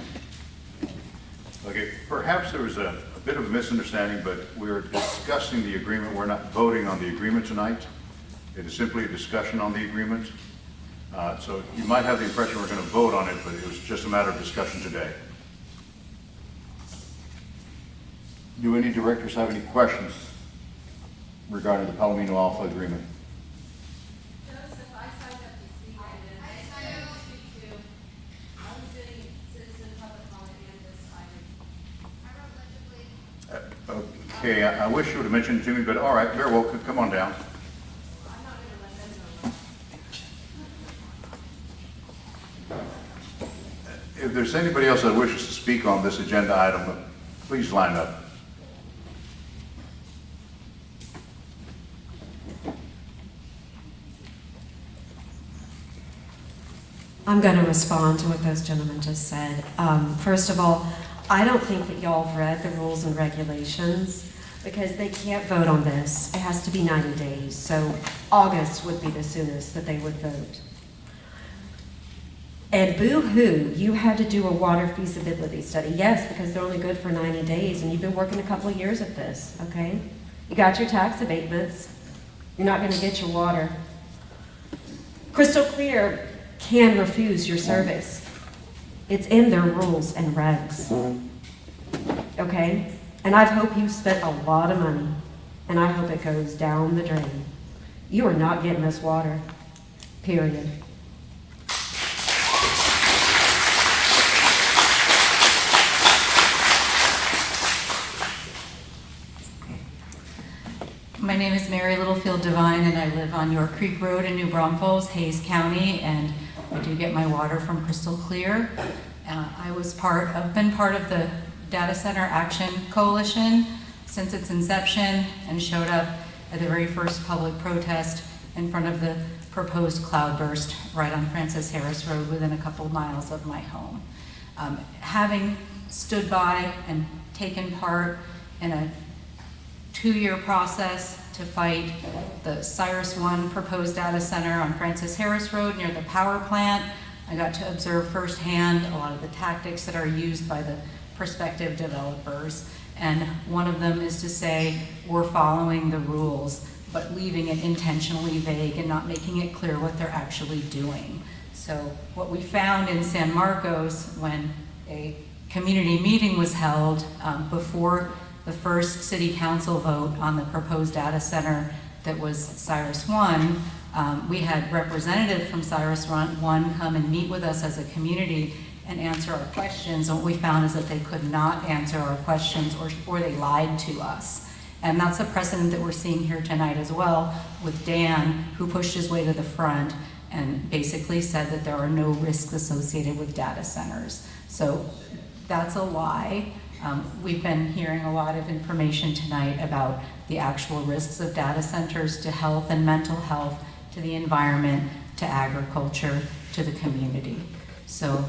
Okay, perhaps there was a bit of a misunderstanding, but we're discussing the agreement. We're not voting on the agreement tonight. It is simply a discussion on the agreement. So you might have the impression we're going to vote on it, but it was just a matter of discussion today. Do any directors have any questions regarding the Palomino Alpha agreement? Joseph, I signed up to speak on this. I signed up to speak too. I'm sitting citizen public comment and this item. Okay, I wish you would have mentioned it to me, but all right, very well, come on down. If there's anybody else that wishes to speak on this agenda item, please line up. I'm going to respond to what those gentlemen just said. First of all, I don't think that y'all have read the rules and regulations because they can't vote on this. It has to be 90 days. So August would be the soonest that they would vote. And boo-hoo, you had to do a water feasibility study. Yes, because they're only good for 90 days, and you've been working a couple of years at this, okay? You got your tax abatements. You're not going to get your water. Crystal Clear can refuse your service. It's in their rules and regs, okay? And I hope you spent a lot of money, and I hope it goes down the drain. You are not getting this water, period. My name is Mary Littlefield Devine, and I live on York Creek Road in New Braunfels, Hayes County, and I do get my water from Crystal Clear. I've been part of the Data Center Action Coalition since its inception and showed up at the very first public protest in front of the proposed cloudburst right on Francis Harris Road within a couple miles of my home. Having stood by and taken part in a 2-year process to fight the Cyrus 1 proposed data center on Francis Harris Road near the power plant, I got to observe firsthand a lot of the tactics that are used by the prospective developers. And one of them is to say, we're following the rules, but leaving it intentionally vague and not making it clear what they're actually doing. So what we found in San Marcos when a community meeting was held before the first city council vote on the proposed data center that was Cyrus One, we had representatives from Cyrus One come and meet with us as a community and answer our questions. And what we found is that they could not answer our questions, or they lied to us. And that's a precedent that we're seeing here tonight as well with Dan, who pushed his way to the front and basically said that there are no risks associated with data centers. So that's a lie. We've been hearing a lot of information tonight about the actual risks of data centers to health and mental health, to the environment, to agriculture, to the community. So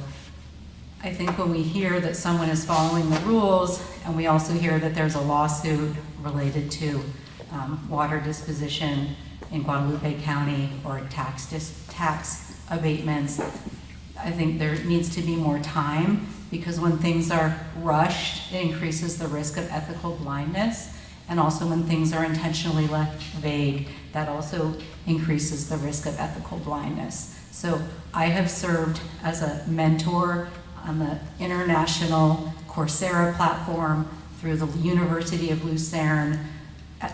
I think when we hear that someone is following the rules, and we also hear that there's a lawsuit related to water disposition in Guadalupe County or tax abatements, I think there needs to be more time, because when things are rushed, it increases the risk of ethical blindness. And also when things are intentionally left vague, that also increases the risk of ethical blindness. So I have served as a mentor on the international Coursera platform, through the University of Lucerne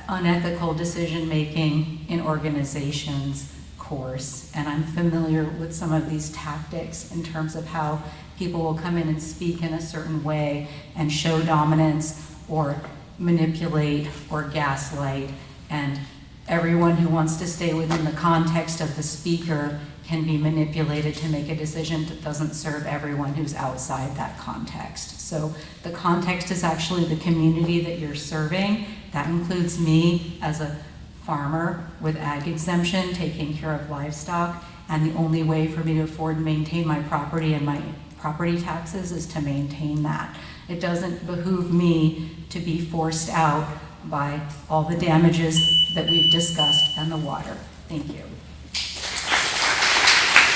unethical decision-making in organizations course. And I'm familiar with some of these tactics in terms of how people will come in and speak in a certain way and show dominance or manipulate or gaslight. And everyone who wants to stay within the context of the speaker can be manipulated to make a decision that doesn't serve everyone who's outside that context. So the context is actually the community that you're serving. That includes me as a farmer with ag exemption, taking care of livestock, and the only way for me to afford and maintain my property and my property taxes is to maintain that. It doesn't behoove me to be forced out by all the damages that we've discussed and the water. Thank you.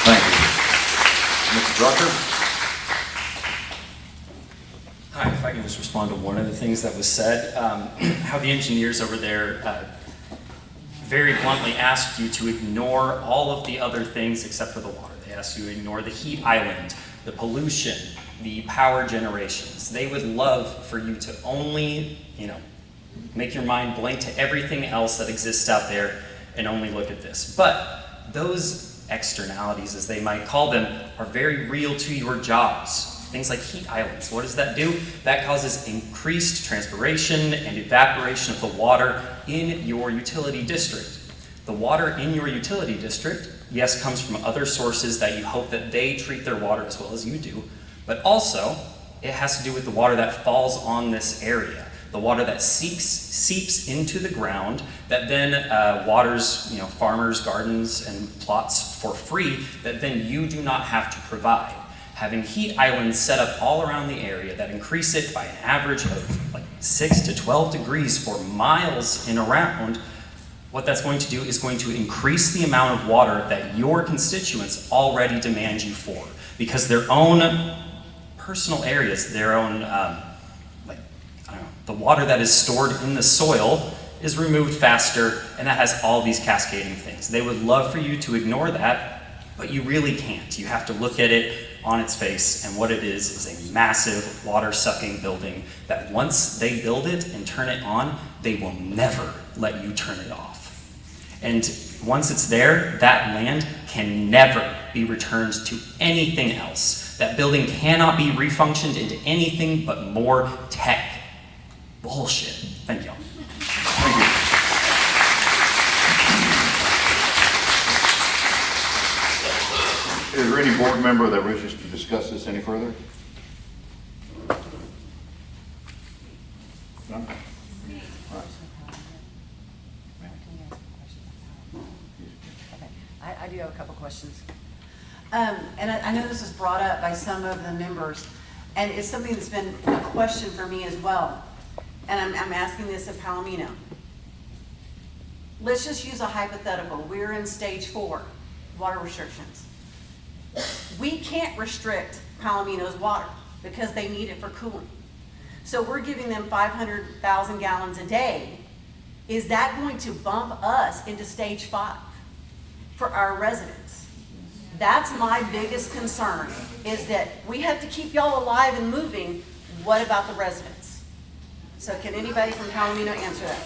Thank you. Mr. Drucker? Hi, if I can just respond to one of the things that was said, how the engineers over there very bluntly asked you to ignore all of the other things except for the water. They asked you to ignore the heat island, the pollution, the power generations. They would love for you to only, make your mind blank to everything else that exists out there and only look at this. But those externalities, as they might call them, are very real to your jobs. Things like heat islands. What does that do? That causes increased transpiration and evaporation of the water in your utility district. The water in your utility district, yes, comes from other sources that you hope that they treat their water as well as you do, but also it has to do with the water that falls on this area. The water that seeps into the ground, that then waters farmers' gardens and plots for free, that then you do not have to provide. Having heat islands set up all around the area that increase it by an average of like 6 to 12 degrees for miles in around, what that's going to do is going to increase the amount of water that your constituents already demand you for, because their own personal areas, their own, the water that is stored in the soil is removed faster, and that has all these cascading things. They would love for you to ignore that, but you really can't. You have to look at it on its face, and what it is a massive water-sucking building that once they build it and turn it on, they will never let you turn it off. And once it's there, that land can never be returned to anything else. That building cannot be refunctioned into anything but more tech. Bullshit. Thank you. Thank you. Is there any board member that wishes to discuss this any further? No? All right. I do have a couple questions. And I know this was brought up by some of the members, and it's something that's been a question for me as well. And I'm asking this of Palomino. Let's just use a hypothetical. We're in stage 4, water restrictions. We can't restrict Palomino's water because they need it for cooling. So we're giving them 500,000 gallons a day. Is that going to bump us into stage 5 for our residents? That's my biggest concern, is that we have to keep y'all alive and moving. What about the residents? So can anybody from Palomino answer that?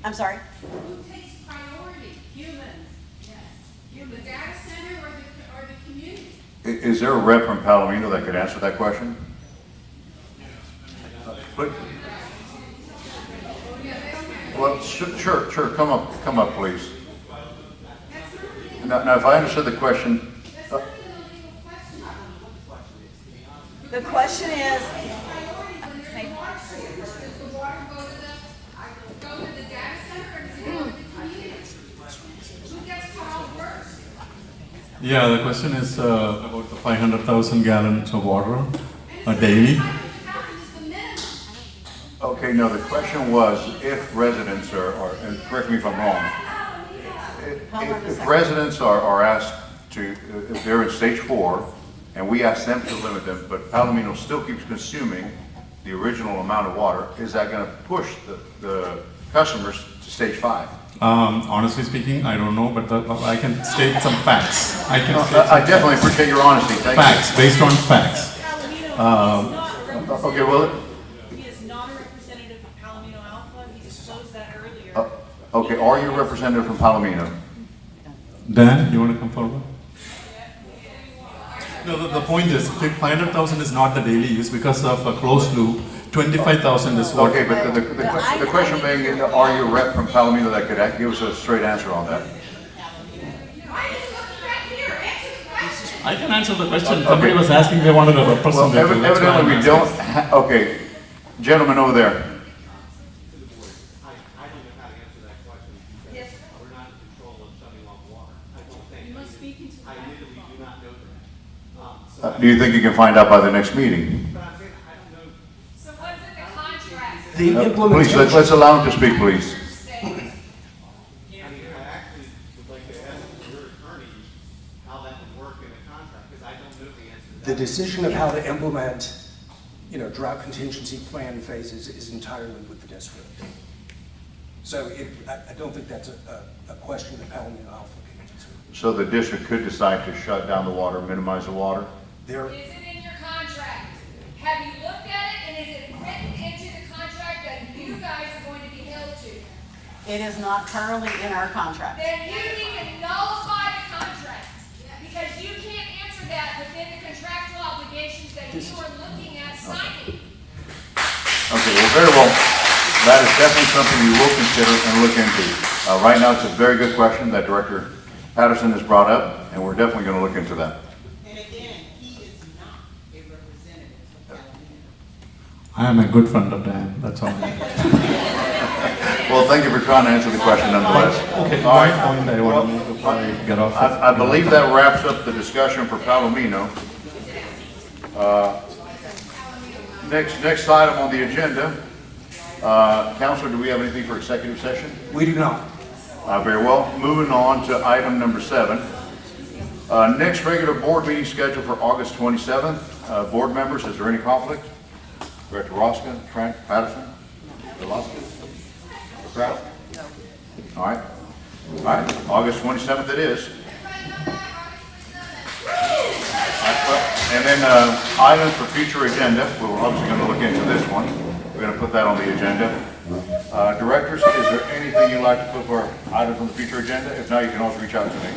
I'm sorry? Who takes priority? Humans. Yes. The data center or the community? Is there a rep from Palomino that could answer that question? Please. Well, sure, come up, please. Now, if I understood the question, The question is, yeah, the question is about the 500,000 gallons of water daily. okay, no, the question was if residents are, and correct me if I'm wrong, if residents are asked to, if they're in stage 4, and we ask them to limit them, but Palomino still keeps consuming the original amount of water, is that going to push the customers to stage 5? Honestly speaking, I don't know, but I can state some facts. I definitely appreciate your honesty. Thank facts, you. Based on facts. Okay, well. He is not a representative of Palomino Alpha. He disclosed that earlier. Okay, are you a representative from Palomino? Dan, you want to come forward? No, the point is, 500,000 is not the daily use because of a closed loop. 25,000 is what. Okay, but the question being, are you a rep from Palomino that could give us a straight answer on that? I can answer the question. Somebody was asking they wanted a representative. Well, evidently we don't. Okay, gentlemen over there. Do you think you can find out by the next meeting? So what's in the contract? The implementation. Please, let's allow him to speak, please. The decision of how to implement, drought contingency plan phases is entirely with the district. So I don't think that's a question that Palomino Alpha can answer. So the district could decide to shut down the water, minimize the water? Is it in your contract? Have you looked at it, and is it written into the contract that you guys are going to be held to? it is not currently in our contract. Then you need to nullify the contract, because you can't answer that within the contractual obligations that you are looking at signing. Okay, well, very well. That is definitely something you will consider and look into. Right now, it's a very good question that Director Patterson has brought up, and we're definitely going to look into that. And again, he is not a representative of Palomino. I am a good friend of Dan, that's all. Well, thank you for trying to answer the question nonetheless. Okay, All right. one point I want to make before I get off. I believe that wraps up the discussion for Palomino. Next item on the agenda. Counselor, do we have anything for executive session? We do not. Very well. Moving on to item number 7. Next regular board meeting scheduled for August 27th. Board members, is there any conflict? Director Roskin, Trent, Patterson, Velasquez, Kraft? All right. All right. August 27th it is. And then items for future agenda. We're obviously going to look into this one. We're going to put that on the agenda. Directors, is there anything you'd like to put for items on the future agenda? If not, you can also reach out to me.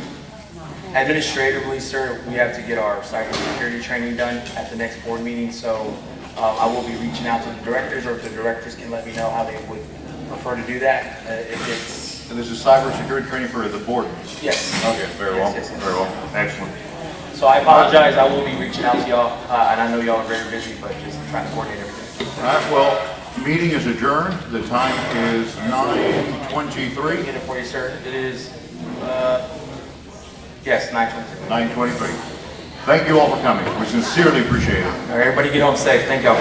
Administratively, sir, we have to get our cybersecurity training done at the next board meeting, so I will be reaching out to the directors, or if the directors can let me know how they would prefer to do that. If it's... And this is cybersecurity training for the board? Yes. Okay, very well. Yes, yes. Very well. Excellent. So I apologize, I will be reaching out to y'all, and I know y'all are very busy, but just trying to coordinate everything. All right, well, meeting is adjourned. The time is 9:23. Get it for you, sir. It is, yes, 9:23. 9:23. Thank you all for coming. We sincerely appreciate it. All right, everybody get home safe. Thank y'all.